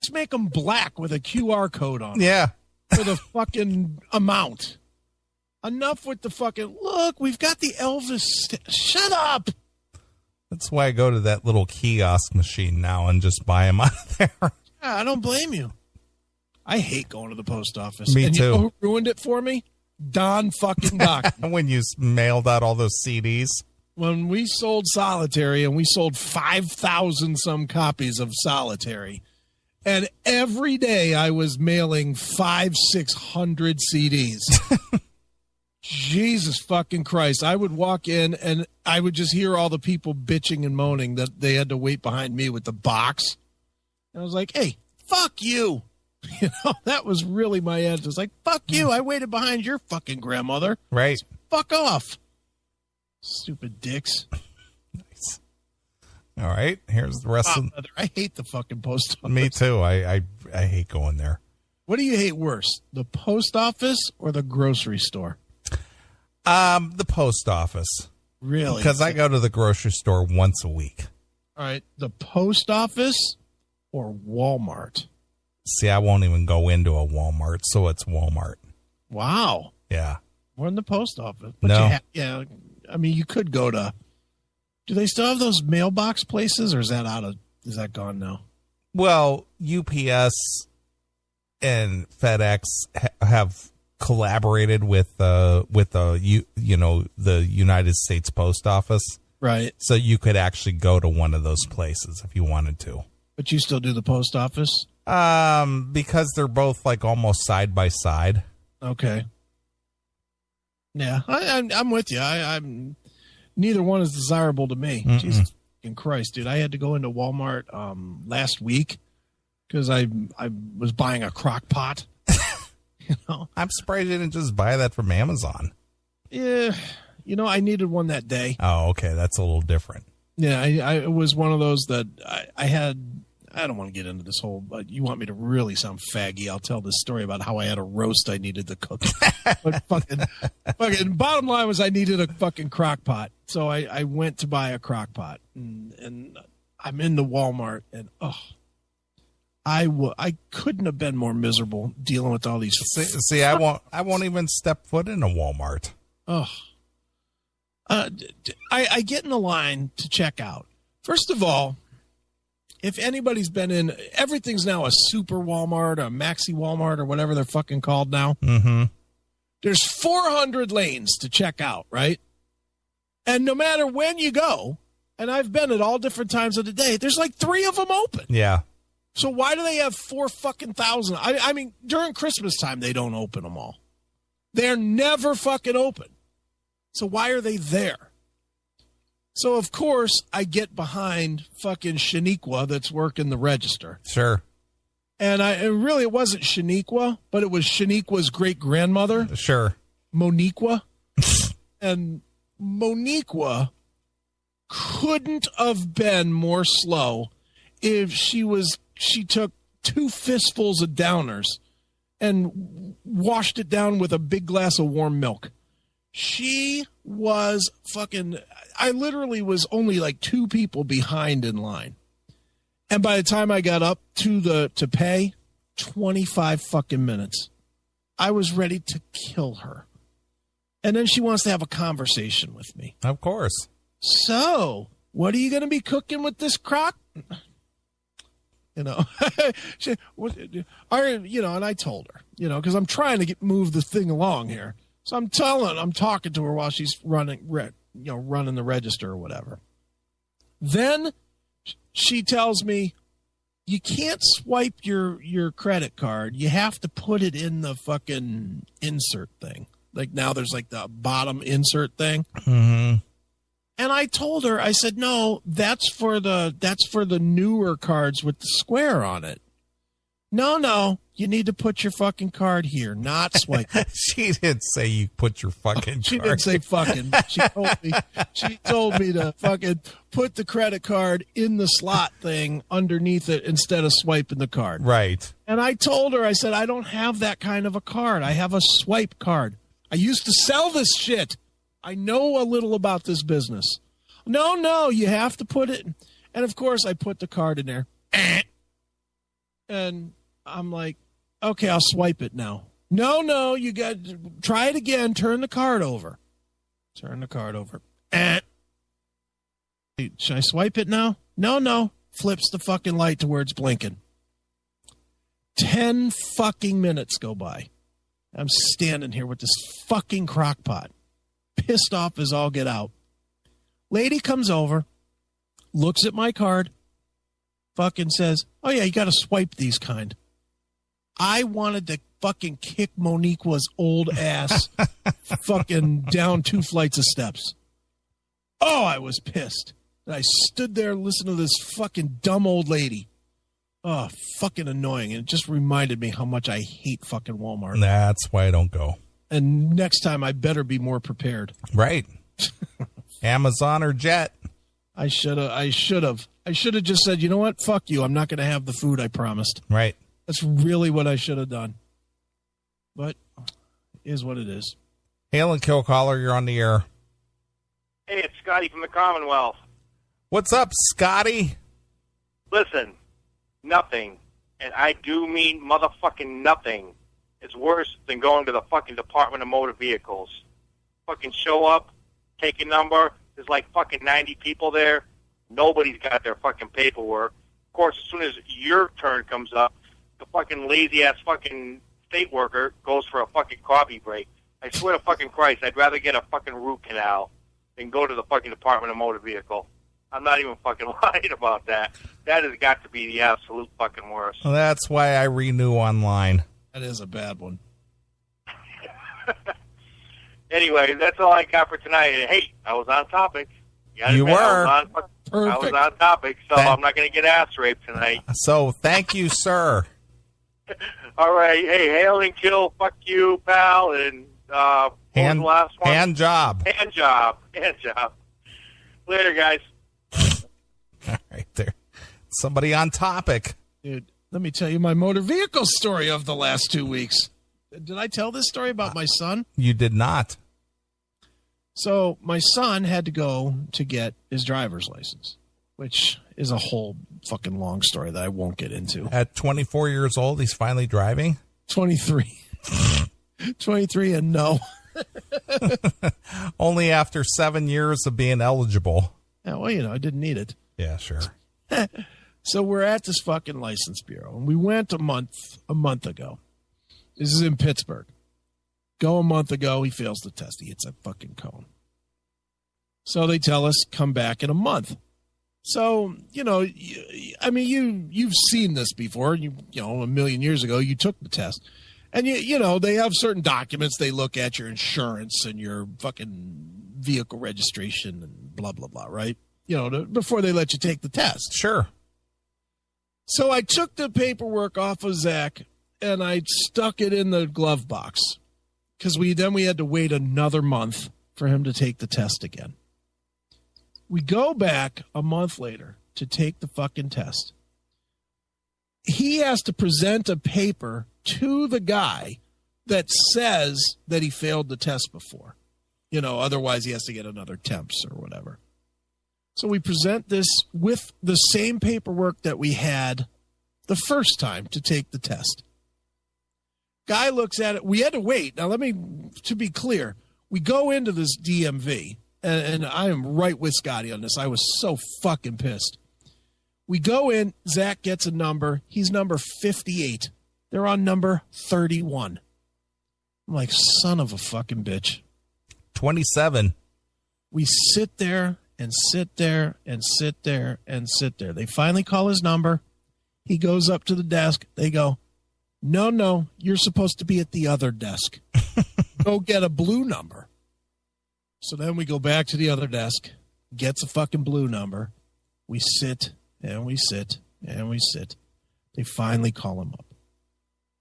Just make them black with a QR code on them. Yeah. For the fucking amount. Enough with the fucking, look, we've got the Elvis. Shut up! That's why I go to that little kiosk machine now and just buy them out of there. Yeah, I don't blame you. I hate going to the post office. Me and too. You know who ruined it for me? Don fucking Doc. When you mailed out all those CDs. When we sold Solitary, and we sold 5,000 some copies of Solitary, and every day I was mailing 500-600 CDs. Jesus fucking Christ. I would walk in and I would just hear all the people bitching and moaning that they had to wait behind me with the box. And I was like, hey, fuck you. That was really my answer. It's like, fuck you. I waited behind your fucking grandmother. Right. Fuck off. Stupid dicks. Nice. All right. Here's the rest of I hate the fucking post office. Me too. I hate going there. What do you hate worse? The post office or the grocery store? The post office. Really? Because I go to the grocery store once a week. All right. The post office or Walmart? See, I won't even go into a Walmart, so it's Walmart. Wow. Yeah. We're in the post office. But no. I mean, you could go to, do they still have those mailbox places, or is that gone now? Well, UPS and FedEx have collaborated with the United States Post Office. Right. So you could actually go to one of those places if you wanted to. But you still do the post office? Because they're both like almost side by side. Okay. Yeah, I'm with you. I'm neither one is desirable to me. Mm-mm. Jesus fucking Christ, dude! I had to go into Walmart last week because I was buying a crock pot. I'm surprised you didn't just buy that from Amazon. Yeah, I needed one that day. Oh, okay, that's a little different. Yeah, I was one of those that I had. I don't want to get into this whole, but you want me to really sound faggy, I'll tell this story about how I had a roast I needed to cook. But fucking bottom line was I needed a fucking crock pot. So I went to buy a crock pot and I'm in the Walmart and I couldn't have been more miserable dealing with all these. See, I won't even step foot in a Walmart. I get in the line to check out. First of all, if anybody's been in, everything's now a super Walmart, a maxi Walmart, or whatever they're fucking called now. Mm-hmm. There's 400 lanes to check out, right? And no matter when you go, and I've been at all different times of the day, there's like 3 of them open. Yeah. So why do they have 4,000? I mean, during Christmas time, they don't open them all. They're never fucking open. So why are they there? So, of course, I get behind fucking Shaniqua that's working the register. Sure. And it wasn't Shaniqua, but it was Shaniqua's great-grandmother. Sure. Moniqua. And Moniqua couldn't have been more slow if she took 2 fistfuls of Downers and washed it down with a big glass of warm milk. She was fucking, I literally was only like 2 people behind in line. And by the time I got up to pay, 25 fucking minutes. I was ready to kill her. And then she wants to have a conversation with me. Of course. So, what are you going to be cooking with this crock? And I told her, because I'm trying to move the thing along here. So I'm talking to her while she's running the register or whatever. Then she tells me, you can't swipe your credit card. You have to put it in the fucking insert thing. Like now there's like the bottom insert thing. Mm-hmm. And I told her, I said, no, that's for the newer cards with the square on it. No, you need to put your fucking card here, not swipe. She didn't say you put your fucking She card. didn't say fucking. She told me to fucking put the credit card in the slot thing underneath it instead of swiping the card. Right. And I told her, I said, I don't have that kind of a card. I have a swipe card. I used to sell this shit. I know a little about this business. No, you have to put it. And of course, I put the card in there. And I'm like, okay, I'll swipe it now. No, you got to try it again. Turn the card over. Turn the card over. Should I swipe it now? No. Flips the fucking light to where it's blinking. 10 fucking minutes go by. I'm standing here with this fucking crock pot. Pissed off as all get out. Lady comes over, looks at my card, fucking says, oh yeah, you got to swipe these kind. I wanted to fucking kick Moniqua's old ass fucking down 2 flights of steps. Oh, I was pissed. I stood there listening to this fucking dumb old lady. Oh, fucking annoying. And it just reminded me how much I hate fucking Walmart. That's why I don't go. And next time I better be more prepared. Right. Amazon or Jet. I should have just said, you know what? Fuck you. I'm not going to have the food I promised. Right. That's really what I should have done. But it is what it is. Hail and Kill Caller, you're on the air. Hey, it's Scotty from the Commonwealth. What's up, Scotty? Listen, nothing, and I do mean motherfucking nothing, is worse than going to the fucking Department of Motor Vehicles. Fucking show up, take a number, there's like fucking 90 people there, nobody's got their fucking paperwork. Of course, as soon as your turn comes up, the fucking lazy-ass fucking state worker goes for a fucking coffee break. I swear to fucking Christ, I'd rather get a fucking root canal than go to the fucking Department of Motor Vehicle. I'm not even fucking lying about that. That has got to be the absolute fucking worst. Well, that's why I renew online. That is a bad one. Anyway, that's all I got for tonight. And, hey, I was on topic. You were. I was on topic, so I'm not going to get ass raped tonight. So thank you, sir. All right. Hey, hail and kill. Fuck you, pal. And what was the last one? Hand job. Hand job. Later, guys. All right, there. Somebody on topic. Dude, let me tell you my motor vehicle story of the last 2 weeks. Did I tell this story about my son? You did not. So my son had to go to get his driver's license, which is a whole fucking long story that I won't get into. At 24 years old, he's finally driving? 23. 23 and no. Only after 7 years of being eligible. Yeah, well, I didn't need it. Yeah, sure. So we're at this fucking license bureau, and we went a month ago. This is in Pittsburgh. Go a month ago, he fails the test. He hits a fucking cone. So they tell us, come back in a month. So, you've seen this before. A million years ago, you took the test. And, they have certain documents. They look at your insurance and your fucking vehicle registration and blah, blah, blah, right? Before they let you take the test. Sure. So I took the paperwork off of Zach and I stuck it in the glove box because we had to wait another month for him to take the test again. We go back a month later to take the fucking test. He has to present a paper to the guy that says that he failed the test before. Otherwise he has to get another temps or whatever. So we present this with the same paperwork that we had the first time to take the test. Guy looks at it. We had to wait. Now, to be clear, we go into this DMV, and I am right with Scotty on this. I was so fucking pissed. We go in. Zach gets a number. He's number 58. They're on number 31. I'm like, son of a fucking bitch. 27. We sit there and sit there and sit there and sit there. They finally call his number. He goes up to the desk. They go, no, you're supposed to be at the other desk. Go get a blue number. So then we go back to the other desk. gets a fucking blue number. We sit and we sit and we sit. They finally call him up.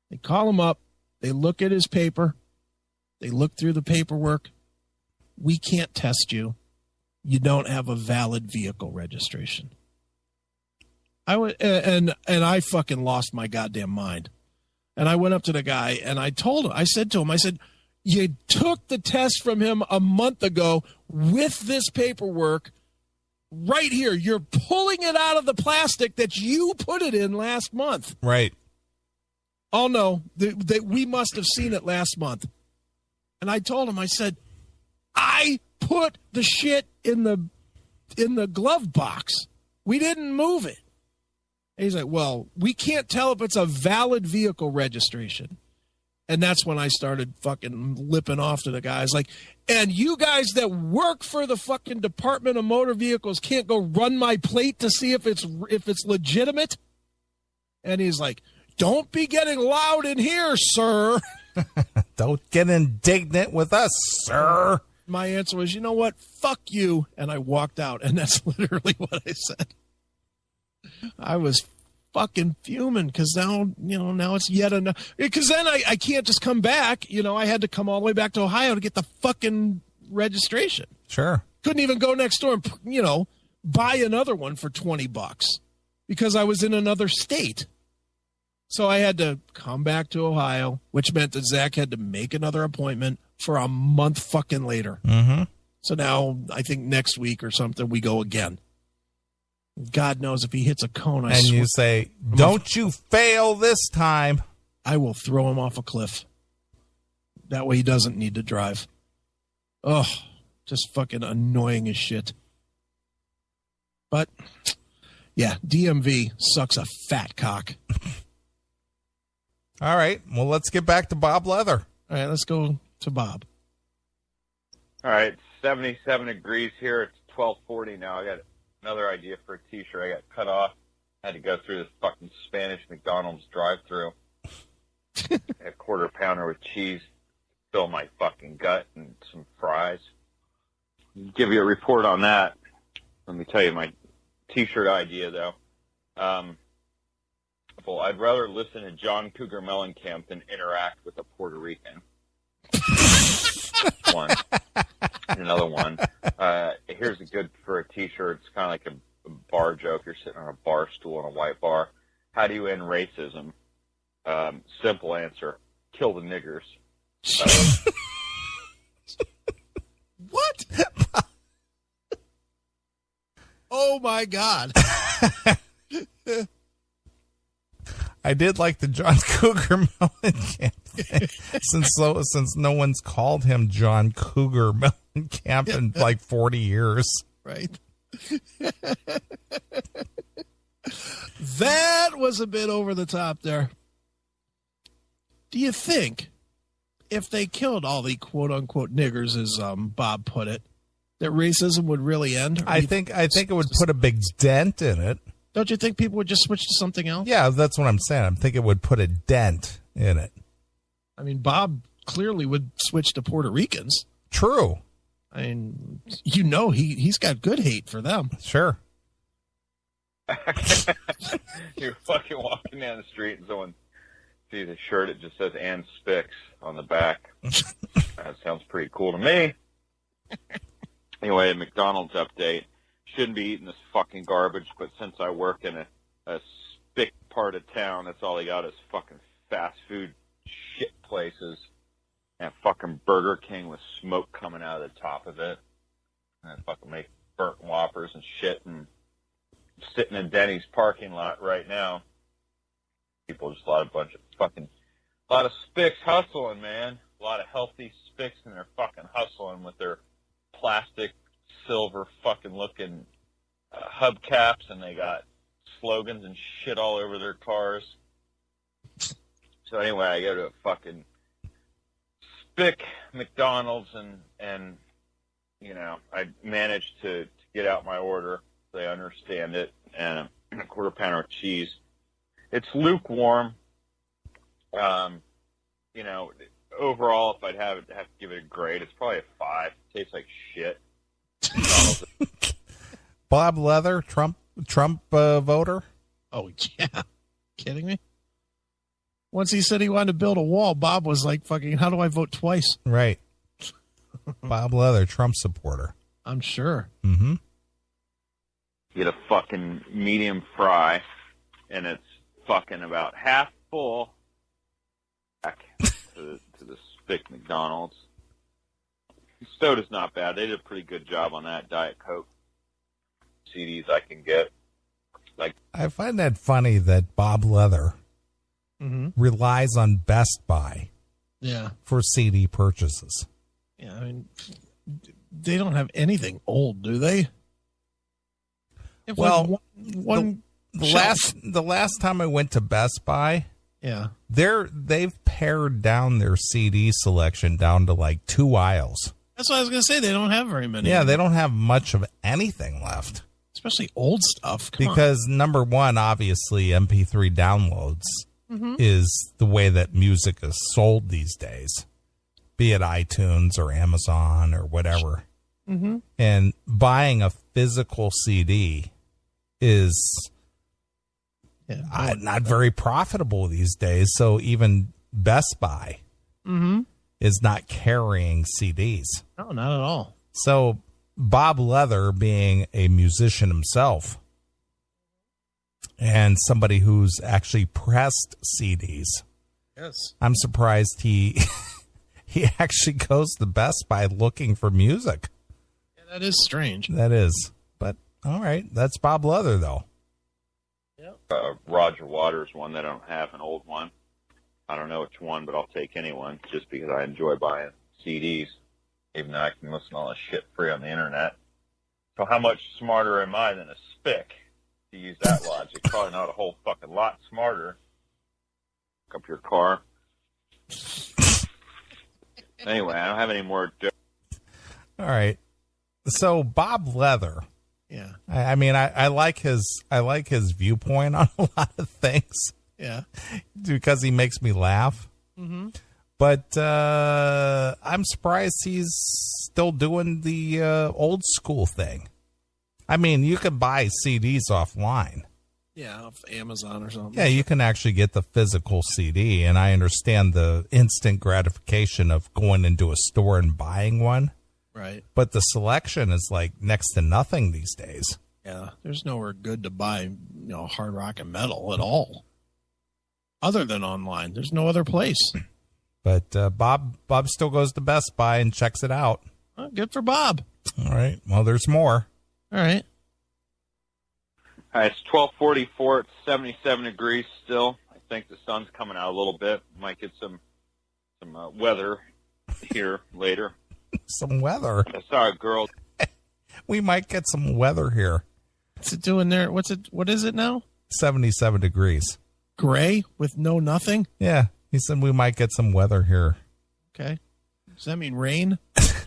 They call him up. They look at his paper. They look through the paperwork. We can't test you. You don't have a valid vehicle registration. And I fucking lost my goddamn mind. And I went up to the guy and I told him, I said, you took the test from him a month ago with this paperwork right here. You're pulling it out of the plastic that you put it in last month. Right. Oh, no, we must have seen it last month. And I told him, I said, I put the shit in the glove box. We didn't move it. And he's like, well, we can't tell if it's a valid vehicle registration. And that's when I started fucking lipping off to the guys. Like, and you guys that work for the fucking Department of Motor Vehicles can't go run my plate to see if it's legitimate? And he's like, don't be getting loud in here, sir. Don't get indignant with us, sir. My answer was, you know what? Fuck you. And I walked out. And that's literally what I said. I was fucking fuming because now it's yet another. Because then I can't just come back. I had to come all the way back to Ohio to get the fucking registration. Sure. Couldn't even go next door and, buy another one for $20 because I was in another state. So I had to come back to Ohio, which meant that Zach had to make another appointment for a month fucking later. Mm-hmm. So now I think next week or something we go again. God knows if he hits a cone, I swear. You say, don't you fail this time. I will throw him off a cliff. That way he doesn't need to drive. Oh, just fucking annoying as shit. But, yeah, DMV sucks a fat cock. All right. Well, let's get back to Bob Leather. All right, let's go to Bob. All right, 77 degrees here. It's 12:40 now. I got another idea for a T-shirt. I got cut off. I had to go through this fucking Spanish McDonald's drive-thru. A quarter pounder with cheese, fill my fucking gut, and some fries. Give you a report on that. Let me tell you my T-shirt idea, though. Well, I'd rather listen to John Cougar Mellencamp than interact with a Puerto Rican. One. Another one. Here's a good for a T-shirt. It's kind of like a bar joke. You're sitting on a bar stool in a white bar. How do you end racism? Simple answer. Kill the niggers. What? Oh, my God. I did like the John Cougar Mellencamp thing, since no one's called him John Cougar Mellencamp in like 40 years. Right. That was a bit over the top there. Do you think if they killed all the quote-unquote niggers, as Bob put it, that racism would really end? I think it would put a big dent in it. Don't you think people would just switch to something else? Yeah, that's what I'm saying. I'm thinking it would put a dent in it. I mean, Bob clearly would switch to Puerto Ricans. True. I mean, he's got good hate for them. Sure. You're fucking walking down the street and someone sees a shirt that just says "and Spix" on the back. That sounds pretty cool to me. Anyway, McDonald's update. Shouldn't be eating this fucking garbage, but since I work in a spick part of town, that's all they got is fucking fast food shit places. And fucking Burger King with smoke coming out of the top of it. And I fucking make burnt Whoppers and shit, and sitting in Denny's parking lot right now. People just a lot of spicks hustling, man. A lot of healthy spicks, and they're fucking hustling with their plastic, silver fucking looking hubcaps, and they got slogans and shit all over their cars. So anyway, I go to a fucking spick McDonald's, and I managed to get out my order. They understand it, and a quarter pounder of cheese. It's lukewarm. Overall, if I'd have to give it a grade, it's probably a 5. It tastes like shit. Bob Leather, Trump voter. Oh, yeah. Kidding me? Once he said he wanted to build a wall, Bob was like, fucking, how do I vote twice? Right. Bob Leather, Trump supporter. I'm sure. Mm-hmm. Get a fucking medium fry, and it's fucking about half full. Back to the Spick McDonald's. Soda's not bad. They did a pretty good job on that. Diet Coke CDs I can get. Like, I find that funny that Bob Leather relies on Best Buy for CD purchases. Yeah, I mean, they don't have anything old, do they? Well, like the last time I went to Best Buy, they've pared down their CD selection down to like 2 aisles. That's what I was going to say. They don't have very many. Yeah, they don't have much of anything left. Especially old stuff. Because number one, obviously, MP3 downloads is the way that music is sold these days, be it iTunes or Amazon or whatever. Mm-hmm. And buying a physical CD is not very profitable these days. So even Best Buy is not carrying CDs. No, not at all. So Bob Leather, being a musician himself and somebody who's actually pressed CDs, I'm surprised he actually goes to Best Buy looking for music. Yeah, that is strange. That is. But, all right, that's Bob Leather, though. Roger Waters one that I don't have, an old one. I don't know which one, but I'll take any one just because I enjoy buying CDs, even though I can listen to all this shit free on the internet. So how much smarter am I than a spick, to use that logic? Probably not a whole fucking lot smarter. Look up your car. Anyway, I don't have any more. All right. So Bob Leather. Yeah. I mean, I like his viewpoint on a lot of things. Yeah. Because he makes me laugh. Mm-hmm. But I'm surprised he's still doing the old school thing. I mean, you can buy CDs offline. Yeah, off Amazon or something. Yeah, you can actually get the physical CD, and I understand the instant gratification of going into a store and buying one. Right. But the selection is like next to nothing these days. Yeah, there's nowhere good to buy, hard rock and metal at all. Other than online. There's no other place. But Bob still goes to Best Buy and checks it out. Oh, good for Bob. All right. Well, there's more. All right. All right, it's 12:44. It's 77 degrees still. I think the sun's coming out a little bit. Might get some weather here later. Some weather? I saw a girl. We might get some weather here. What's it doing there? What is it now? 77 degrees. Gray with no nothing? Yeah. He said we might get some weather here. Okay. Does that mean rain?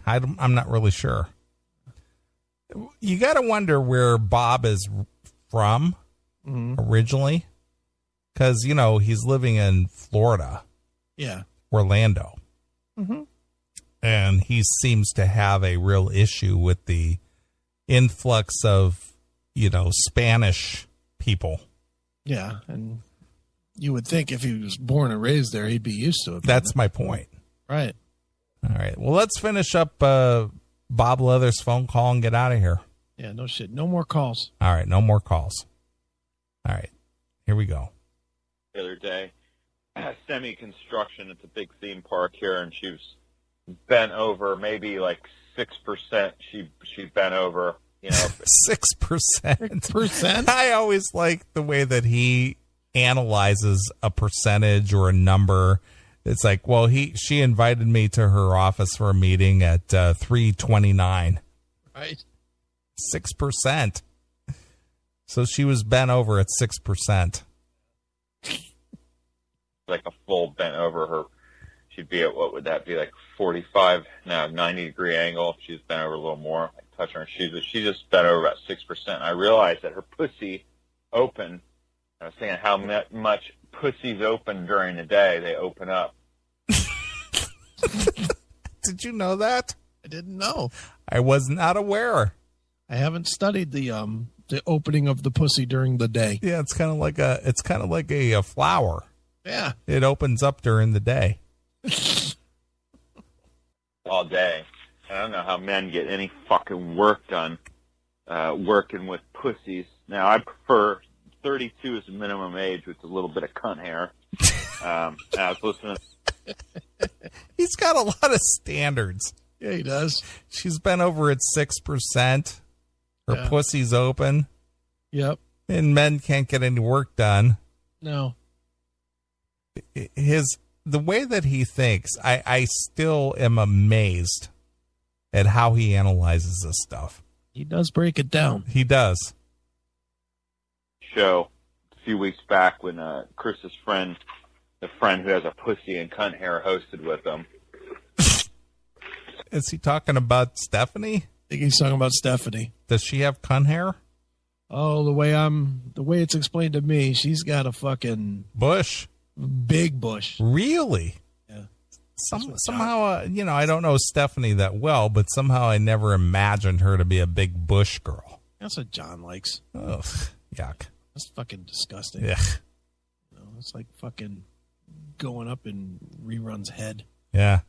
I'm not really sure. You got to wonder where Bob is from originally. Because, he's living in Florida. Yeah. Orlando. Mm-hmm. And he seems to have a real issue with the influx of, Spanish people. Yeah. And you would think if he was born and raised there, he'd be used to it. That's my point. Right. All right. Well, let's finish up Bob Leather's phone call and get out of here. Yeah, no shit. No more calls. All right. No more calls. All right. Here we go. The other day, semi-construction at the big theme park here, and she was bent over maybe like 6%. She bent over, 6%. 6%? I always like the way that he analyzes a percentage or a number. It's like, well, she invited me to her office for a meeting at 3:29. Right. 6%. So she was bent over at 6%. Like a full bent over her. She'd be at, what would that be, like 45, 90-degree angle. If she's bent over a little more, like touching her shoes. She just bent over about 6%. I realized that her pussy opened. I was thinking how much pussies open during the day. They open up. Did you know that? I didn't know. I was not aware. I haven't studied the opening of the pussy during the day. Yeah, it's kind of like a flower. Yeah. It opens up during the day. All day. I don't know how men get any fucking work done working with pussies. Now, I prefer 32 as the minimum age with a little bit of cunt hair. I was listening. He's got a lot of standards. Yeah, he does. She's been over at 6%. Her pussy's open. Yep. And men can't get any work done. No. The way that he thinks, I still am amazed at how he analyzes this stuff. He does break it down. He does. Show a few weeks back when Chris's friend, the friend who has a pussy and cunt hair, hosted with him. Is he talking about Stephanie? I think he's talking about Stephanie. Does she have cunt hair? Oh, the way it's explained to me, she's got a fucking bush. Big bush. Really? Yeah. Somehow, I don't know Stephanie that well, but somehow I never imagined her to be a big bush girl. That's what John likes. Ugh, yuck. That's fucking disgusting. Yeah. It's like fucking going up in Rerun's head. Yeah.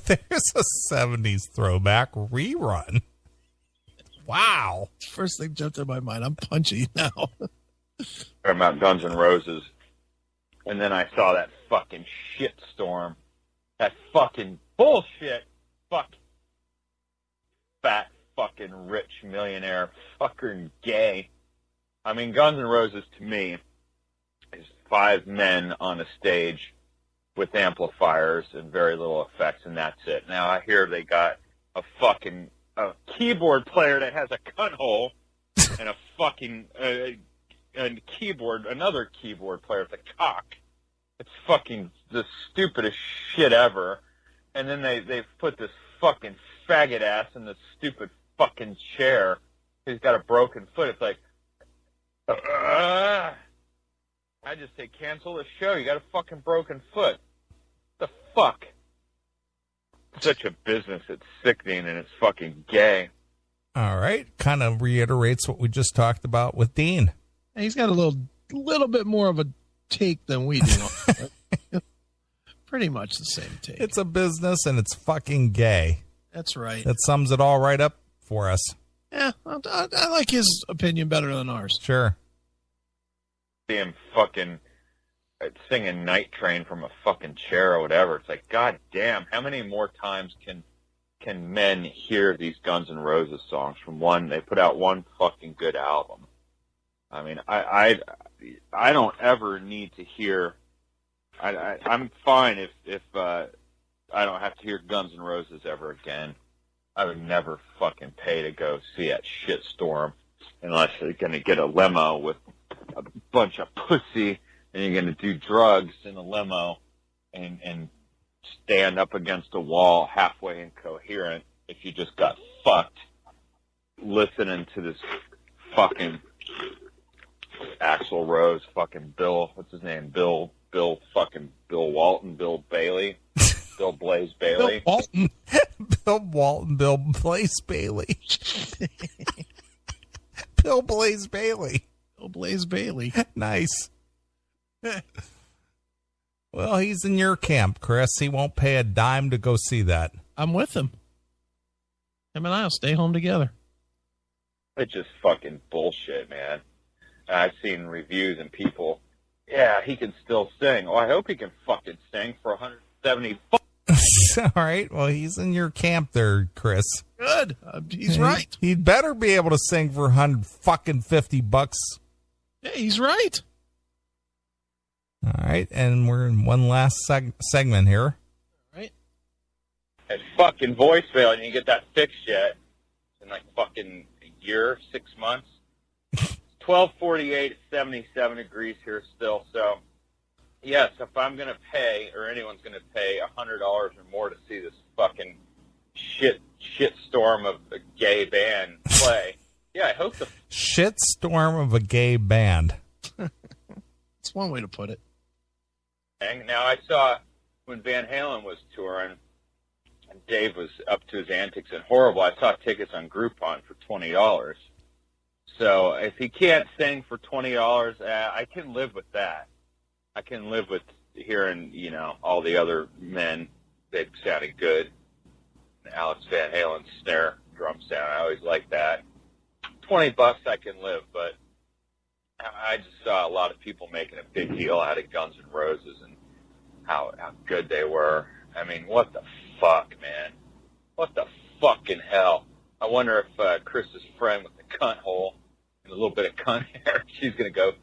There's a 70s throwback Rerun. Wow. First thing jumped in my mind. I'm punchy now. About Guns N' Roses. And then I saw that fucking shit storm. That fucking bullshit. Fuck. Fat fucking rich millionaire. Fucking gay. I mean, Guns N' Roses to me is 5 men on a stage with amplifiers and very little effects, and that's it. Now I hear they got a fucking keyboard player that has a cunt hole and a fucking another keyboard player with a cock. It's fucking the stupidest shit ever. And then they've put this fucking faggot ass in this stupid fucking chair. He's got a broken foot. It's like, I just say cancel the show. You got a fucking broken foot. The fuck? Such a business. It's sickening and it's fucking gay. All right. Kind of reiterates what we just talked about with Dean. He's got a little bit more of a take than we do. Pretty much the same take. It's a business and it's fucking gay. That's right. That sums it all right up for us. Yeah, I like his opinion better than ours. Sure. See him fucking singing Night Train from a fucking chair or whatever. It's like, god damn, how many more times can men hear these Guns N' Roses songs from one? They put out one fucking good album. I mean, I don't ever need to hear. I'm fine if I don't have to hear Guns N' Roses ever again. I would never fucking pay to go see that shitstorm unless you're going to get a limo with a bunch of pussy and you're going to do drugs in a limo and stand up against a wall halfway incoherent if you just got fucked listening to this fucking Axl Rose, fucking Bill, what's his name? Bill Walton, Bill Bailey, Bill Blaze Bailey. Bill Walton, Bill Blaze Bailey. Bill Blaze Bailey. Bill Blaze Bailey. Nice. Well, he's in your camp, Chris. He won't pay a dime to go see that. I'm with him. Him and I'll stay home together. It's just fucking bullshit, man. I've seen reviews and people, yeah, he can still sing. Oh, I hope he can fucking sing for 170 All right. Well, he's in your camp there, Chris. Good. He's right. He'd better be able to sing for $150. Yeah, he's right. All right. And we're in one last segment here. All right. That fucking voicemail, and you get that fixed yet in like fucking a year, 6 months. 12:48, it's 77 degrees here still. So, yes, if I'm going to pay, or anyone's going to pay $100 or more to see this fucking shit storm of a gay band play, yeah, I hope the shit storm of a gay band. That's one way to put it. Now, I saw when Van Halen was touring, And Dave was up to his antics and horrible. I saw tickets on Groupon for $20. So if he can't sing for $20, I can live with that. I can live with hearing, all the other men. They sounded good. Alex Van Halen's snare drum sound, I always like that. $20 I can live, but I just saw a lot of people making a big deal out of Guns N' Roses and how good they were. I mean, what the fuck, man? What the fucking hell? I wonder if Chris's friend with the cunt hole and a little bit of cunt hair, she's going to go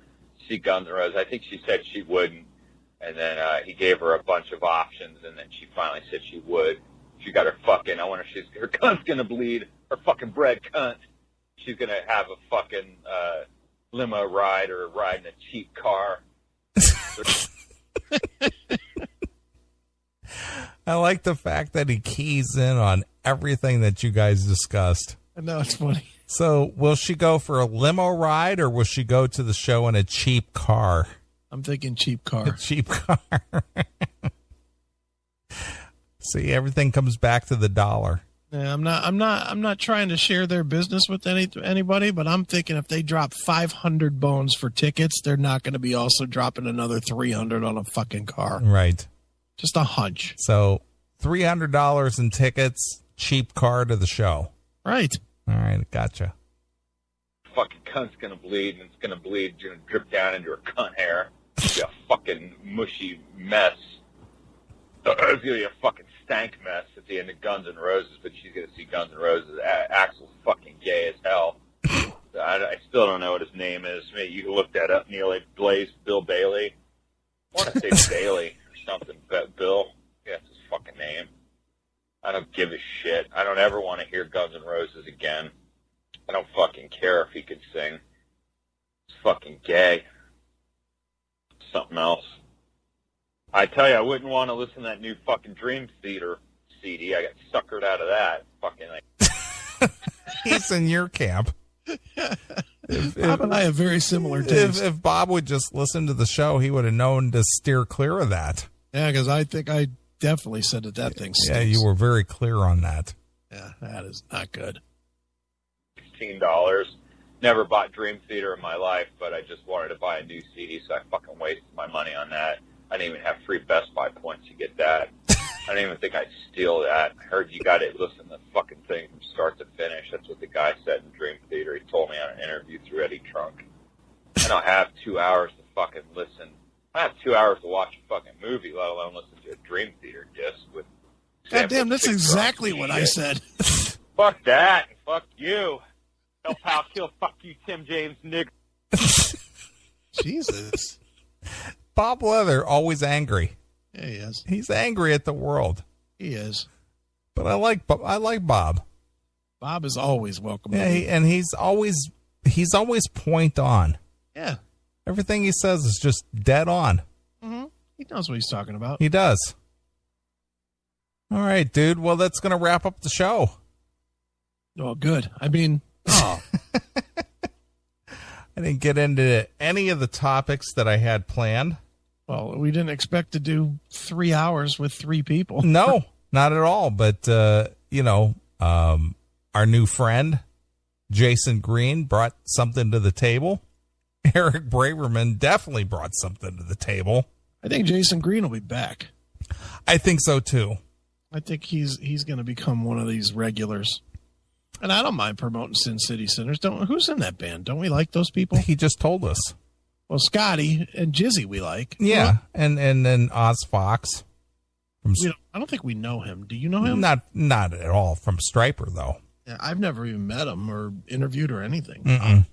see Guns N' Roses. I think she said she wouldn't, and then he gave her a bunch of options, and then she finally said she would. She got her fucking, I wonder if her cunt's going to bleed, her fucking bread cunt. She's going to have a fucking limo ride or ride in a cheap car. I like the fact that he keys in on everything that you guys discussed. I know, it's funny. So will she go for a limo ride or will she go to the show in a cheap car? I'm thinking cheap car. A cheap car. See, everything comes back to the dollar. Yeah, I'm not trying to share their business with anybody, but I'm thinking if they drop 500 bones for tickets, they're not going to be also dropping another 300 on a fucking car. Right. Just a hunch. So $300 in tickets, cheap car to the show. Right. All right, gotcha. Fucking cunt's going to bleed, and it's going to bleed, going to drip down into her cunt hair. It's going to be a fucking mushy mess. It's going to be a fucking stank mess at the end of Guns N' Roses, but she's going to see Guns N' Roses. Axel's fucking gay as hell. I still don't know what his name is. Maybe you can look that up, Neil. Bill Bailey. I want to say Bailey or something. Bill. Yeah, that's his fucking name. I don't give a shit. I don't ever want to hear Guns N' Roses again. I don't fucking care if he could sing. It's fucking gay. Something else. I tell you, I wouldn't want to listen to that new fucking Dream Theater CD. I got suckered out of that. Fucking He's in your camp. Bob and I have very similar tastes. If Bob would just listen to the show, he would have known to steer clear of that. Yeah, because I think I definitely said that thing stinks. Yeah, you were very clear on that. Yeah, that is not good. $16. Never bought Dream Theater in my life, but I just wanted to buy a new CD, so I fucking wasted my money on that. I didn't even have free Best Buy points to get that. I don't even think I'd steal that. I heard you got to listen to the fucking thing from start to finish. That's what the guy said in Dream Theater. He told me on an interview through Eddie Trunk. I don't have 2 hours to fucking listen. I have 2 hours to watch a fucking movie, let alone listen to a Dream Theater disc with. God damn, that's exactly what I said. Fuck that, and fuck you. El Pal Kill, fuck you, Tim James, nigga. Jesus. Bob Leather, always angry. Yeah, he is. He's angry at the world. He is. But I like Bob. Bob is always welcome. Yeah, and he's always point on. Yeah. Everything he says is just dead on. Mm-hmm. He knows what he's talking about. He does. All right, dude. Well, that's going to wrap up the show. Oh, good. I mean, oh. I didn't get into any of the topics that I had planned. Well, we didn't expect to do 3 hours with 3 people. No, not at all. But, our new friend, Jason Green, brought something to the table. Eric Braverman definitely brought something to the table. I think Jason Green will be back. I think so, too. I think he's going to become one of these regulars. And I don't mind promoting Sin City Sinners. Who's in that band? Don't we like those people? He just told us. Well, Scotty and Jizzy we like. Yeah, and then Oz Fox. I don't think we know him. Do you know him? Not at all. From Stryper, though. Yeah, I've never even met him or interviewed or anything.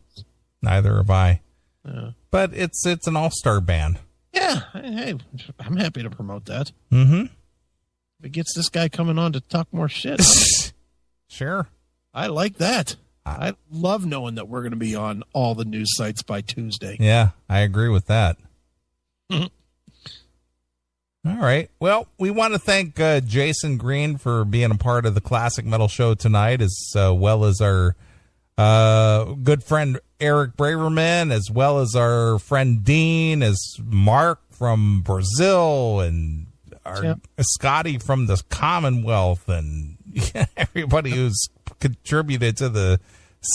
Neither have I. Yeah. But it's an all-star band. Yeah. Hey, I'm happy to promote that. Mm-hmm. If it gets this guy coming on to talk more shit. Sure. I like that. I love knowing that we're going to be on all the news sites by Tuesday. Yeah, I agree with that. All right. Well, we want to thank Jason Green for being a part of the Classic Metal Show tonight, as well as our good friend Eric Braverman, as well as our friend Dean, as Mark from Brazil, and Scotty from the Commonwealth and everybody who's contributed to the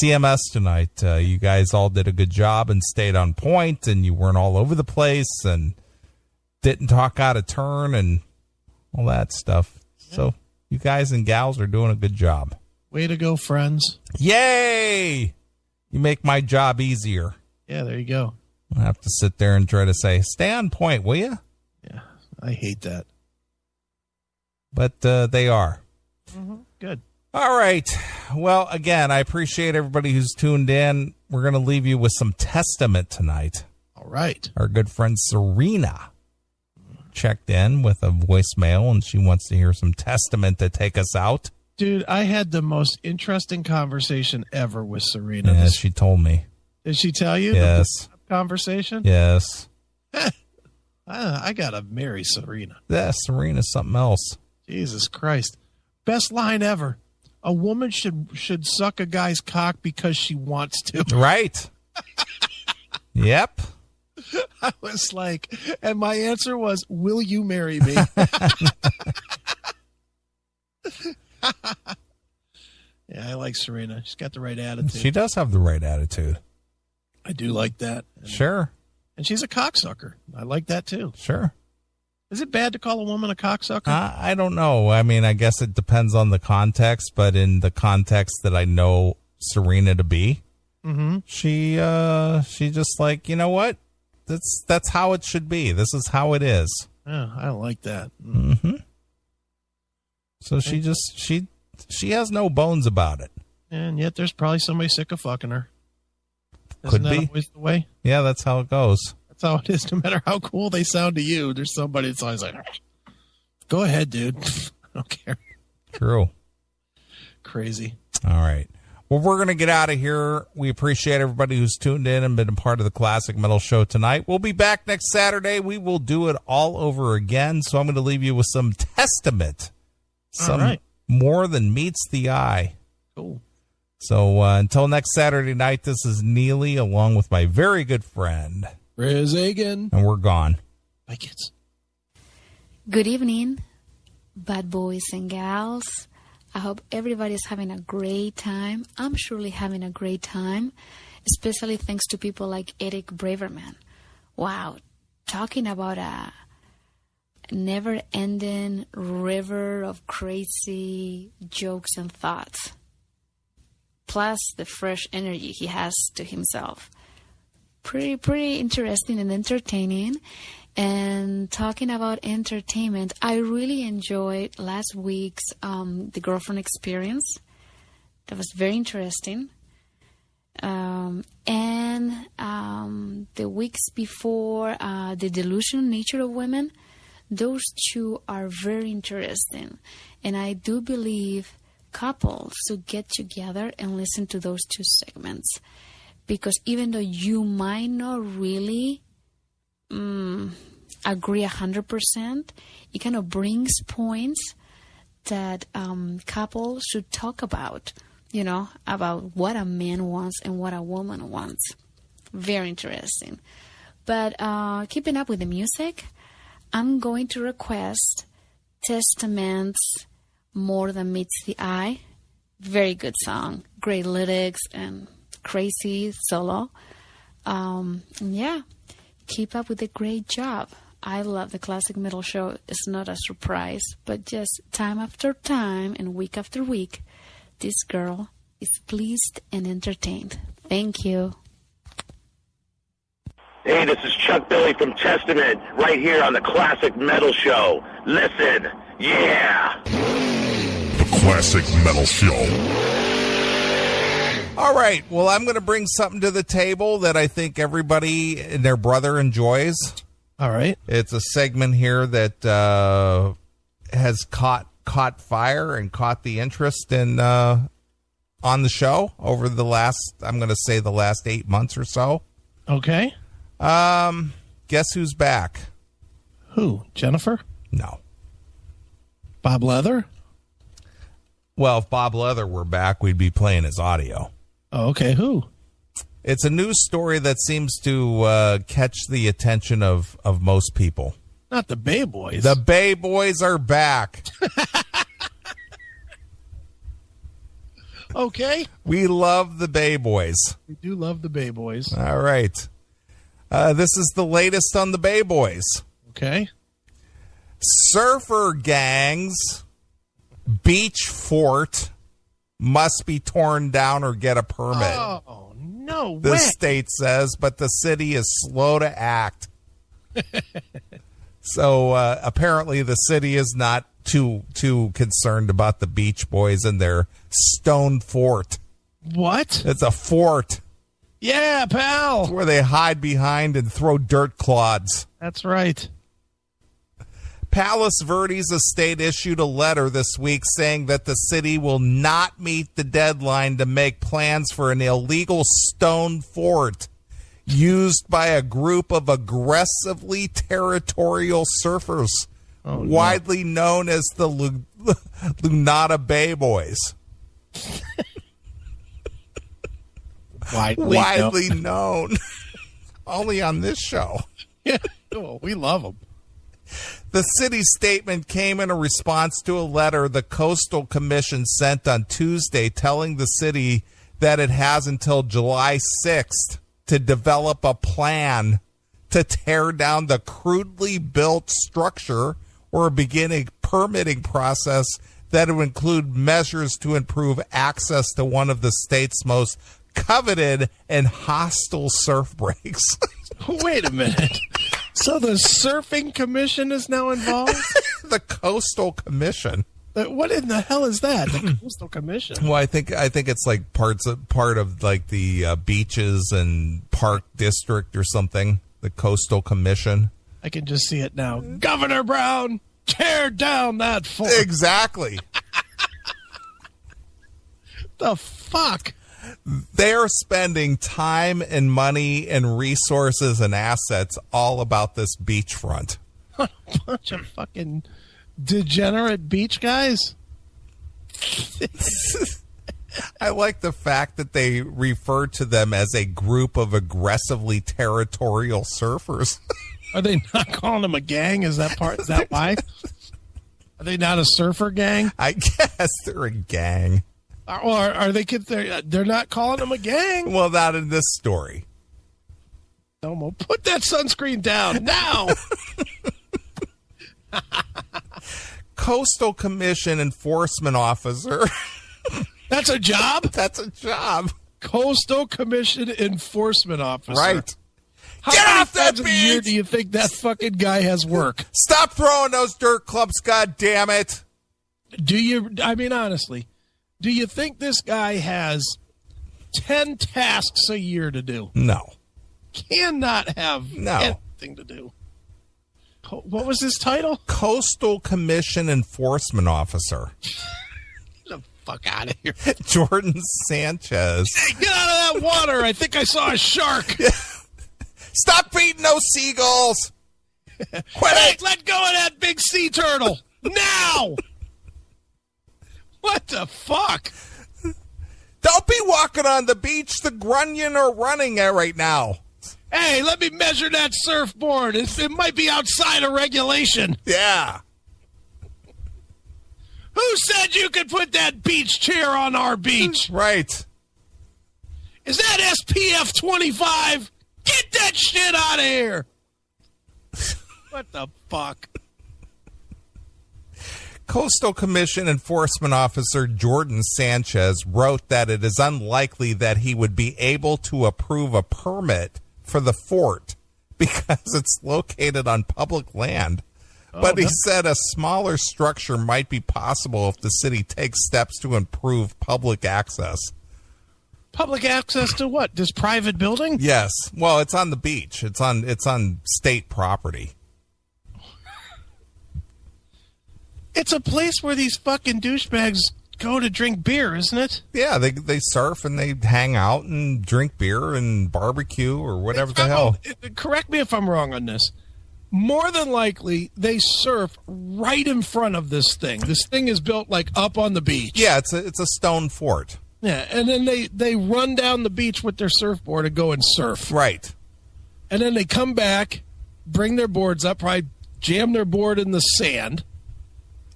CMS tonight. You guys all did a good job and stayed on point, and you weren't all over the place and didn't talk out of turn and all that stuff. Yeah. So you guys and gals are doing a good job. Way to go, friends. Yay! You make my job easier. Yeah, there you go. I have to sit there and try to say, stay on point, will you? Yeah, I hate that. But they are. Mm-hmm. Good. All right. Well, again, I appreciate everybody who's tuned in. We're going to leave you with some Testament tonight. All right. Our good friend Serena checked in with a voicemail, and she wants to hear some Testament to take us out. Dude, I had the most interesting conversation ever with Serena. Yeah, she told me. Did she tell you? Yes. The conversation? Yes. I got to marry Serena. Yeah, Serena's something else. Jesus Christ. Best line ever. A woman should suck a guy's cock because she wants to. Right. Yep. I was like, and my answer was, will you marry me? Yeah, I like Serena. She's got the right attitude. She does have the right attitude. I do like that. Sure. And she's a cocksucker. I like that too. Sure. Is it bad to call a woman a cocksucker? I don't know. I mean, I guess it depends on the context, but in the context that I know Serena to be, she just like, you know what? That's how it should be. This is how it is. Yeah, I don't like that. Mm-hmm. So she has no bones about it. And yet there's probably somebody sick of fucking her. Could Isn't that be. always the way? Yeah, that's how it goes. That's how it is. No matter how cool they sound to you, there's somebody that's always like, go ahead, dude. I don't care. True. Crazy. All right. Well, we're going to get out of here. We appreciate everybody who's tuned in and been a part of the Classic Metal Show tonight. We'll be back next Saturday. We will do it all over again. So I'm going to leave you with some Testament. Some More Than Meets the Eye. Cool. So until next Saturday night, this is Neely along with my very good friend Riz Agan. And we're gone. Bye, kids. Good evening, bad boys and gals. I hope everybody's having a great time. I'm surely having a great time, especially thanks to people like Eric Braverman. Wow, talking about a never-ending river of crazy jokes and thoughts, plus the fresh energy he has to himself. Pretty interesting and entertaining. And talking about entertainment, I really enjoyed last week's The Girlfriend Experience. That was very interesting. And the weeks before, The Delusional Nature of Women, those two are very interesting. And I do believe couples should get together and listen to those two segments. Because even though you might not really agree 100%, it kind of brings points that couples should talk about, about what a man wants and what a woman wants. Very interesting. But keeping up with the music, I'm going to request Testament's More Than Meets the Eye. Very good song. Great lyrics and crazy solo. Yeah. Keep up with the great job. I love the Classic Metal Show. It's not a surprise, but just time after time and week after week, this girl is pleased and entertained. Thank you. Hey, this is Chuck Billy from Testament, right here on the Classic Metal Show. Listen, yeah! The Classic Metal Show. All right. Well, I'm going to bring something to the table that I think everybody and their brother enjoys. All right. It's a segment here that has caught fire and caught the interest in on the show over the last 8 months or so. Okay. Guess who's back? Who? Jennifer? No. Bob Leather? Well, if Bob Leather were back, we'd be playing his audio. Oh, okay. Who? It's a news story that seems to catch the attention of most people. Not the Bay Boys. The Bay Boys are back. Okay. We love the Bay Boys. We do love the Bay Boys. All right. This is the latest on the Bay Boys. Okay. Surfer gangs beach fort must be torn down or get a permit. Oh, no way. The state says, but the city is slow to act. So apparently the city is not too concerned about the Beach Boys and their stone fort. What? It's a fort. Yeah, pal. It's where they hide behind and throw dirt clods. That's right. Palos Verdes estate issued a letter this week saying that the city will not meet the deadline to make plans for an illegal stone fort used by a group of aggressively territorial surfers, widely known as the Lunada Bay Boys. Widely known. Only on this show. Yeah, well, we love them. The city statement came in a response to a letter the Coastal Commission sent on Tuesday telling the city that it has until July 6th to develop a plan to tear down the crudely built structure or begin a permitting process that would include measures to improve access to one of the state's most coveted and hostile surf breaks. Wait a minute. So the Surfing Commission is now involved? The Coastal Commission. What in the hell is that? The Coastal Commission. Well, I think it's like part of like the beaches and park district or something. The Coastal Commission. I can just see it now. Governor Brown, tear down that fort. Exactly. The fuck? They're spending time and money and resources and assets all about this beachfront. A bunch of fucking degenerate beach guys. I like the fact that they refer to them as a group of aggressively territorial surfers. Are they not calling them a gang? Is that why? Are they not a surfer gang? I guess they're a gang. Or are they? They're not calling them a gang. Well, not in this story. Domo, put that sunscreen down now. Coastal Commission enforcement officer. That's a job? That's a job. Coastal Commission enforcement officer. Right. Get off that beach! A year do you think that fucking guy has work? Stop throwing those dirt clubs, God damn it! I mean, honestly, do you think this guy has 10 tasks a year to do? No. Cannot have anything to do. What was his title? Coastal Commission enforcement officer. Get the fuck out of here. Jordan Sanchez. Hey, get out of that water. I think I saw a shark. Stop feeding those seagulls. Quit it. Let go of that big sea turtle. Now. What the fuck? Don't be walking on the beach. The grunion are running there right now. Hey, let me measure that surfboard. It might be outside of regulation. Yeah. Who said you could put that beach chair on our beach? Right. Is that SPF 25? Get that shit out of here. What the fuck? Coastal Commission enforcement officer Jordan Sanchez wrote that it is unlikely that he would be able to approve a permit for the fort because it's located on public land. But he said a smaller structure might be possible if the city takes steps to improve public access. Public access to what? This private building? Yes. Well, it's on the beach. It's on state property. It's a place where these fucking douchebags go to drink beer, isn't it? Yeah, they surf and they hang out and drink beer and barbecue or whatever the hell. Correct me if I'm wrong on this. More than likely, they surf right in front of this thing. This thing is built like up on the beach. Yeah, it's a stone fort. Yeah, and then they run down the beach with their surfboard and go and surf. Right. And then they come back, bring their boards up, probably jam their board in the sand,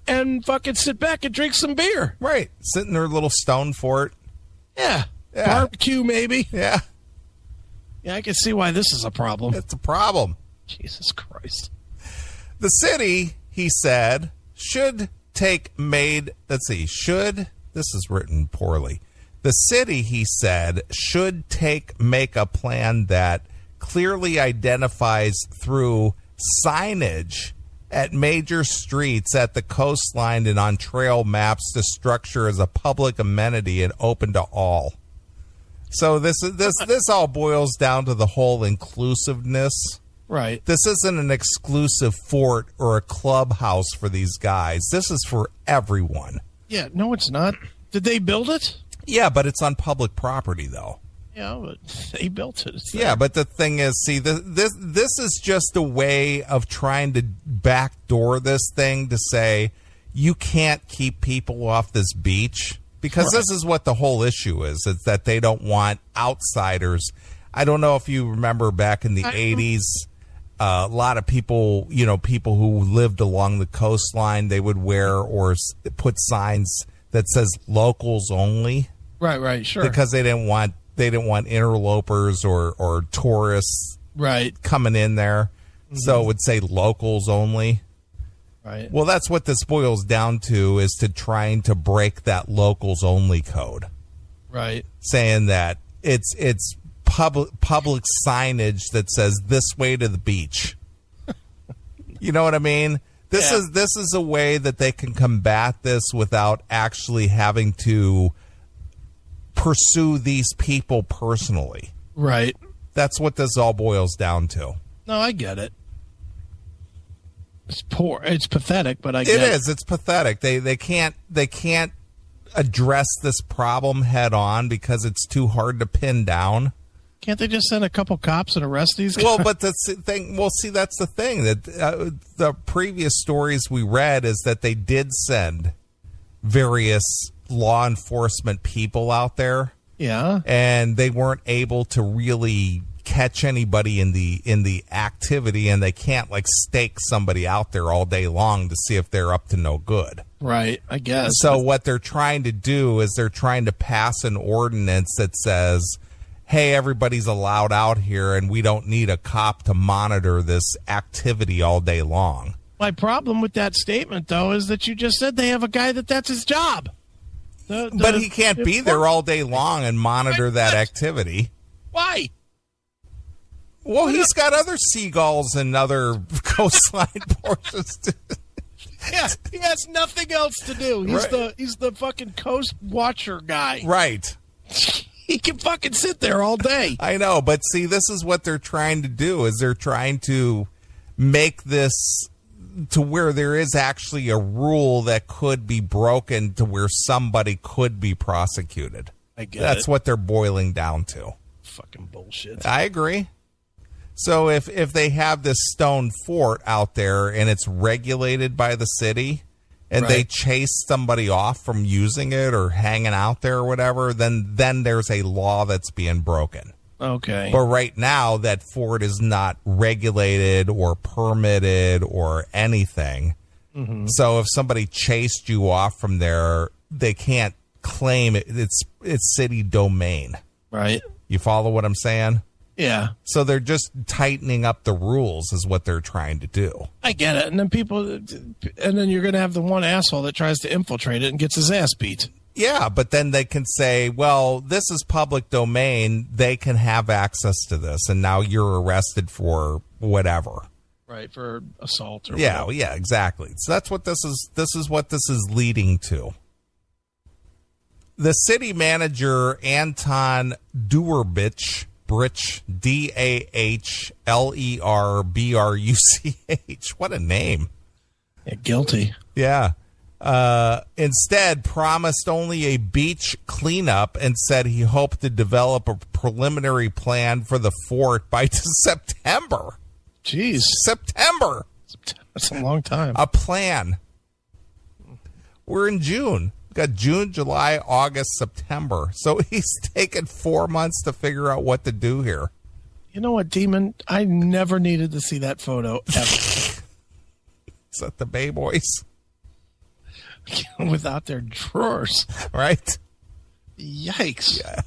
and fucking sit back and drink some beer. Right. Sit in their little stone fort. Yeah. Barbecue, maybe. Yeah. Yeah, I can see why this is a problem. It's a problem. Jesus Christ. The city, he said, should take made, let's see, should, this is written poorly. The city, he said, should make a plan that clearly identifies through signage at major streets at the coastline and on trail maps the structure as a public amenity and open to all. So this all boils down to the whole inclusiveness. Right. This isn't an exclusive fort or a clubhouse for these guys. This is for everyone. Yeah, no, it's not. Did they build it? Yeah, but it's on public property, though. Yeah, but they built it. Yeah, but the thing is, see, this is just a way of trying to backdoor this thing to say you can't keep people off this beach. Because this is what the whole issue is. It's that they don't want outsiders. I don't know if you remember back in the 80s, a lot of people, people who lived along the coastline, they would wear or put signs that says locals only. Right, sure. Because they didn't want interlopers or tourists coming in there. Mm-hmm. So it would say locals only. Right. Well, that's what this boils down to, is to trying to break that locals only code. Right. Saying that it's public signage that says this way to the beach. You know what I mean? This is a way that they can combat this without actually having to pursue these people personally. Right. That's what this all boils down to. No, I get it. It's poor. It's pathetic, but I get it. It is. It's pathetic. They can't address this problem head on because it's too hard to pin down. Can't they just send a couple cops and arrest these guys? Well, but the thing. Well, see, that's the thing. That the previous stories we read is that they did send various law enforcement people out there. Yeah, and they weren't able to really catch anybody in the activity, and they can't stake somebody out there all day long to see if they're up to no good. Right, I guess. So what they're trying to do is they're trying to pass an ordinance that says, hey, everybody's allowed out here and we don't need a cop to monitor this activity all day long. My problem with that statement, though, is that you just said they have a guy that's his job. But he can't be there all day long and monitor that activity. Why? Well, he's got other seagulls and other coastline portions. Yeah, he has nothing else to do. He's the fucking coast watcher guy. Right. He can fucking sit there all day. I know, but see, this is what they're trying to do, is they're trying to make this to where there is actually a rule that could be broken to where somebody could be prosecuted. I get That's what they're boiling down to. Fucking bullshit. I agree. So if they have this stone fort out there and it's regulated by the city and they chase somebody off from using it or hanging out there or whatever, then there's a law that's being broken. Okay. But right now that fort is not regulated or permitted or anything. Mm-hmm. So if somebody chased you off from there, they can't claim it. It's city domain. Right. You follow what I'm saying? Yeah. So they're just tightening up the rules is what they're trying to do. I get it. And then you're going to have the one asshole that tries to infiltrate it and gets his ass beat. Yeah, but then they can say, well, this is public domain. They can have access to this. And now you're arrested for whatever. Right, for assault or whatever. Yeah, exactly. So that's what this is what this is leading to. The city manager, Anton Duerbich, Dahlerbruch. What a name. Yeah, guilty. Yeah. Instead promised only a beach cleanup and said he hoped to develop a preliminary plan for the fort by September. Jeez. September. That's a long time. A plan. We're in June. Got June, July, August, September. So he's taken 4 months to figure out what to do here. You know what, Demon? I never needed to see that photo ever. Is that the Bay Boys? Without their drawers. Right? Yikes. Yeah.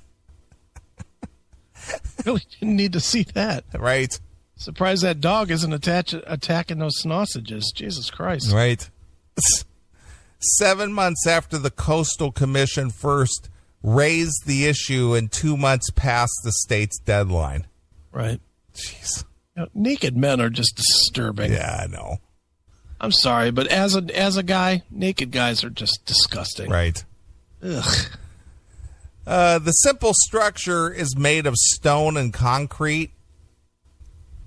Really didn't need to see that. Right. Surprised that dog isn't attacking those sausages. Jesus Christ. Right. 7 months after the Coastal Commission first raised the issue and 2 months past the state's deadline. Right. Jeez. You know, naked men are just disturbing. Yeah, I know. I'm sorry, but as a guy, naked guys are just disgusting. Right. Ugh. The simple structure is made of stone and concrete,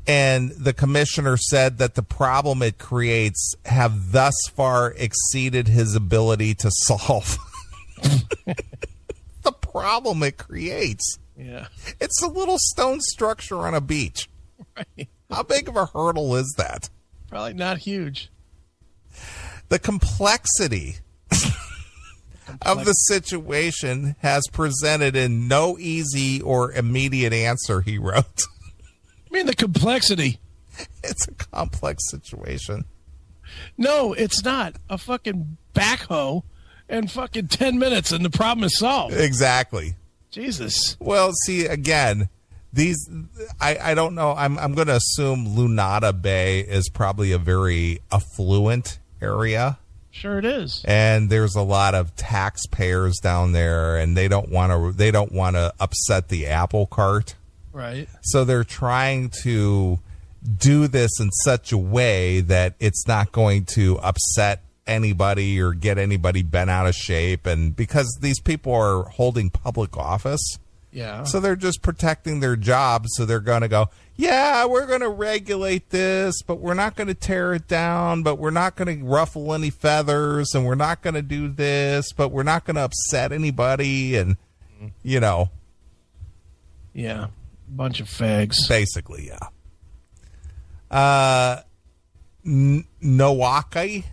and the commissioner said that the problem it creates have thus far exceeded his ability to solve. The problem it creates. Yeah. It's a little stone structure on a beach. Right. How big of a hurdle is that? Probably not huge. The complexity of the situation has presented in no easy or immediate answer, he wrote. I mean, the complexity. It's a complex situation. No, it's not. A fucking backhoe and fucking 10 minutes and the problem is solved. Exactly. Jesus. Well, see, again, these, I don't know. I'm going to assume Lunada Bay is probably a very affluent area. Sure it is. And there's a lot of taxpayers down there, and they don't want to upset the apple cart. Right. So they're trying to do this in such a way that it's not going to upset anybody or get anybody bent out of shape. And because these people are holding public office, yeah. So they're just protecting their jobs. So they're going to go, yeah, we're going to regulate this, but we're not going to tear it down, but we're not going to ruffle any feathers, and we're not going to do this, but we're not going to upset anybody. And, you know. Yeah. Bunch of fags. Basically, yeah. Nowaki,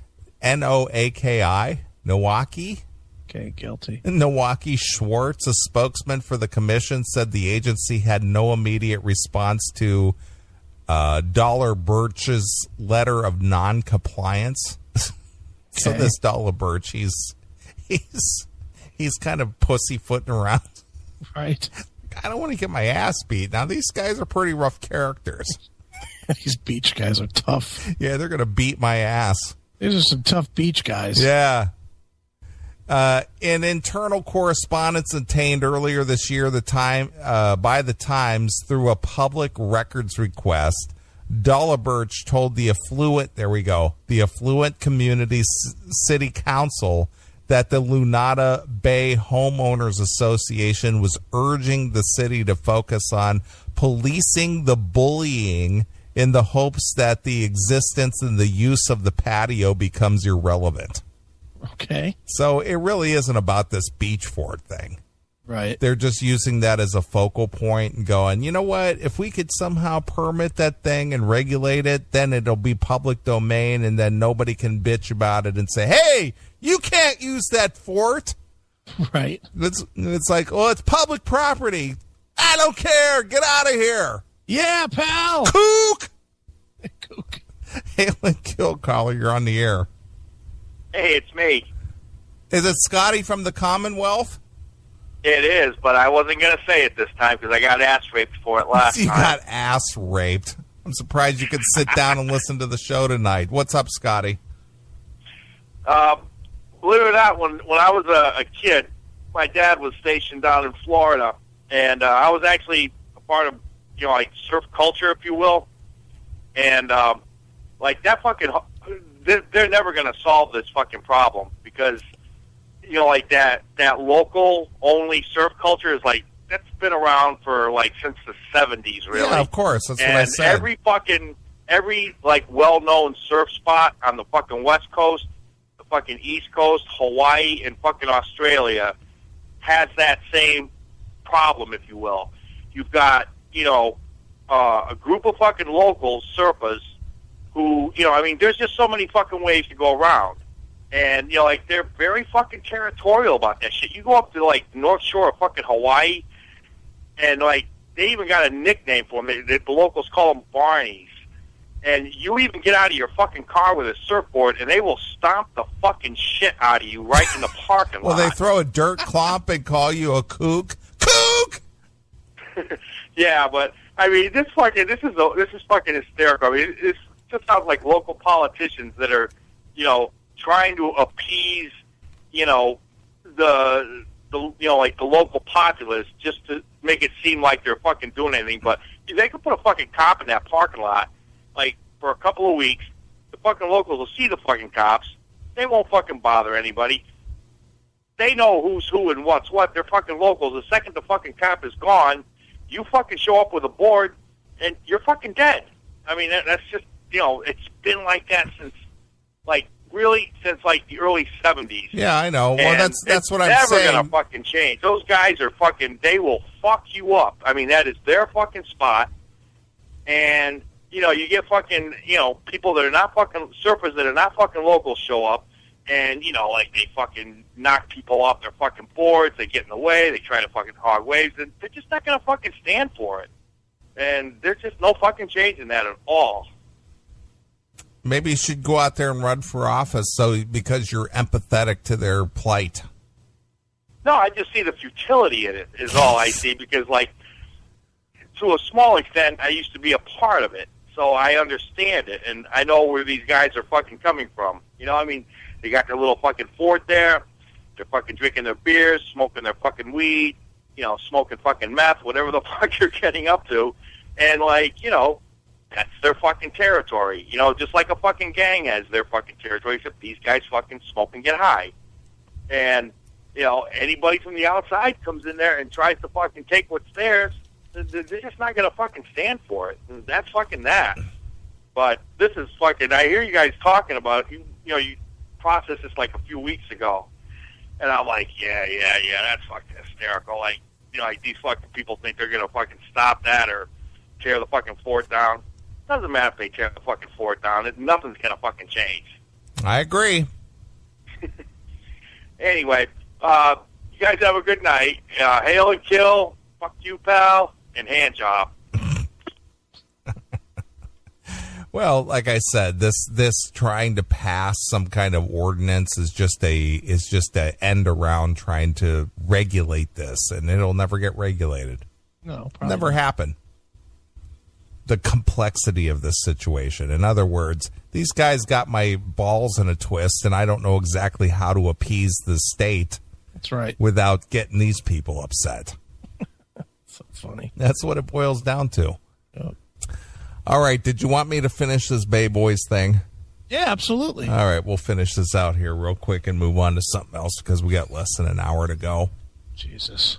N-O-A-K-I, Nowaki. Okay, guilty. Nowaki Schwartz, a spokesman for the commission, said the agency had no immediate response to Dollar Birch's letter of non-compliance. So this Dollar Birch, he's kind of pussyfooting around. Right. I don't want to get my ass beat. Now, these guys are pretty rough characters. These beach guys are tough. Yeah, they're going to beat my ass. These are some tough beach guys. Yeah. In internal correspondence obtained earlier this year, by the Times through a public records request, Dollar Birch told the affluent community city council that the Lunada Bay Homeowners Association was urging the city to focus on policing the bullying in the hopes that the existence and the use of the patio becomes irrelevant. Okay. So it really isn't about this beach fort thing. Right. They're just using that as a focal point and going, you know what? If we could somehow permit that thing and regulate it, then it'll be public domain, and then nobody can bitch about it and say, hey, you can't use that fort. Right. It's like, oh, it's public property. I don't care. Get out of here. Yeah, pal. Kook. Kook. Halen Killcaller, you're on the air. Hey, it's me. Is it Scotty from the Commonwealth? It is, but I wasn't going to say it this time because I got ass raped for it last time. You got ass raped. I'm surprised you could sit down and listen to the show tonight. What's up, Scotty? Believe it or not, when I was a kid, my dad was stationed down in Florida, and I was actually a part of, like surf culture, if you will. And like that fucking, they're never going to solve this fucking problem because, like that local only surf culture is like, that's been around for like since the 70s, really. Yeah, of course. That's what I said. Every like well-known surf spot on the fucking West Coast, the fucking East Coast, Hawaii, and fucking Australia has that same problem, if you will. You've got, a group of fucking local surfers who, there's just so many fucking ways to go around. And, like, they're very fucking territorial about that shit. You go up to, like, the North Shore of fucking Hawaii, and, like, they even got a nickname for them. The locals call them Barneys. and you even get out of your fucking car with a surfboard, and they will stomp the fucking shit out of you right in the parking lot. Well, they throw a dirt clomp and call you a kook. Kook! Yeah, but I mean, this is fucking hysterical. I mean, it just sounds like local politicians that are, trying to appease, the like the local populace just to make it seem like they're fucking doing anything. But they could put a fucking cop in that parking lot, like for a couple of weeks. The fucking locals will see the fucking cops. They won't fucking bother anybody. They know who's who and what's what. They're fucking locals. The second the fucking cop is gone, you fucking show up with a board, and you're fucking dead. I mean, that's just, it's been like that since, since the early 70s. Yeah, I know. Well, that's what I'm saying. It's never going to fucking change. Those guys are they will fuck you up. I mean, that is their fucking spot. And, you get fucking, people that are not fucking, surfers that are not fucking locals show up, and, they fucking knock people off their fucking boards, they get in the way, they try to fucking hog waves, and they're just not going to fucking stand for it. And there's just no fucking change in that at all. Maybe you should go out there and run for office because you're empathetic to their plight. No, I just see the futility in it is all I see, because, to a small extent, I used to be a part of it, so I understand it, and I know where these guys are fucking coming from. I mean, they got their little fucking fort there, they're fucking drinking their beers, smoking their fucking weed, smoking fucking meth, whatever the fuck you're getting up to, and, that's their fucking territory. Just like a fucking gang has their fucking territory, except these guys fucking smoke and get high. And, anybody from the outside comes in there and tries to fucking take what's theirs, they're just not going to fucking stand for it. And that's fucking that. But this is fucking, I hear you guys talking about, you processed this a few weeks ago. And I'm like, yeah, that's fucking hysterical. Like these fucking people think they're going to fucking stop that or tear the fucking fort down. Doesn't matter if they tear the fucking fort down. Nothing's going to fucking change. I agree. Anyway, you guys have a good night. Hail and kill. Fuck you, pal. And hand job. Well, like I said, this trying to pass some kind of ordinance is just a end around trying to regulate this, and it'll never get regulated. No, probably never happen. The complexity of this situation. In other words, these guys got my balls in a twist, and I don't know exactly how to appease the state. That's right. Without getting these people upset. So funny. That's what it boils down to. Yep. All right. Did you want me to finish this Bay Boys thing? Yeah, absolutely. All right. We'll finish this out here real quick and move on to something else because we got less than an hour to go. Jesus.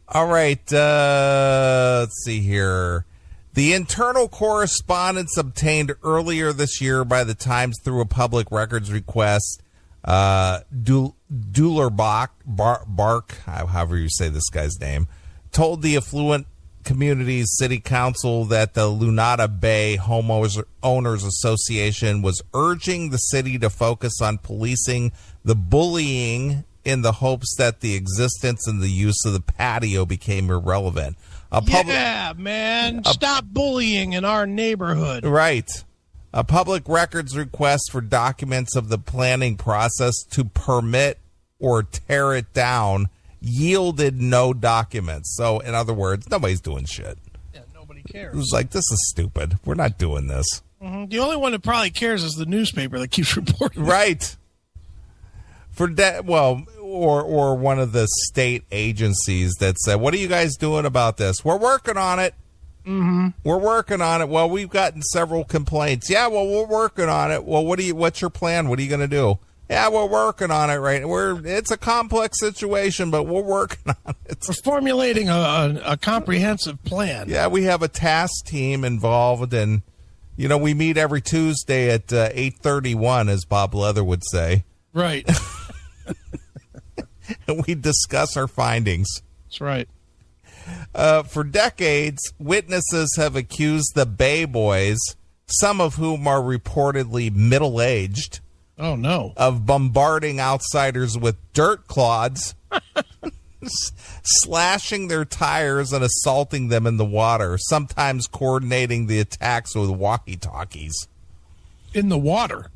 All right, let's see here. The internal correspondence obtained earlier this year by the Times through a public records request, Dulerbach, however you say this guy's name, told the Affluent Communities City Council that the Lunada Bay Homeowners Association was urging the city to focus on policing the bullying in the hopes that the existence and the use of the patio became irrelevant. Yeah, man. Stop bullying in our neighborhood. Right. A public records request for documents of the planning process to permit or tear it down yielded no documents. So, in other words, nobody's doing shit. Yeah, nobody cares. It was like, this is stupid. We're not doing this. Mm-hmm. The only one that probably cares is the newspaper that keeps reporting. Right. For that, or one of the state agencies that said, "What are you guys doing about this?" We're working on it. Mm-hmm. We're working on it. Well, we've gotten several complaints. Yeah, well, we're working on it. Well, what's your plan? What are you going to do? Yeah, we're working on it. Right? It's a complex situation, but we're working on it. We're formulating a comprehensive plan. Yeah, we have a task team involved, and we meet every Tuesday at 8:31, as Bob Leather would say. Right. And we discuss our findings. That's right. For decades, witnesses have accused the Bay Boys, some of whom are reportedly middle-aged, oh no, of bombarding outsiders with dirt clods slashing their tires and assaulting them in the water, sometimes coordinating the attacks with walkie-talkies. In the water?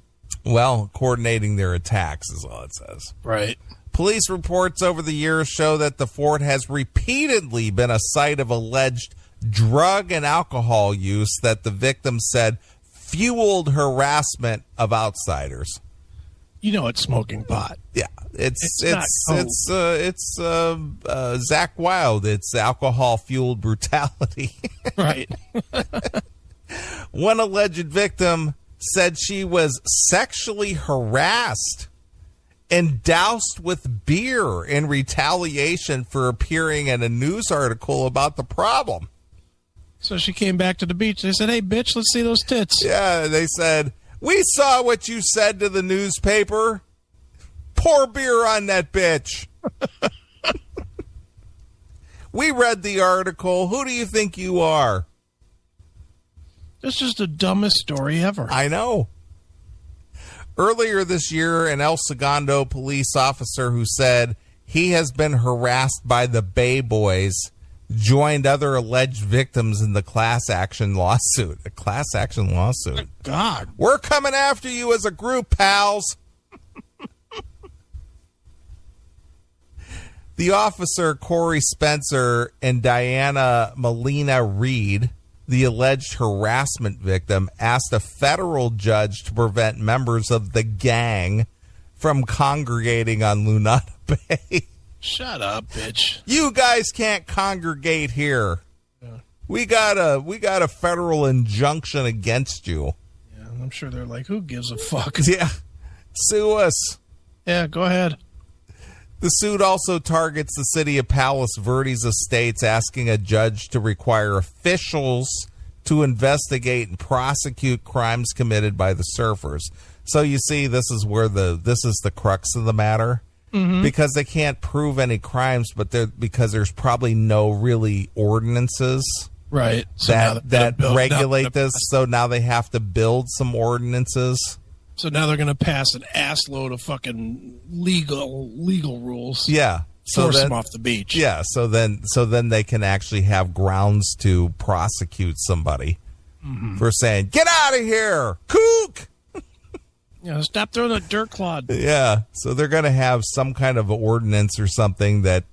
Well, coordinating their attacks is all it says. Right. Police reports over the years show that the fort has repeatedly been a site of alleged drug and alcohol use that the victim said fueled harassment of outsiders. You know it's smoking pot. Yeah, it's Zach Wilde. It's alcohol fueled brutality. Right. One alleged victim said she was sexually harassed and doused with beer in retaliation for appearing in a news article about the problem. So she came back to the beach. They said, "Hey, bitch, let's see those tits." Yeah, they said, "We saw what you said to the newspaper. Pour beer on that bitch." We read the article. Who do you think you are? This is the dumbest story ever. I know. Earlier this year, an El Segundo police officer who said he has been harassed by the Bay Boys joined other alleged victims in the class action lawsuit. A class action lawsuit. God. We're coming after you as a group, pals. The officer, Corey Spencer, and Diana Molina Reed, the alleged harassment victim, asked a federal judge to prevent members of the gang from congregating on Lunata Bay. Shut up, bitch. You guys can't congregate here. Yeah. We got a federal injunction against you. Yeah, I'm sure they're like, who gives a fuck? Yeah. Sue us. Yeah, go ahead. The suit also targets the city of Palos Verdes Estates, asking a judge to require officials to investigate and prosecute crimes committed by the surfers. So you see, this is the crux of the matter. Mm-hmm. Because they can't prove any crimes, but because there's probably no really ordinances right so that regulate this. So now they have to build some ordinances. So now they're going to pass an ass load of fucking legal rules. Yeah. Force them off the beach. Yeah. So then they can actually have grounds to prosecute somebody for saying, "Get out of here, kook." Yeah, stop throwing that dirt clod. Yeah. So they're going to have some kind of ordinance or something that,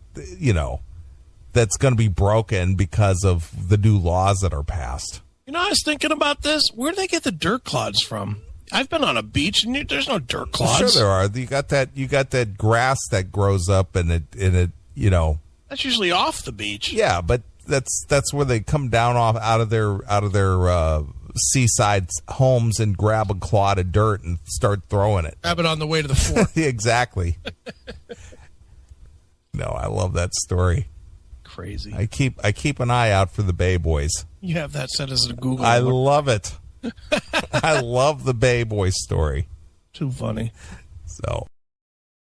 that's going to be broken because of the new laws that are passed. I was thinking about this. Where do they get the dirt clods from? I've been on a beach and there's no dirt clods. Sure there are. You got that grass that grows up and it. That's usually off the beach. Yeah, but that's where they come down out of their seaside homes and grab a clod of dirt and start throwing it. Grab it on the way to the fort. Exactly. No, I love that story. Crazy. I keep an eye out for the Bay Boys. You have that set as a Google. I love it. I love the Bay Boys story. Too funny. So.